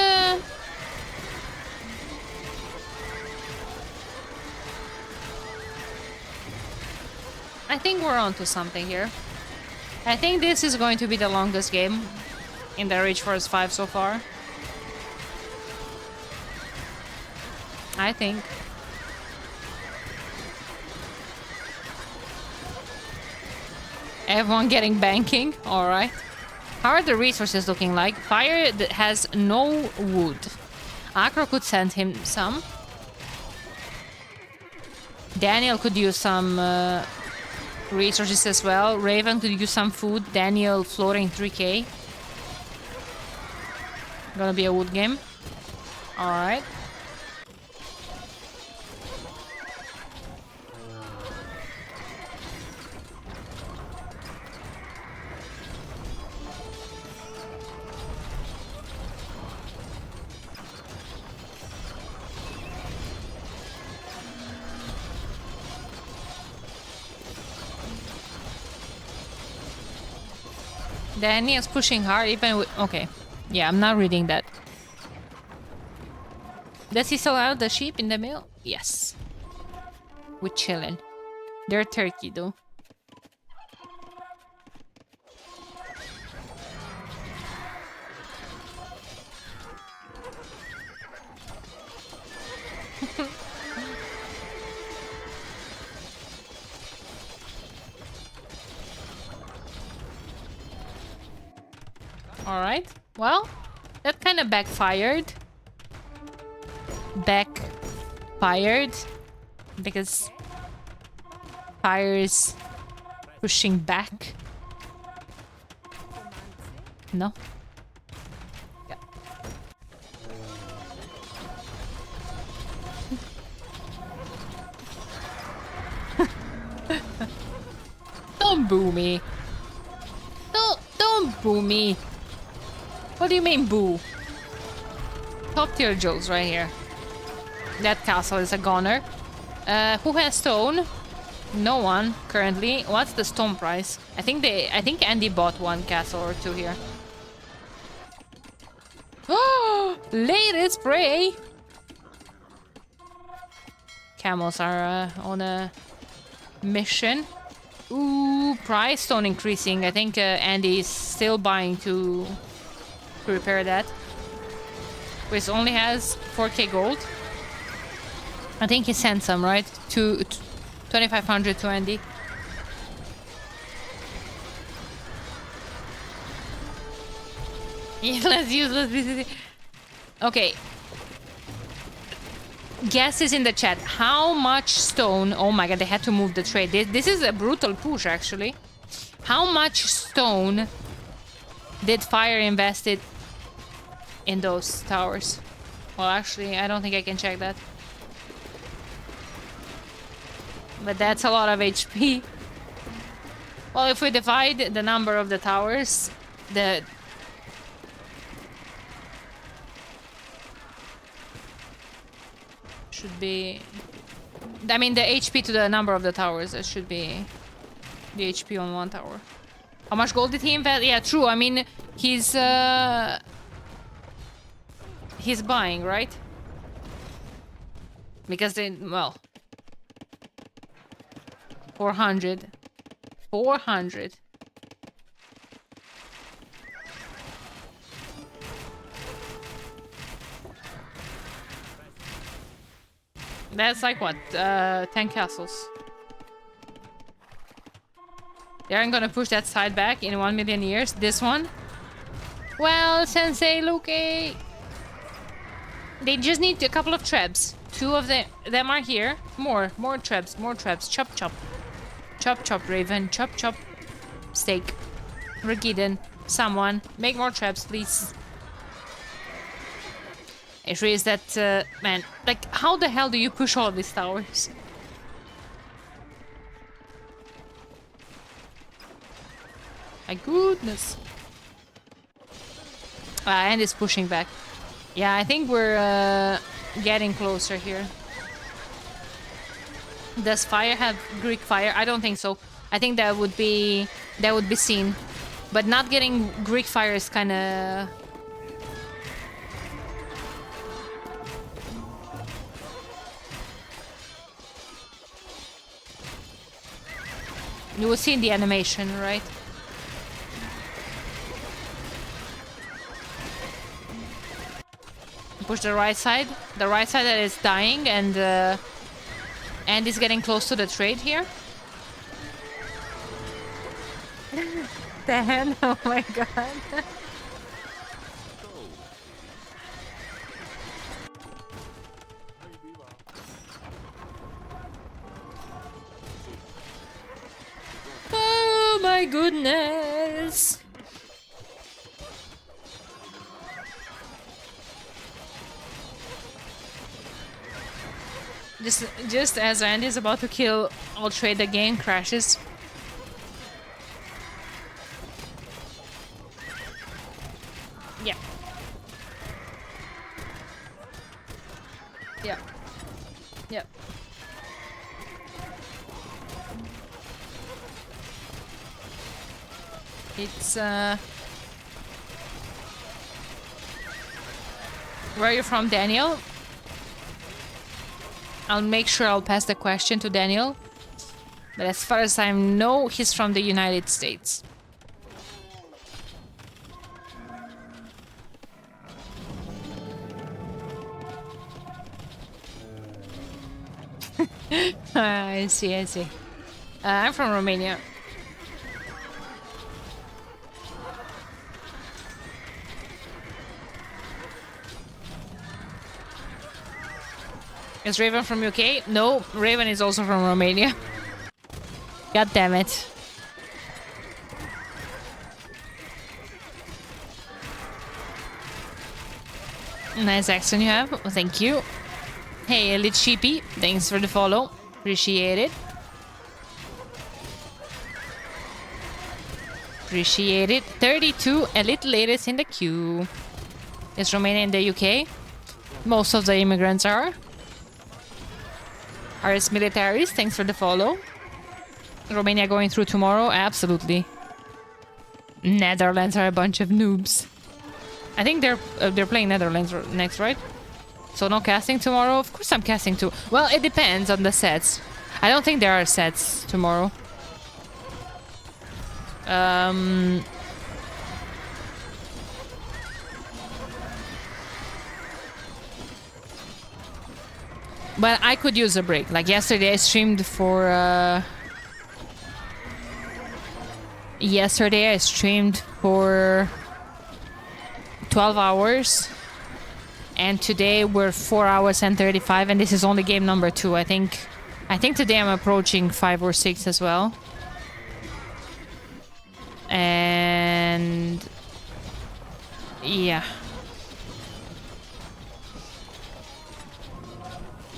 I think we're onto something here. I think this is going to be the longest game in the Rage Force 5 so far. I think. Everyone getting banking, alright. How are the resources looking like? Fire that has no wood. Acro could send him some. Daniel could use some resources as well. Raven could use some food. Daniel floating 3k. Gonna be a wood game. Alright. Danny is pushing hard even with... okay. Yeah, I'm not reading that. Does he sell out the sheep in the mill? Yes. We're chilling. They're turkey though. Alright. Well, that kind of backfired. Because fire is pushing back. No? Yeah. Don't boo me. Don't boo me. What do you mean boo? Top tier jokes right here. That castle is a goner. Who has stone? No one currently. What's the stone price? I think Andy bought one castle or two here. Oh, latest prey. Camels are on a mission. Ooh, price stone increasing. I think Andy is still buying to repair that. Which only has 4k gold. I think he sent some, right? To 2500 to Andy. Useless. Okay. Guesses in the chat. How much stone... oh my god, they had to move the trade. This is a brutal push, actually. How much stone did Fire invested in those towers? Well, actually, I don't think I can check that. But that's a lot of HP. Well, if we divide the number of the towers, the... should be... I mean, the HP to the number of the towers, it should be the HP on one tower. How much gold did he invest? Yeah, true. I mean, he's buying, right? Because they... well... 400. 400. That's like what? 10 castles. They aren't gonna push that side back in 1 million years. This one? Well, Sensei Luke. They just need a couple of traps. Two of them are here. More traps, more traps. Chop, chop. Chop, chop, Raven. Chop, chop. Steak. Regiden. Someone. Make more traps, please. It really is that, man, like, how the hell do you push all these towers? My goodness. And it's pushing back. Yeah, I think we're getting closer here. Does fire have Greek fire? I don't think so. I think that would be seen. But not getting Greek fire is kind of... You will see in the animation, right? Push the right side. The right side that is dying and is getting close to the trade here. The hell? Oh my god. Oh my goodness. Just as Andy is about to kill all trade, the game crashes. Yeah. Yeah. Yeah. It's where are you from, Daniel? I'll make sure I'll pass the question to Daniel. But as far as I know, he's from the United States. I see, I see. I'm from Romania. Is Raven from UK? No, Raven is also from Romania. God damn it. Nice accent you have. Thank you. Hey, Elite Sheepy. Thanks for the follow. Appreciate it. Appreciate it. 32 Elite ladies in the queue. Is Romania in the UK? Most of the immigrants are. RS Militaris, thanks for the follow. Romania going through tomorrow? Absolutely. Netherlands are a bunch of noobs. I think they're playing Netherlands next, right? So no casting tomorrow? Of course I'm casting too. Well, it depends on the sets. I don't think there are sets tomorrow. But I could use a break. Like yesterday I streamed for... Yesterday I streamed for 12 hours. And today we're 4 hours and 35, and this is only game number 2. I think today I'm approaching 5 or 6 as well. And... yeah.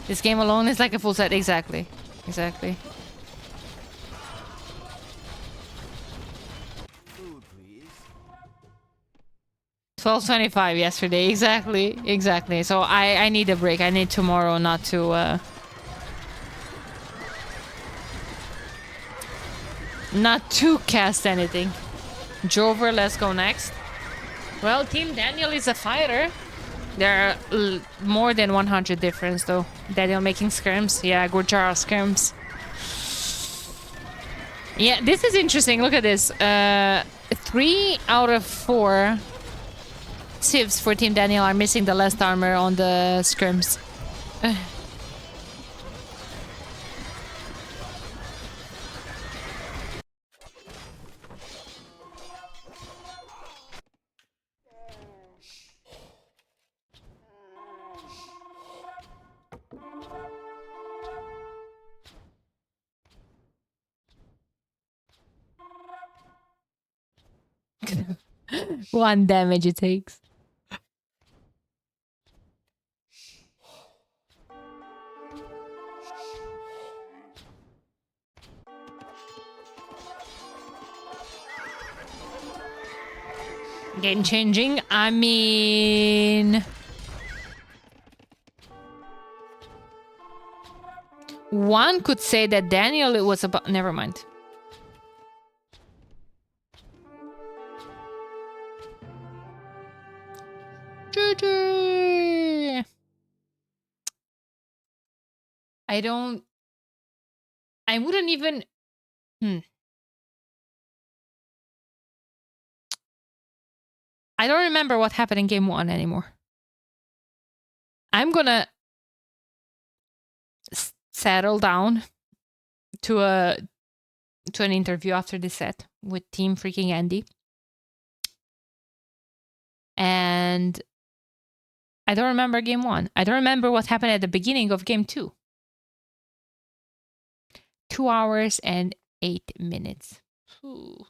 This game alone is like a full set. Exactly. Exactly. Food, please. 12:25 yesterday. Exactly. Exactly. So I need a break. I need tomorrow not to cast anything. Jover, let's go next. Well, Team Daniel is a fighter. There are more than 100 difference though. Daniel making skirms. Yeah, Gurjara skirms. Yeah, this is interesting. Look at this. 3 out of 4 civs for Team Daniel are missing the last armor on the skirms. One damage it takes. Game changing. I mean, one could say that Daniel was about. Never mind. GG. I don't. I wouldn't even. I don't remember what happened in game one anymore. I'm gonna settle down to an interview after this set with Team Freaking Andy. And I don't remember game one. I don't remember what happened at the beginning of game two. 2 hours and 8 minutes. Ooh.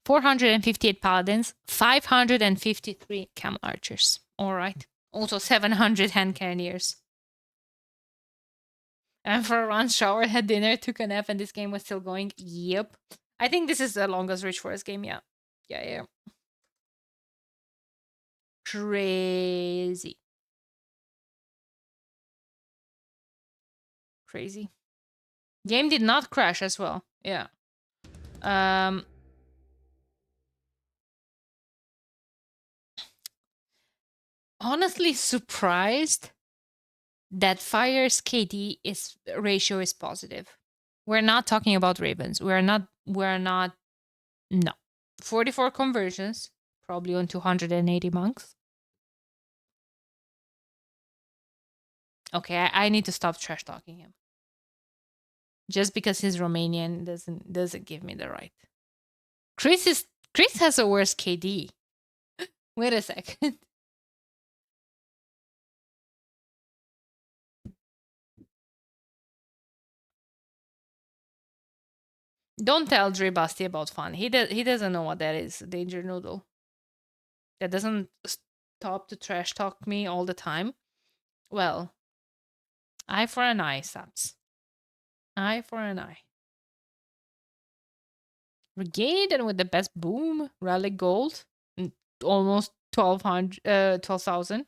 $458 paladins, 553 camel archers. All right. Also 700 hand cannoneers. And for a run, shower, had dinner, took a nap, and this game was still going. Yep. I think this is the longest Rich Forest game. Yeah. Yeah. Crazy. Game did not crash as well. Yeah. Honestly surprised that Fire's KD ratio is positive. We're not talking about Ravens. We're not no. 44 conversions, probably on 280 monks. Okay, I need to stop trash talking him. Just because he's Romanian doesn't give me the right. Chris has a worse KD. Wait a second. Don't tell Dre Basti about fun. He doesn't know what that is. Danger noodle. That doesn't stop to trash talk me all the time. Well, eye for an eye, Saps. Eye for an eye. Brigade and with the best boom, relic gold, almost 12,000.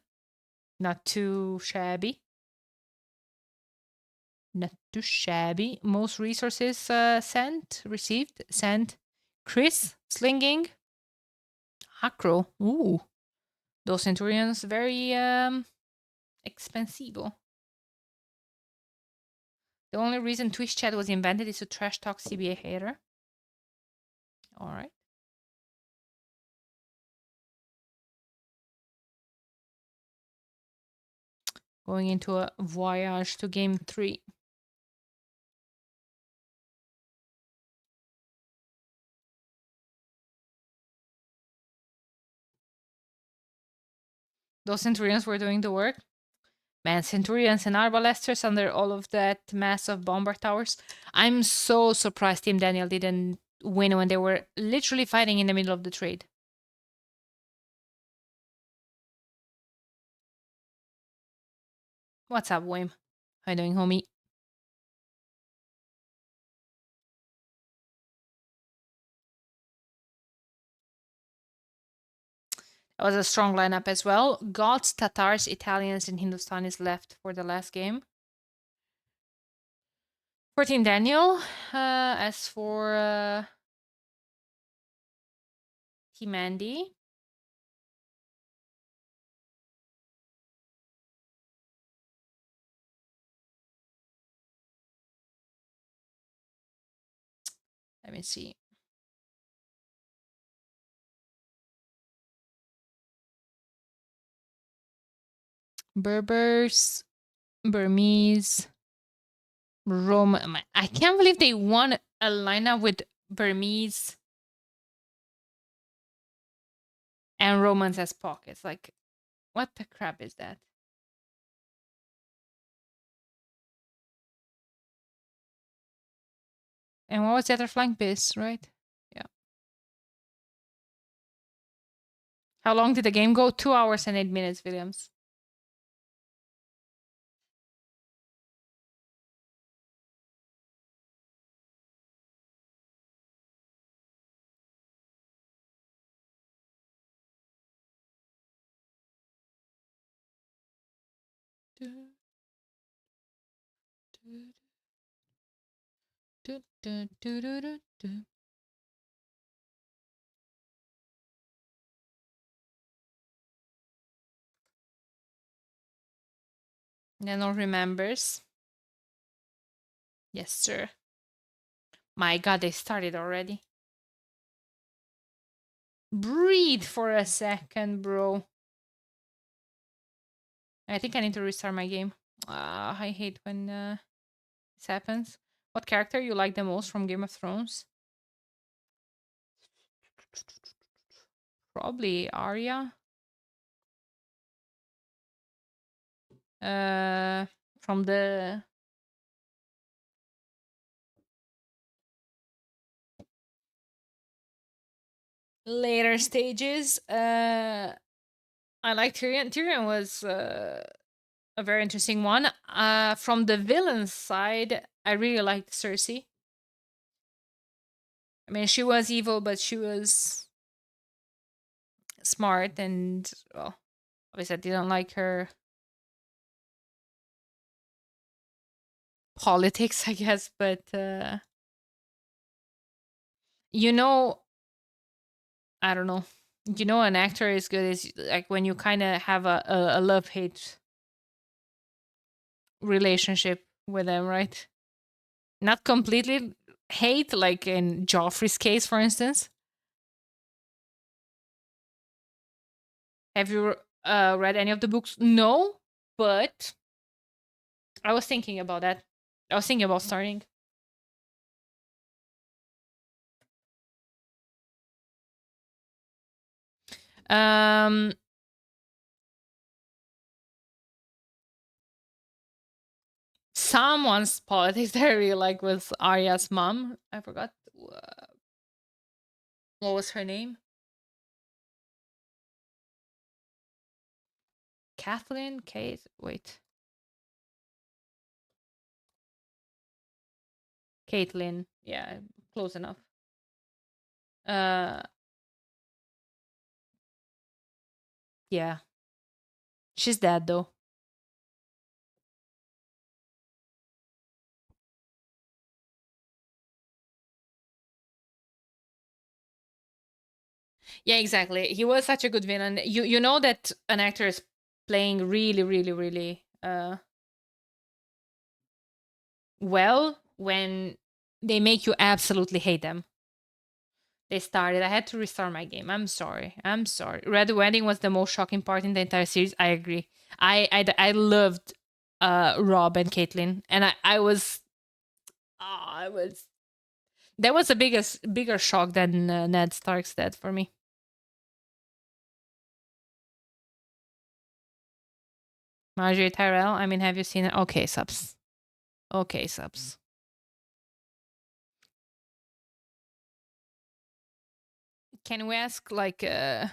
Not too shabby. Not too shabby. Most resources received, sent. Chris, slinging. Acro. Ooh. Those Centurions, very expensive. The only reason Twitch chat was invented is to trash talk CBA hater. All right. Going into a voyage to game 3. Those Centurions were doing the work. Man, Centurions and Arbalesters under all of that mass of bomber towers. I'm so surprised Team Daniel didn't win when they were literally fighting in the middle of the trade. What's up, Wim? How you doing, homie? That was a strong lineup as well. Goths, Tatars, Italians, and Hindustanis left for the last game. 14 Daniel. As for Team Andy. Let me see. Berbers, Burmese, Roman. I can't believe they won a lineup with Burmese and Romans as pockets. Like, what the crap is that? And what was the other flank base, right? Yeah. How long did the game go? 2 hours and 8 minutes, Williams. Nano remembers. Yes, sir. My god, they started already. Breathe for a second, bro. I think I need to restart my game. I hate when this happens. What character you like the most from Game of Thrones? Probably Arya. From the later stages, I like Tyrion. Tyrion was a very interesting one. From the villain side, I really liked Cersei. I mean, she was evil, but she was smart, and well, obviously I didn't like her politics, I guess, but you know, I don't know. You know, an actor is good is like when you kind of have a love hate relationship with them, right? Not completely hate, like in Joffrey's case, for instance. Have you read any of the books? No, but I was thinking about that. I was thinking about starting. Um, Someone's politics that I really like was Arya's mom. I forgot what was her name. Kathleen, Kate. Wait, Caitlin. Yeah, close enough. Uh, yeah, she's dead though. Yeah, exactly. He was such a good villain. You know that an actor is playing really, really, really well when they make you absolutely hate them. They started. I had to restart my game. I'm sorry. I'm sorry. Red Wedding was the most shocking part in the entire series. I agree. I loved Rob and Caitlin, and I was I was that was a bigger shock than Ned Stark's death for me. Marjorie Tyrell. I mean, have you seen it? Okay, subs. Okay, subs. Can we ask like a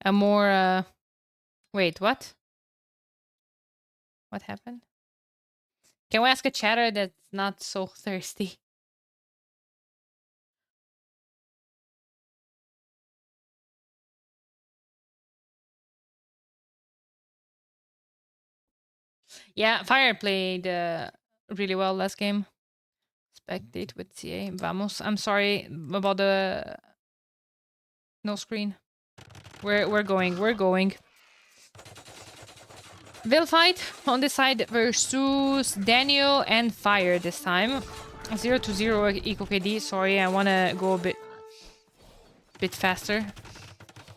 more wait, what? What happened? Can we ask a chatter that's not so thirsty? Yeah, Fire played really well last game. Spectate with CA. Vamos. I'm sorry about the no screen. We're going. We're going. Will fight on this side versus Daniel and Fire this time. 0-0 eco KD. Sorry, I want to go a bit faster.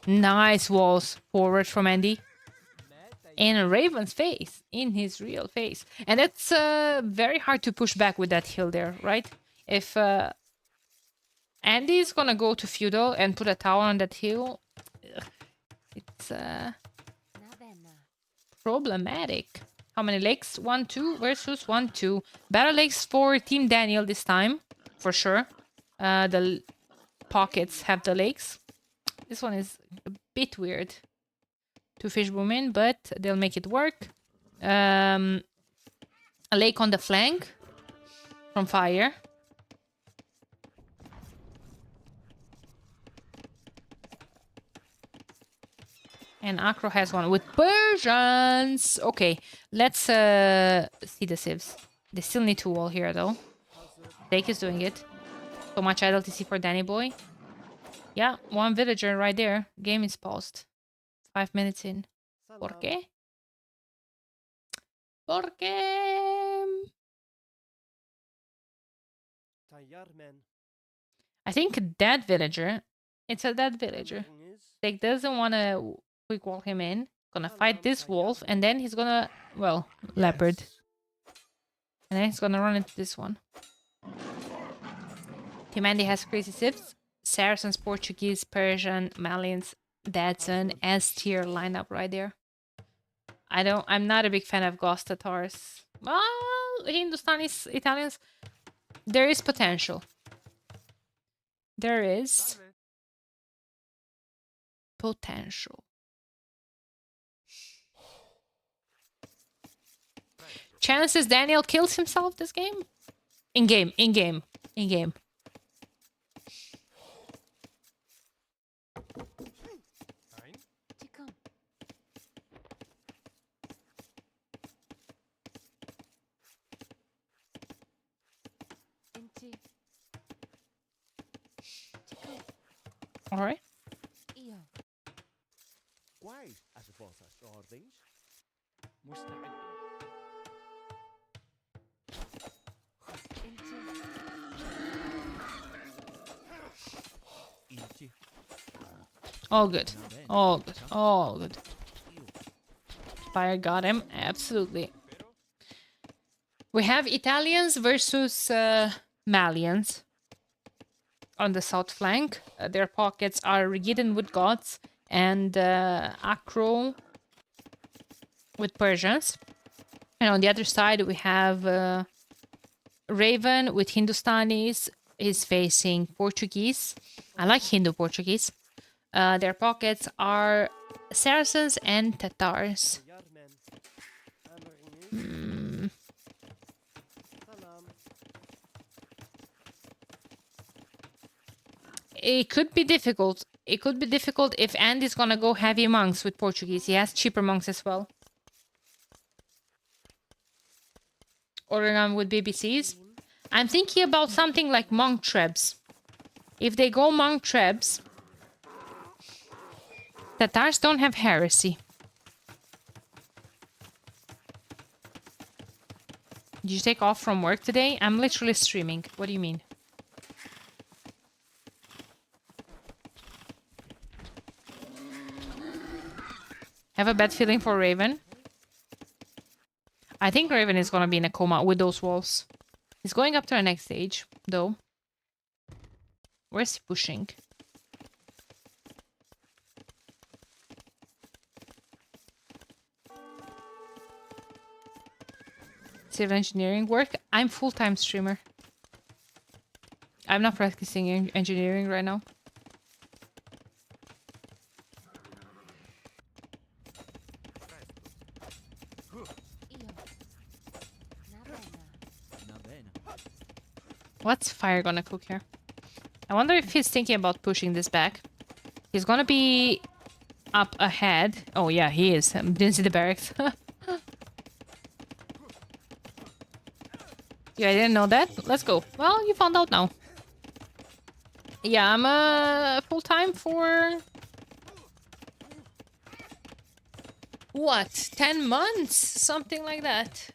Nice walls forward from Andy. In Raven's face, in his real face. And it's very hard to push back with that hill there, right? If Andy's gonna go to feudal and put a tower on that hill, it's problematic. How many lakes? 1, 2 versus 1, 2. Better lakes for Team Daniel this time, for sure. The pockets have the lakes. This one is a bit weird to fish boom in, but they'll make it work. A lake on the flank from fire. And Acro has one with Persians. Okay, let's see the civs. They still need to wall here, though. Drake is doing it. So much IDLTC for Danny Boy. Yeah, one villager right there. Game is paused. 5 minutes in. ¿Por qué? ¿Por qué? I think that villager. It's a dead villager. Drake doesn't want to quick wall him in. Gonna fight this wolf, and then he's gonna, well, leopard. And then he's gonna run into this one. Team Andy has crazy civs. Saracens, Portuguese, Persian, Malians. That's an S tier lineup right there. I'm not a big fan of Ghost Tatars. Well, Hindustanis, Italians. There is potential. There is potential. Chances Daniel kills himself this game? In-game. All right. All good. All good. All good. Fire got him. Absolutely. We have Italians versus Malians on the south flank. Their pockets are Rigidan with gods and Acro with Persians. And on the other side, we have Raven with Hindustanis. He's facing Portuguese. I like Hindu-Portuguese. Their pockets are Saracens and Tatars. It could be difficult. It could be difficult if Andy's gonna go heavy monks with Portuguese. He has cheaper monks as well. Origami with BBCs. I'm thinking about something like monk trebs. If they go monk trebs, Tatars don't have heresy. Did you take off from work today? I'm literally streaming. What do you mean? Have a bad feeling for Raven. I think Raven is gonna be in a coma with those walls. He's going up to the next stage, though. Where's he pushing? Civil engineering work. I'm full-time streamer. I'm not practicing engineering right now. What's Fire gonna cook here? I wonder if he's thinking about pushing this back. He's gonna be up ahead. Oh yeah, he is. Didn't see the barracks. Yeah, I didn't know that. Let's go. Well, you found out now. Yeah, I'm full-time for... what? 10 months? Something like that.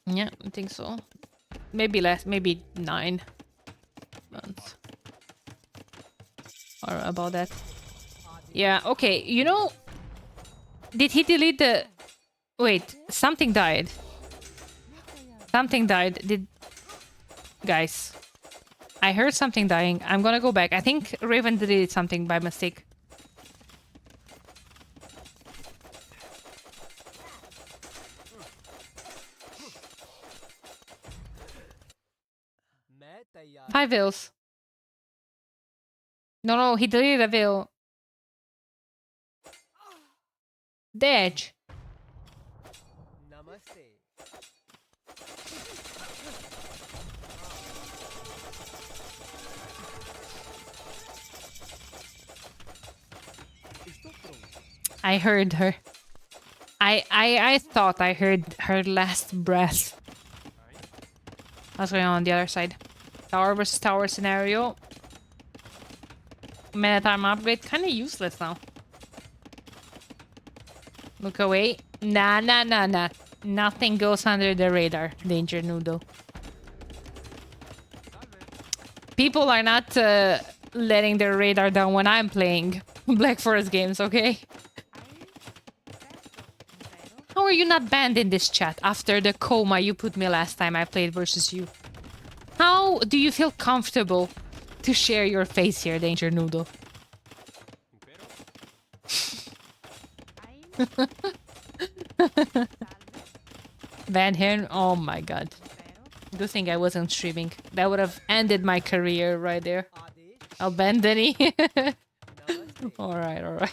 Yeah, I think so. Maybe less, maybe 9 months. Or about that. Yeah, okay, you know... Did he delete the... Wait, something died. Something died. Did... Guys. I heard something dying. I'm gonna go back. I think Raven deleted something by mistake. Five vills. No, he deleted a vill. The edge. I heard her. I thought I heard her last breath. What's going on the other side? Tower versus tower scenario. Mana-time upgrade. Kind of useless now. Look away. Nah. Nothing goes under the radar. Danger Noodle. People are not letting their radar down when I'm playing Black Forest games, okay? How are you not banned in this chat after the coma you put me last time I played versus you? How do you feel comfortable to share your face here, Danger Noodle? Ban him? Oh my god. Good thing I wasn't streaming. That would have ended my career right there. Abandony. Alright.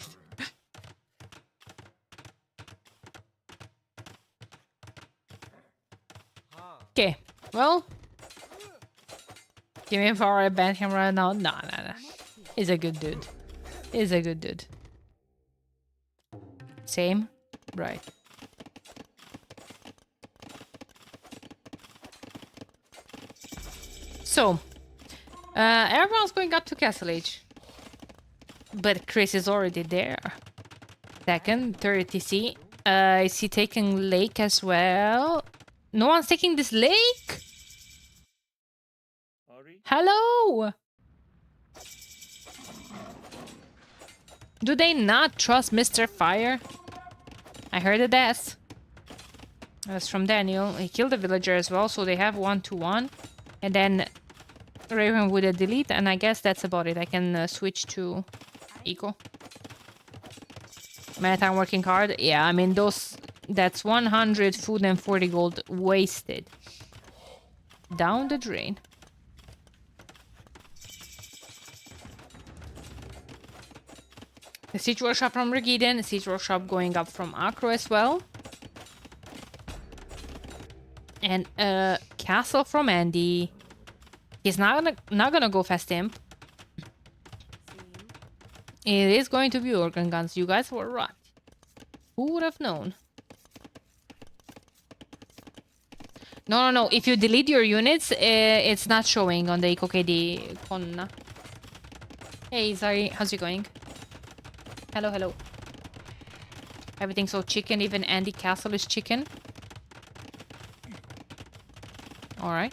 Okay, well. Give me a power, I ban him right now. Nah. He's a good dude. Same? Right. So, everyone's going up to Castle Age. But Chris is already there. Second, 30C. Is he taking Lake as well? No one's taking this Lake? Hello? Do they not trust Mr. Fire? I heard a death. That's from Daniel. He killed a villager as well, so they have 1-1. And then Raven with a delete, and I guess that's about it. I can switch to Eco. Mana-time working hard. Yeah, I mean, that's 100 food and 40 gold wasted. Down the drain. The Siege Workshop from Regiden, the Siege Workshop going up from Acro as well. And Castle from Andy. He's not gonna go fast imp. It is going to be organ guns. You guys were right. Who would have known? No. If you delete your units, it's not showing on the EcoKD Konna. Hey, Zari, how's it going? Hello. Everything's so chicken, even Andy Castle is chicken. Alright.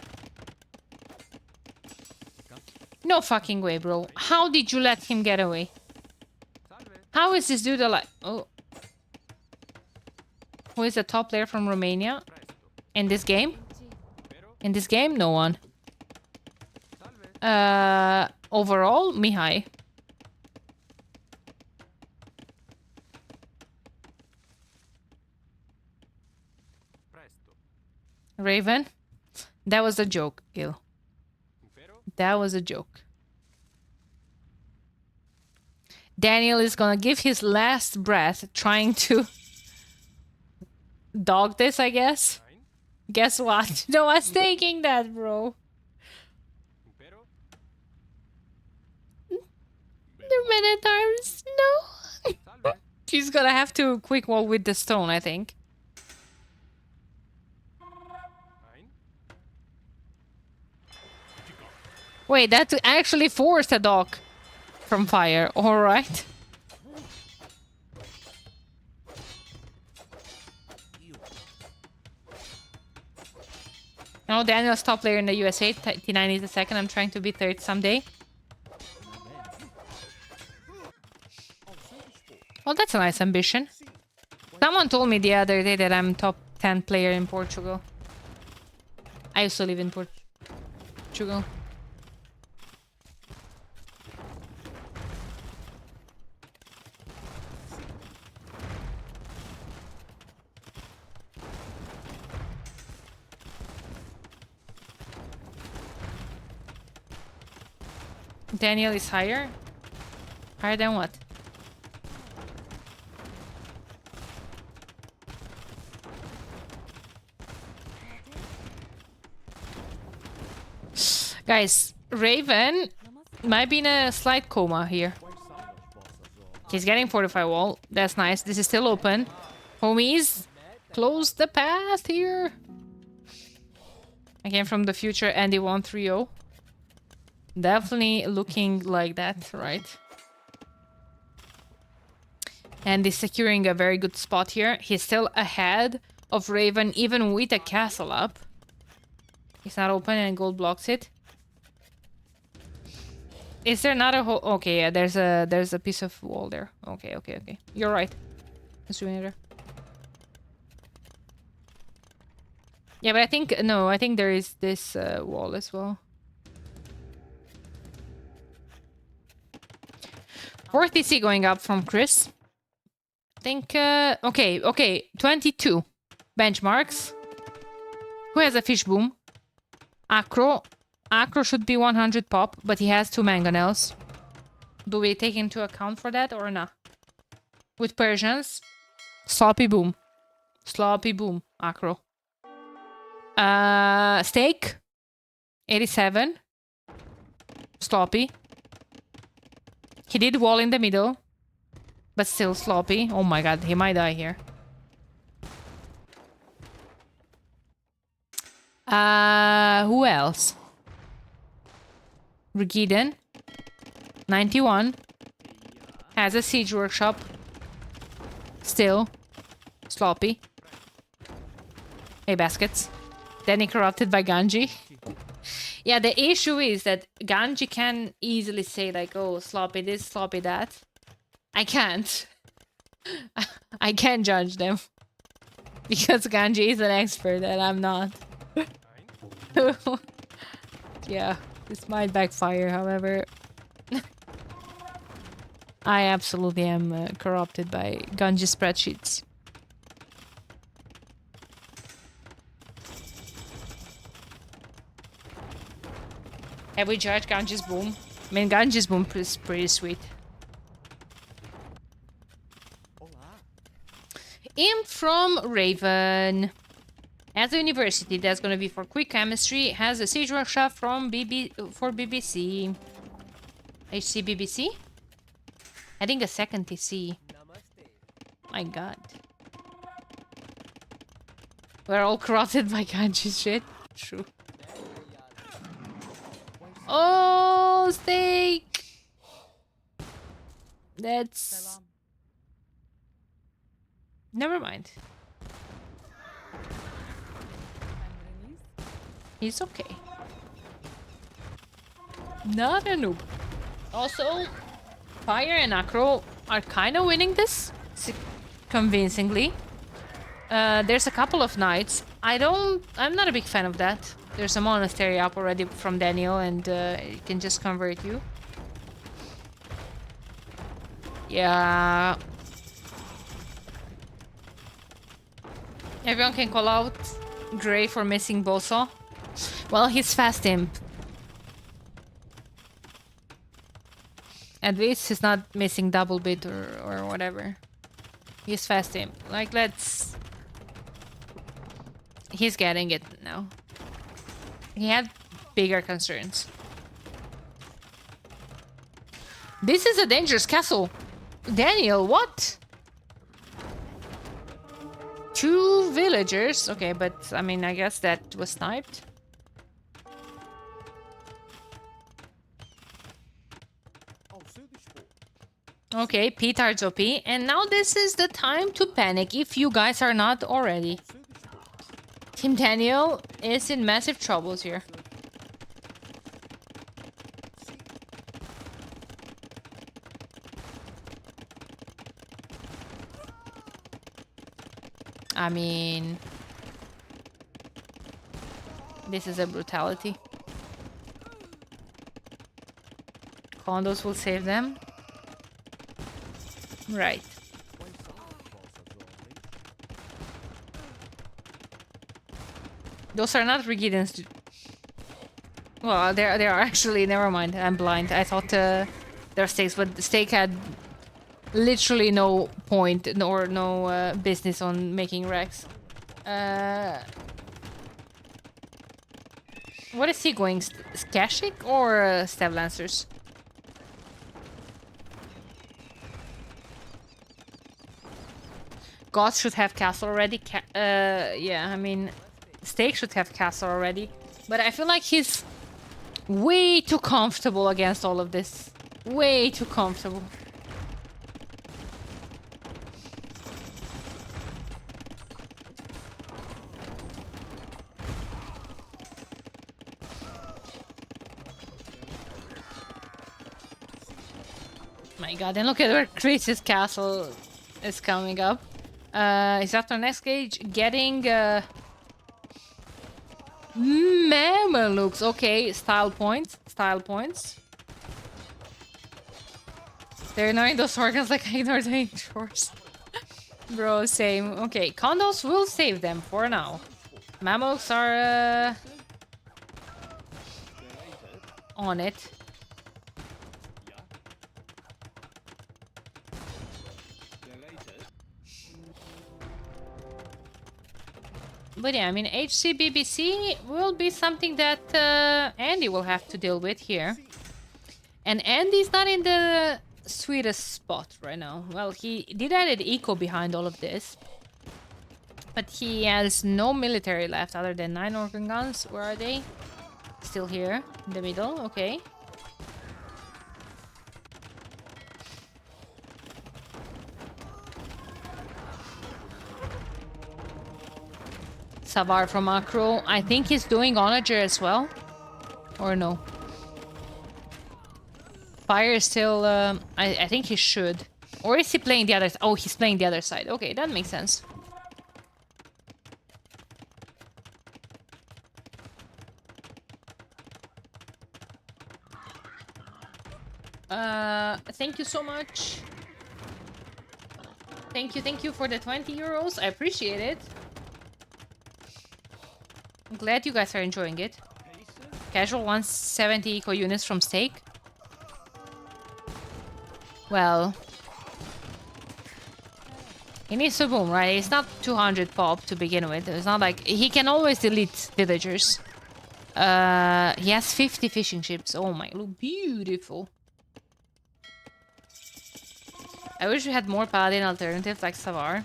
No fucking way, bro. How did you let him get away? How is this dude alive? Oh. Who is the top player from Romania? In this game? In this game? No one. Overall, Mihai. Raven? That was a joke, Gil. That was a joke. Daniel is gonna give his last breath trying to dog this, I guess. Guess what? No one's taking that, bro. The Minotaurs, no. He's gonna have to quick wall with the stone, I think. Wait, that actually forced a dog from fire. Alright. No, Daniel's top player in the USA. T9 is the second. I'm trying to be third someday. Well, that's a nice ambition. Someone told me the other day that I'm top 10 player in Portugal. I used to live in Portugal. Daniel is higher. Higher than what? Guys, Raven might be in a slight coma here. He's getting fortified wall. That's nice. This is still open. Homies, close the path here. I came from the future, Andy 130. Definitely looking like that, right? And he's securing a very good spot here. He's still ahead of Raven, even with a castle up. It's not open and gold blocks it. Is there not a hole? Okay, yeah, there's a piece of wall there. Okay. You're right. Assuming there. Yeah, but I think there is this wall as well. 4th TC going up from Chris. I think okay, 22 benchmarks. Who has a fish boom? Acro should be 100 pop, but he has 2 mangonels. Do we take into account for that or not? With Persians, sloppy boom, Acro. Steak, 87, sloppy. He did wall in the middle, but still sloppy. Oh my god, he might die here. Who else? Regiden, 91, has a siege workshop. Still sloppy. Hey, baskets. Danny corrupted by Ganji. Yeah, the issue is that Ganji can easily say like, oh, sloppy this, sloppy that. I can't. I can't judge them. Because Ganji is an expert and I'm not. Yeah, this might backfire, however. I absolutely am corrupted by Ganji spreadsheets. Have we judged Ganji's boom? I mean, Ganji's boom is pretty sweet. Imp from Raven. At the university, that's gonna be for quick chemistry. Has a siege workshop from BBC. HC BBC? I think a second TC. My god. We're all corrupted by Ganji's shit. True. Oh, steak! That's... Never mind. He's okay. Not a noob. Also, Fire and Acro are kind of winning this convincingly. There's a couple of knights. I'm not a big fan of that. There's a monastery up already from Daniel and it can just convert you. Yeah. Everyone can call out Gray for missing Boso. Well, he's fast imp. At least he's not missing double bit or whatever. He's fast imp. Like, let's... He's getting it now. He had bigger concerns. This is a dangerous castle. Daniel, what? 2 villagers. Okay, but I mean, I guess that was sniped. Okay, Petard's OP. And now this is the time to panic if you guys are not already. Team Daniel is in massive troubles here. I mean... This is a brutality. Condos will save them. Right. Those are not Regiden's. Well, there are actually. Never mind. I'm blind. I thought there are stakes, but the stake had literally no point nor no business on making Rex. What is he going? Skashik or Stab Lancers? Gods should have castle already. Yeah, I mean, Stake should have castle already. But I feel like he's way too comfortable against all of this. Way too comfortable. My god, and look at where Chris's castle is coming up. Is after next stage getting Mamelukes. Okay, style points. Style points. They're ignoring those organs like I ignore the chores. Bro, same. Okay, condos will save them for now. Mamelukes are on it. But yeah, I mean, HCBBC will be something that Andy will have to deal with here. And Andy's not in the sweetest spot right now. Well, he did add eco behind all of this. But he has no military left other than 9 organ guns. Where are they? Still here, in the middle, okay. Savar from Macro. I think he's doing Onager as well. Or no? Fire is still... I think he should. Or is he playing the other... Oh, he's playing the other side. Okay, that makes sense. Thank you so much. Thank you for the 20 euros. I appreciate it. I'm glad you guys are enjoying it. Casual 170 eco units from Stake. Well, he needs to boom, right? It's not 200 pop to begin with. It's not like... He can always delete villagers. He has 50 fishing ships. Oh my, look beautiful. I wish we had more paladin alternatives like Savar.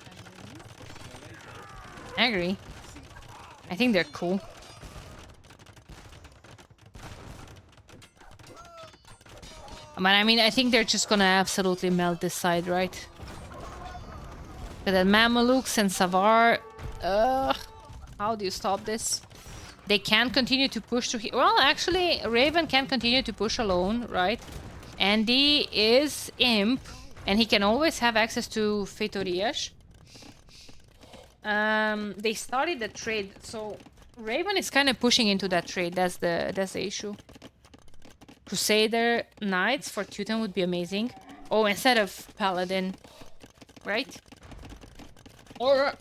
I agree. I think they're cool. But I mean, I think they're just gonna absolutely melt this side, right? But then Mamelukes and Savar... how do you stop this? They can continue to push to here. Well, actually, Raven can continue to push alone, right? Andy is Imp, and he can always have access to Fetoriash. They started the trade, so Raven is kind of pushing into that trade. That's the issue. Crusader Knights for Teuton would be amazing. Oh, instead of Paladin, right? Or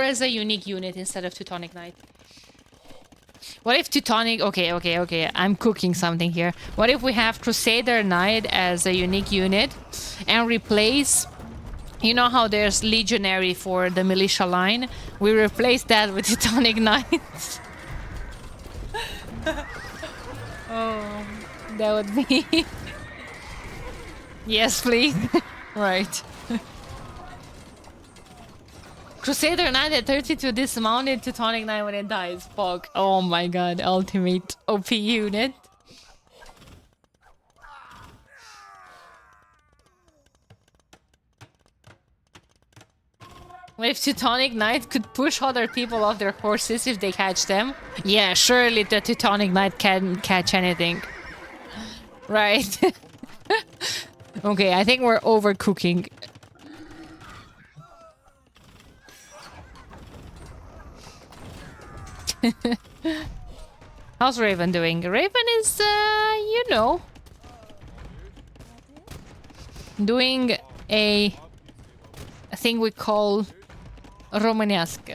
as a unique unit instead of Teutonic Knight. What if Teutonic... Okay. I'm cooking something here. What if we have Crusader Knight as a unique unit and replace... You know how there's Legionary for the militia line? We replace that with Teutonic Knights. Oh, that would be... Yes, please. Right. Crusader Knight at 32 dismounted, Teutonic Knight when it dies. Fuck. Oh my god, ultimate OP unit. What if Teutonic Knight could push other people off their horses if they catch them? Yeah, surely the Teutonic Knight can catch anything. Right. Okay, I think we're overcooking. How's Raven doing? Raven is, you know, doing a thing we call Romanesque.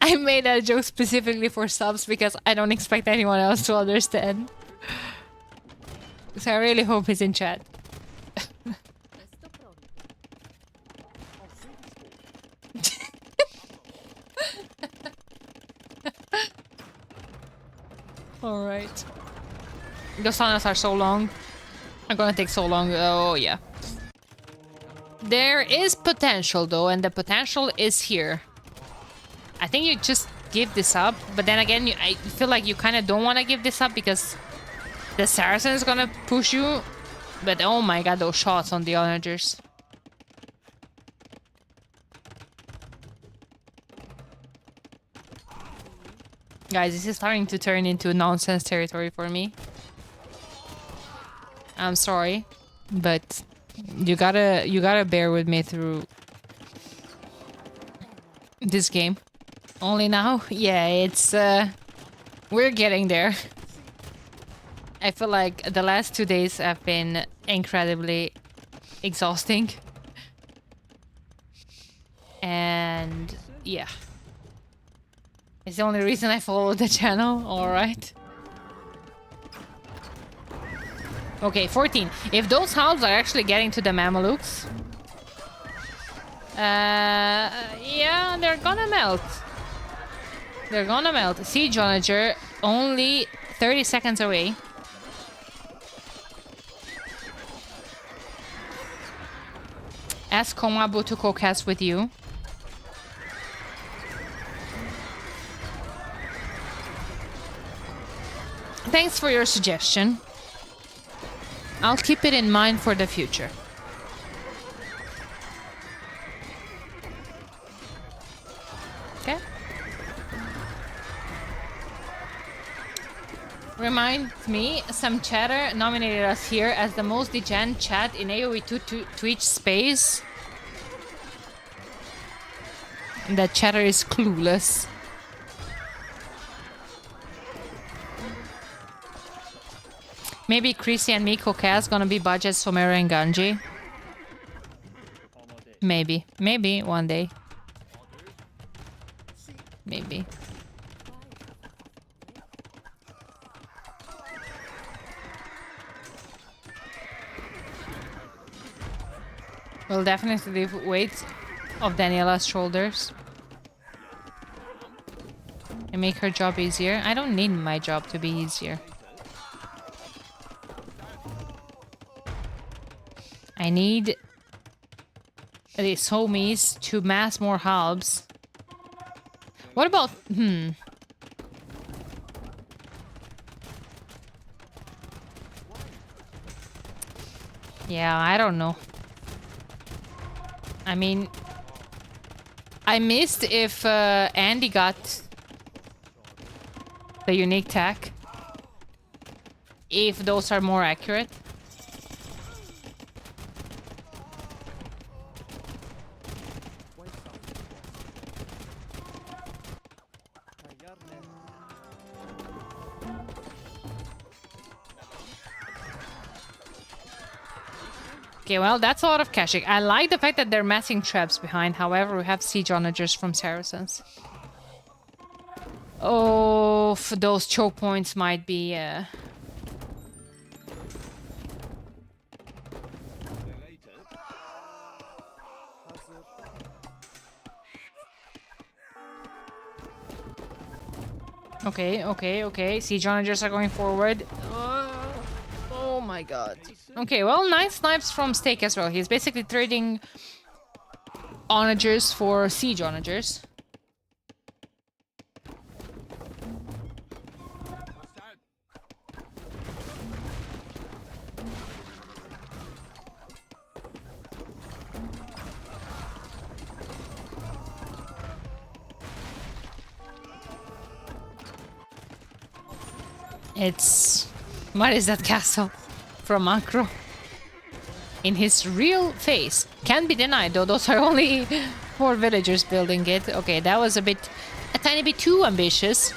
I made that joke specifically for subs because I don't expect anyone else to understand. So I really hope he's in chat. Alright. Those tunnels are so long. Are gonna take so long. Oh, yeah. There is potential, though, and the potential is here. I think you just give this up, but then again, I feel like you kind of don't want to give this up because the Saracen is gonna push you. But oh my god, those shots on the onagers. Guys, this is starting to turn into nonsense territory for me. I'm sorry, but you gotta bear with me through this game. Only now? Yeah, it's we're getting there. I feel like the last 2 days have been incredibly exhausting. And yeah. It's the only reason I followed the channel, alright. Okay, 14. If those halves are actually getting to the Mamelukes... yeah, they're gonna melt. They're gonna melt. Siege Onager, only 30 seconds away. Ask Komabu to co-cast with you. Thanks for your suggestion. I'll keep it in mind for the future. Okay. Remind me, some chatter nominated us here as the most degen chat in AoE2 Twitch space. That chatter is clueless. Maybe Chrissy and Miko Kaz gonna be budget Somero and Ganji. Maybe. Maybe one day. Maybe. We'll definitely leave weight of Daniela's shoulders. And make her job easier. I don't need my job to be easier. I need these homies to mass more halbs. What about... Yeah, I don't know. I mean... I missed if Andy got the unique tech. If those are more accurate. Okay, well, that's a lot of caching. I like the fact that they're massing traps behind. However, we have siege onagers from Saracens. Oh, those choke points might be... Okay. Siege onagers are going forward. Oh my god. Okay, well, nice snipes from Steak as well. He's basically trading onagers for siege onagers. It's... What is that castle? From Macro. In his real face. Can't be denied, though. Those are only 4 villagers building it. Okay, that was a tiny bit too ambitious.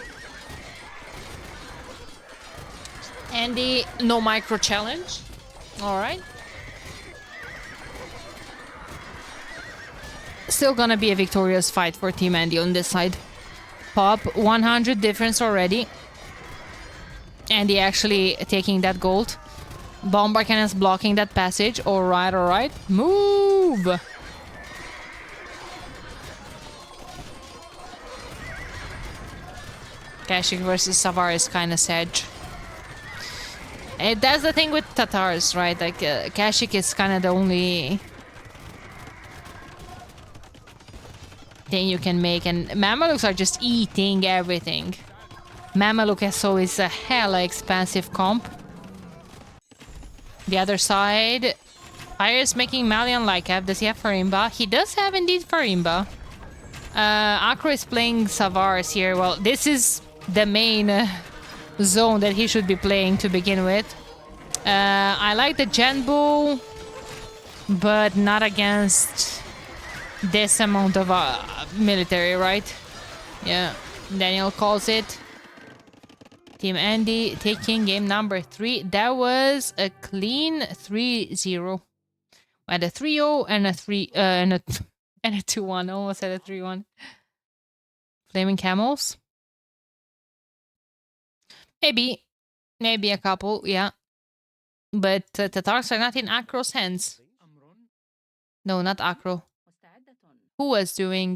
And the no micro challenge. Alright. Still gonna be a victorious fight for Team Andy on this side. pop 100 difference already. And he actually taking that gold. Bomber cannons blocking that passage. Alright, alright. Move! Kashik versus Savar is kind of sad. And that's the thing with Tatars, right? Like, Kashik is kind of the only thing you can make, and Mamelukes are just eating everything. Mameluke SO is a hella expensive comp. The other side, Fire is making Malian Lycab. Does he have Farimba? He does have indeed Farimba. Akro is playing Savars here. Well, this is the main zone that he should be playing to begin with. I like the Genbu, but not against this amount of military, right? Yeah, Daniel calls it. Team Andy taking game number 3. That was a clean 3-0. And a 3-0 and a 3 and a 2-1. Almost had a 3-1. Flaming Camels. Maybe a couple, yeah. But Tatars are not in Akro's hands. No, not Akro. Who was doing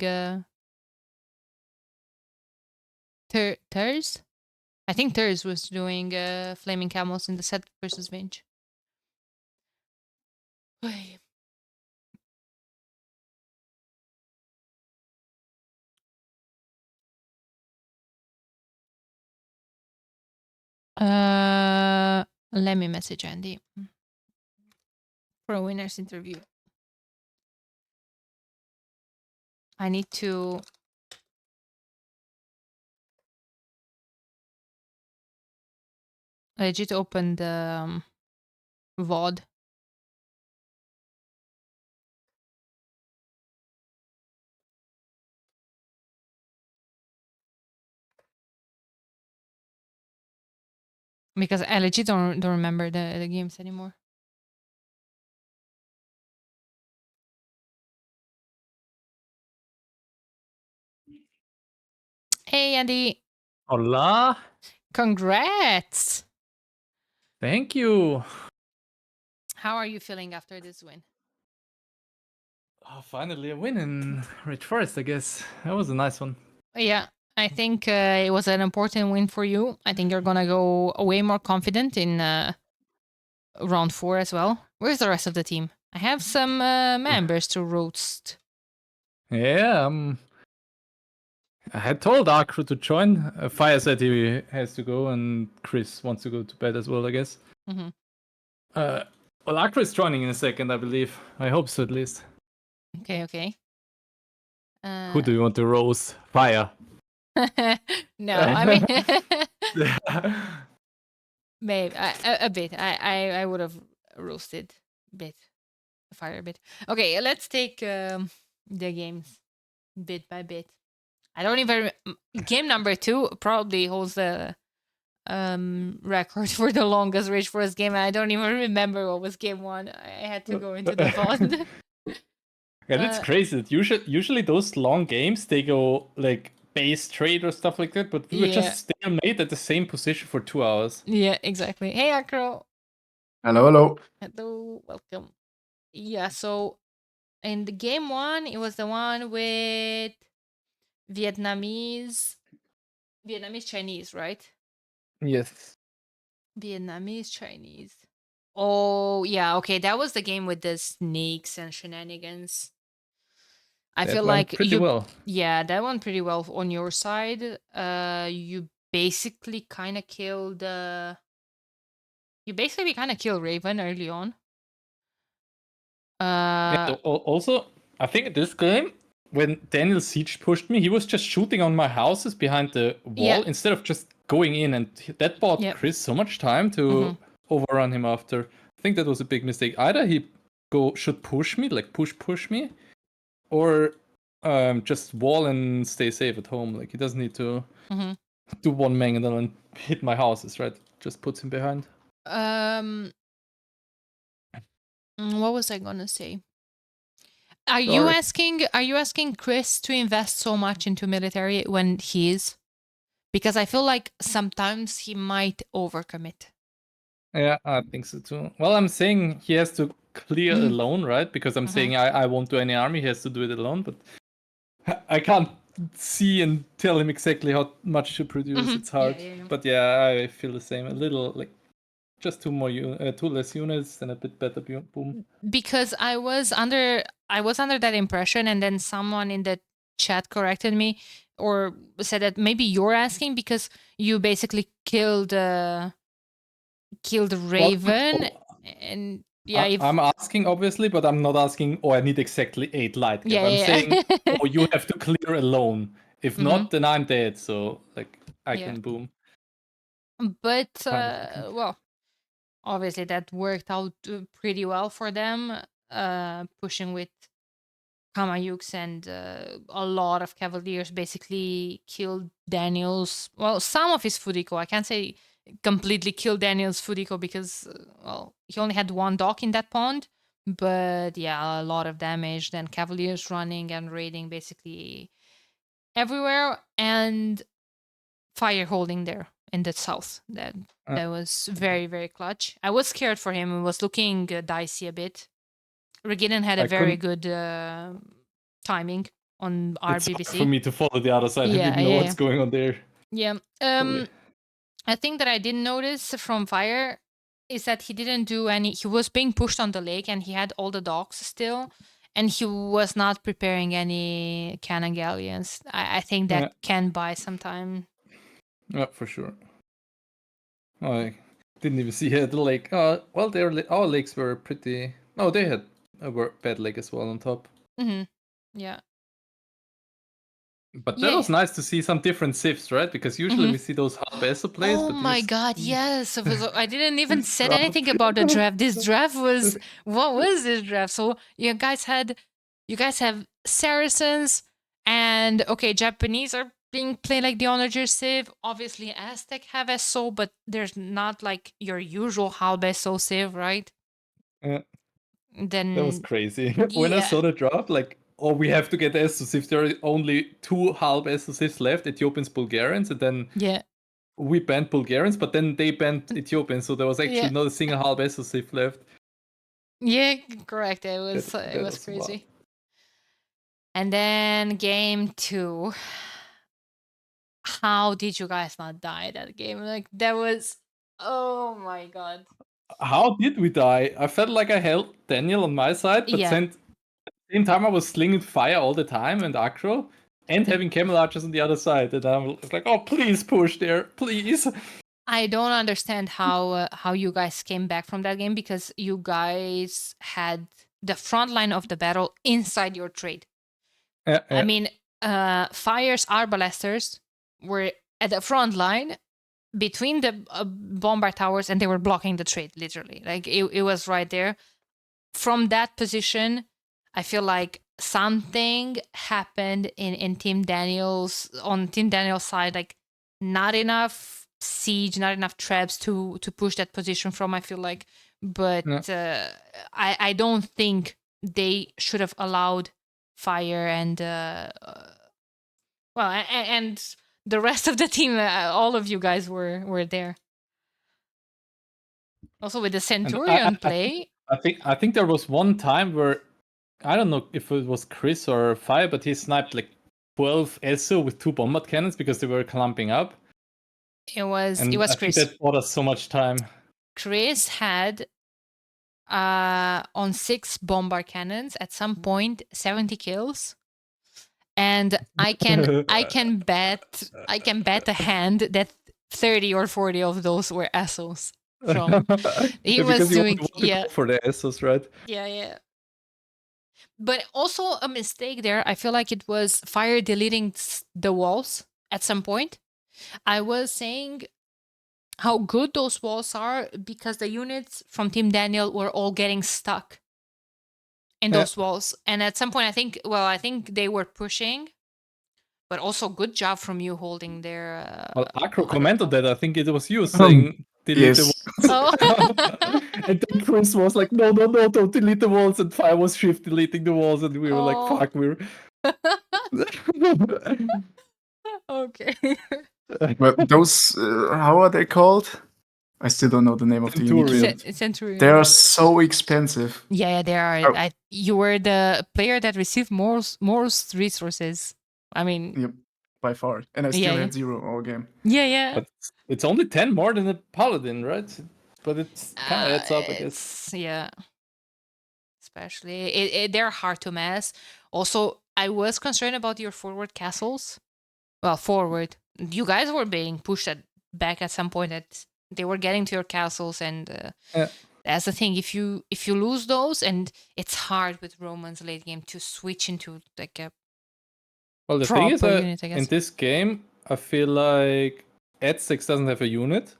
Turs? I think Turs was doing Flaming Camels in the set versus Vinge. Let me message Andy for a winner's interview. I need to legit open the VOD. Because I legit don't remember the games anymore. Hey, Andy. Hola. Congrats. Thank you. How are you feeling after this win? Oh, finally a win in Rich Forest, I guess. That was a nice one. Yeah, I think it was an important win for you. I think you're gonna go way more confident in round 4 as well. Where's the rest of the team? I have some members to roast. Yeah, I had told Akru to join. Fire said he has to go, and Chris wants to go to bed as well, I guess. Mm-hmm. Well, Akru is joining in a second, I believe. I hope so, at least. Okay. Who do you want to roast? Fire. No, I mean, maybe a bit. I would have roasted a bit, Fire a bit. Okay, let's take the games bit by bit. I don't even. Game number 2 probably holds the record for the longest Rage Force game. I don't even remember what was game 1. I had to go into the VOD. Yeah, that's crazy. Usually those long games, they go like base trade or stuff like that, but we were just stalemate at the same position for 2 hours. Yeah, exactly. Hey, Acro. Hello. Hello, welcome. Yeah, so in the game 1, it was the one with Vietnamese Chinese, right? Yes. Vietnamese Chinese. Oh, yeah, okay. That was the game with the snakes and shenanigans. I That feel went like pretty well. Yeah, that went pretty well on your side. You basically kind of killed Raven early on. And also, I think in this game, when Daniel Siege pushed me, he was just shooting on my houses behind the wall instead of just going in, and that bought Chris so much time to overrun him after. I think that was a big mistake. Either he should push me, like push me, or just wall and stay safe at home. Like he doesn't need to do one mangle and hit my houses, right? Just puts him behind. What was I gonna say? Are you asking Chris to invest so much into military when he is? Because I feel like sometimes he might overcommit. Yeah, I think so too. Well, I'm saying he has to clear alone, right? Because I'm saying I won't do any army. He has to do it alone, but I can't see and tell him exactly how much to produce. It's hard. Yeah. But yeah, I feel the same. A little like just two less units and a bit better boom. Because I was under that impression, and then someone in the chat corrected me or said that maybe you're asking because you basically killed Raven, Well, and yeah, I'm asking obviously, but I'm not asking. Oh, I need exactly 8 light cap. I'm saying, yeah. oh, you have to clear alone. If not, then I'm dead. So like I Yeah. can boom. But Kind of thinking. well, obviously that worked out pretty well for them, pushing with Kamayuks, and a lot of Cavaliers basically killed Daniel's, well, some of his Fudiko. I can't say completely killed Daniel's Fudiko because, well, he only had one dock in that pond. But yeah, a lot of damage. Then Cavaliers running and raiding basically everywhere, and fire holding there in the south. That was very, very clutch. I was scared for him. It was looking dicey a bit. Regiden had a very good timing on our It's BBC. hard for me to follow the other side. I didn't know what's going on there. Yeah. I think that I didn't notice from Fire is that he didn't do any. He was being pushed on the lake, and he had all the docks still, and he was not preparing any cannon galleons. I think that can buy some time. Yeah, for sure. Oh, I didn't even see the lake. Well, our lakes were pretty. Oh, they had a bad lake as well on top. Yeah. But that was nice to see some different sieves, right? Because usually we see those hard Besso plays. Oh but my god, yes. So I didn't even said anything about the draft. This draft was what was this draft? So you guys have Saracens, and okay, Japanese are being played like the Onager Civ. Obviously Aztec have SO, but there's not like your usual Halbeso Civ, right? Then that was crazy. When I saw the draft, like, oh, we have to get Essos if there are only 2 halb Essos left, Ethiopians, Bulgarians, and then we banned Bulgarians, but then they banned Ethiopians, so there was actually not a single halb Essos left. Yeah, correct. It was crazy. Wild. And then game 2. How did you guys not die that game? Like that was, oh my god. How did we die? I felt like I held Daniel on my side, but at the same time I was slinging fire all the time and aggro, and having camel archers on the other side, and I was like, oh, please push there, please. I don't understand how you guys came back from that game, because you guys had the front line of the battle inside your trade. I mean, Fire's arbalesters were at the front line between the bombard towers, and they were blocking the trade, literally. Like it was right there. From that position, I feel like something happened in Team Daniel's side. Like not enough siege, not enough traps to push that position from. I feel like, but I don't think they should have allowed Fire and and the rest of the team. All of you guys were there. Also with the Centurion play. I think there was one time where, I don't know if it was Chris or Fire, but he sniped like 12 ESO with 2 bombard cannons because they were clumping up. It was Chris. That bought us so much time. Chris had on 6 bombard cannons at some point 70 kills. And I can bet a hand that 30 or 40 of those were Essos. From he was doing go for the Essos, right? Yeah. But also a mistake there. I feel like it was Fire deleting the walls at some point. I was saying how good those walls are because the units from Team Daniel were all getting stuck in those walls. And at some point, I think they were pushing, but also good job from you holding their. Well, Acro commented that. I think it was you saying delete the Yes. walls. And then Chris was like, no, don't delete the walls. And Fire was shift deleting the walls. And we were like, fuck, we're. Okay. But those, how are they called? I still don't know the name of the unit. Centurion. Centurion. They are so expensive. Yeah, they are. Oh. You were the player that received most resources. I mean, Yep, by far. And I still had 0 all game. Yeah. But it's only 10 more than a paladin, right? But it's kind of adds up, I guess. Yeah. Especially, they're hard to mass. Also, I was concerned about your forward castles. Well, forward. You guys were being pushed back at some point. That they were getting to your castles, and that's the thing. If you lose those, and it's hard with Romans late game to switch into like a well, the thing is, unit, in this game, I feel like Ed6 doesn't have a unit,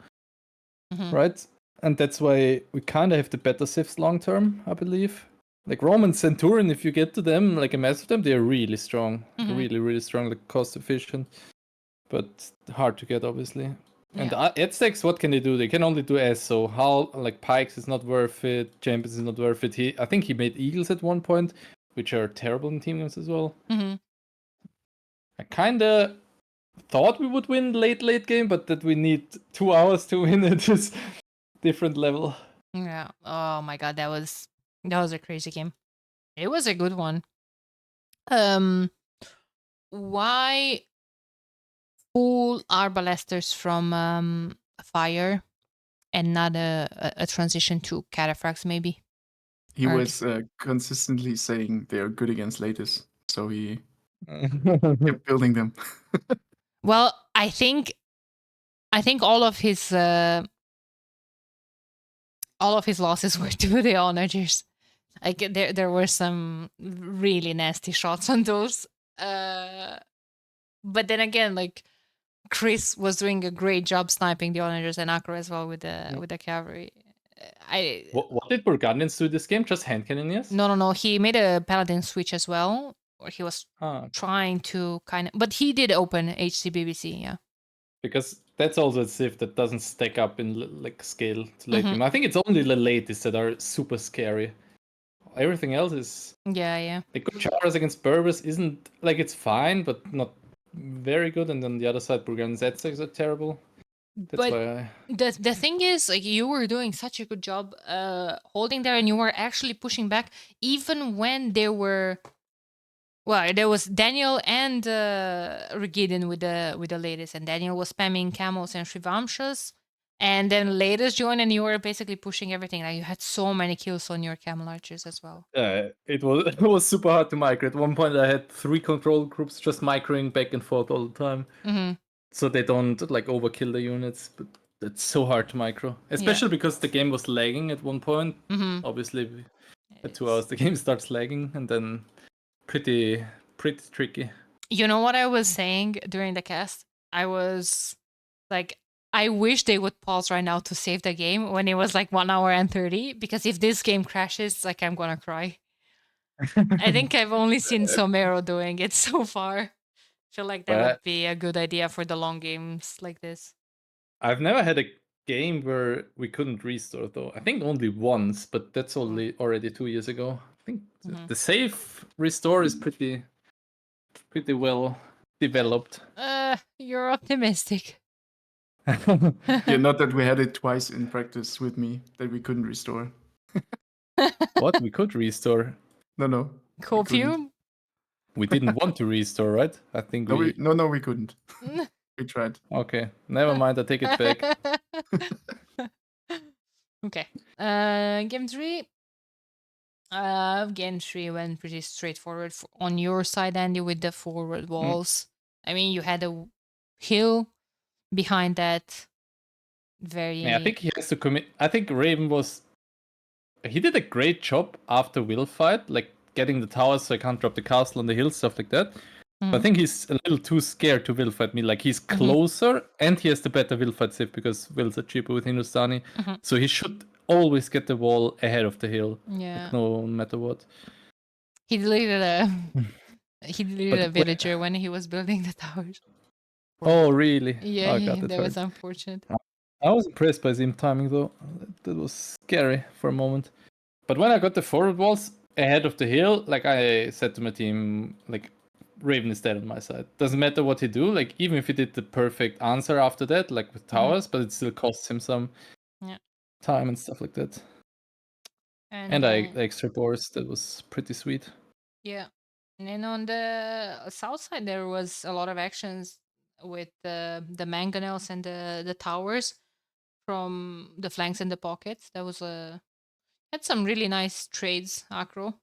right? And that's why we kind of have the better sifts long term, I believe. Like Roman Centurion, if you get to them, like a mass of them, they're really strong. Really, really strong, like cost efficient. But hard to get, obviously. And Ed6, what can they do? They can only do S, so how, like Pikes is not worth it, Champions is not worth it. I think he made Eagles at one point, which are terrible in team games as well. I kinda thought we would win late game, but that we need 2 hours to win it is different level. Yeah. Oh my god, that was a crazy game. It was a good one. Why pull arbalesters from fire and not a transition to cataphracts maybe? He was consistently saying they are good against latest, so he kept building them. Well, I think all of his losses were to the onagers. Like there were some really nasty shots on those. But then again, like Chris was doing a great job sniping the onagers and Akro as well with the cavalry. What did Burgundians do this game? Just hand cannoneers? No. He made a paladin switch as well, or he was trying to kind of, but he did open HCBBC, yeah. Because that's also a civ that doesn't stack up in like scale to late game. I think it's only the latest that are super scary. Everything else is yeah. The good Charas against Berbers isn't like it's fine, but not very good. And then the other side, Burgundians Zetseks are terrible. That's why the thing is, like, you were doing such a good job holding there, and you were actually pushing back even when there was Daniel and Regidin with the latest, and Daniel was spamming camels and Shivamshas, and then latest joined, and you were basically pushing everything. Like, you had so many kills on your camel archers as well. it was super hard to micro. At one point, I had 3 control groups just microing back and forth all the time. So they don't like overkill the units, but it's so hard to micro, especially because the game was lagging at one point. Obviously, at 2 hours the game starts lagging, and then pretty tricky. You know what I was saying during the cast? I was like, I wish they would pause right now to save the game when it was like 1 hour and 30, because if this game crashes, like, I'm gonna cry. I think I've only seen Somero doing it so far. Feel like that would be a good idea for the long games like this. I've never had a game where we couldn't restore though. I think only once, but that's already 2 years ago. I think the safe restore is pretty well developed. You're optimistic. Yeah, not that we had it twice in practice with me that we couldn't restore. What? We could restore? No. Copium? We didn't want to restore, right? I think we couldn't. We tried. Okay, never mind. I take it back. Okay. Game 3. Game 3 went pretty straightforward on your side, Andy, with the forward walls. I mean, you had a hill behind that. I think he has to commit. I think Raven he did a great job after Will fight, like getting the towers so I can't drop the castle on the hill, stuff like that. But I think he's a little too scared to will fight me. Like, he's closer and he has the better will fight safe because Wills are cheaper with Hindustani. So he should always get the wall ahead of the hill. Yeah. Like, no matter what. He deleted a villager when he was building the towers. Oh, really? Yeah, oh, God, that was unfortunate. I was impressed by Zim timing though. That was scary for a moment. But when I got the forward walls ahead of the hill, like I said to my team, like Raven is dead on my side. Doesn't matter what he do, like even if he did the perfect answer after that, like with towers, but it still costs him some time and stuff like that. And I extra boards, that was pretty sweet. Yeah. And then on the south side there was a lot of actions with the mangonels and the towers from the flanks and the pockets. That was had some really nice trades, Acro.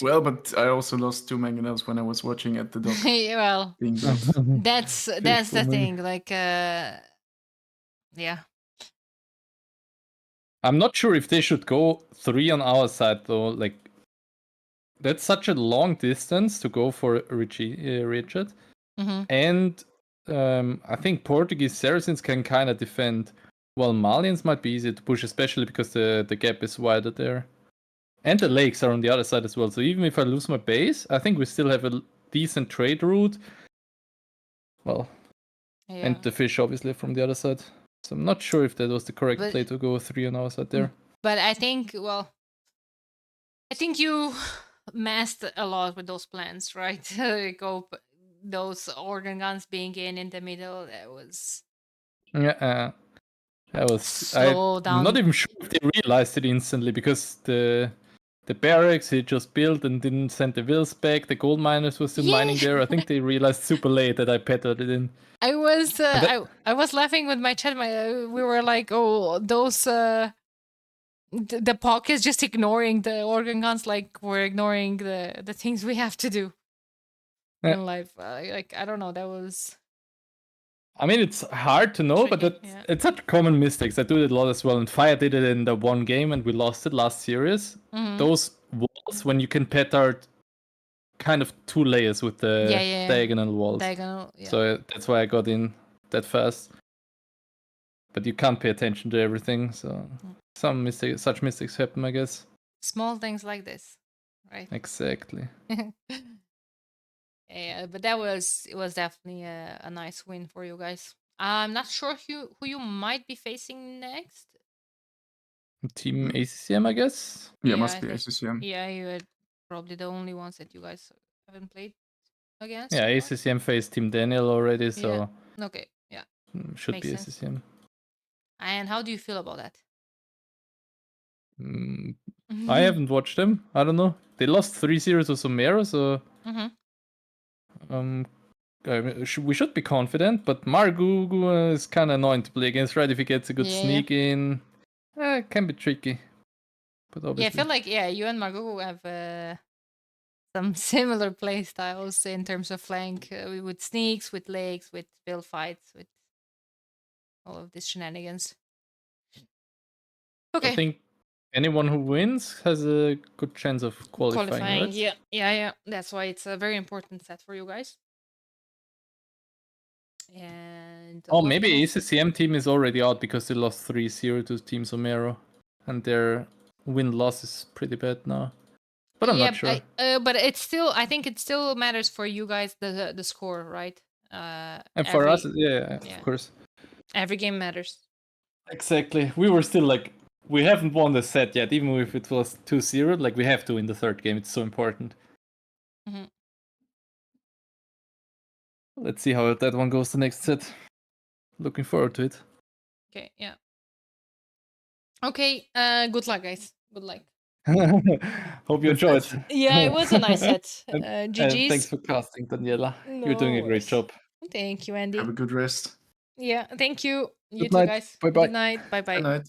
Well, but I also lost 2 mangonels when I was watching at the dock. Well, being dead. that's the thing. Like, yeah. I'm not sure if they should go 3 on our side though. Like, that's such a long distance to go for Richard. And I think Portuguese Saracens can kind of defend, while Malians might be easier to push, especially because the gap is wider there. And the lakes are on the other side as well. So even if I lose my base, I think we still have a decent trade route. Well, and the fish obviously from the other side. So I'm not sure if that was the correct play to go 3 on our side there. But I think, well, I think you messed a lot with those plans, right? Go those organ guns being in the middle. That was so I'm not even sure if they realized it instantly, because the barracks he just built and didn't send the wheels back. The gold miners were still mining there. I think they realized super late that I petted it in. I was I was laughing with my chat. We were like, oh, those the pockets just ignoring the organ guns, like we're ignoring the things we have to do in life. Like, I don't know. That was. I mean, it's hard to know, but it's such common mistakes. I do it a lot as well. And Fire did it in the one game, and we lost it last series. Those walls, when you can petard kind of 2 layers with the diagonal walls. So that's why I got in that fast. But you can't pay attention to everything, so such mistakes happen, I guess. Small things like this, right? Exactly. Yeah, but it was definitely a nice win for you guys. I'm not sure who you might be facing next. Team ACCM, I guess. Yeah, must be ACCM. Yeah, you had probably the only ones that you guys haven't played against. Yeah, ACCM faced Team Daniel already, so okay, yeah, should be ACCM. And how do you feel about that? I haven't watched them. I don't know. They lost 3-0 to Somero, so we should be confident, but Margugu is kind of annoying to play against, right? If he gets a good sneak in, it can be tricky. But obviously, I feel like you and Margugu have some similar play styles in terms of flank, with sneaks, with legs, with build fights, with all of these shenanigans. Okay. I think anyone who wins has a good chance of qualifying, right? Yeah. That's why it's a very important set for you guys. And maybe ACCM team is already out because they lost 3-0 to Team Somero, and their win-loss is pretty bad now. But I'm not sure. But it's still, I think it still matters for you guys, the score, right? And for us, of course. Every game matters. Exactly. We were still like, we haven't won the set yet, even if it was 2-0. Like, we have to win the third game. It's so important. Let's see how that one goes the next set. Looking forward to it. Okay, yeah. Okay, good luck, guys. Good luck. Hope you enjoyed. Yeah, it was a nice set. And GG's. thanks for casting, Daniela. You're doing a great job. Thank you, Andy. Have a good rest. Yeah, thank you. You Good too, night. guys. Bye-bye. Good night. Bye-bye. Good night.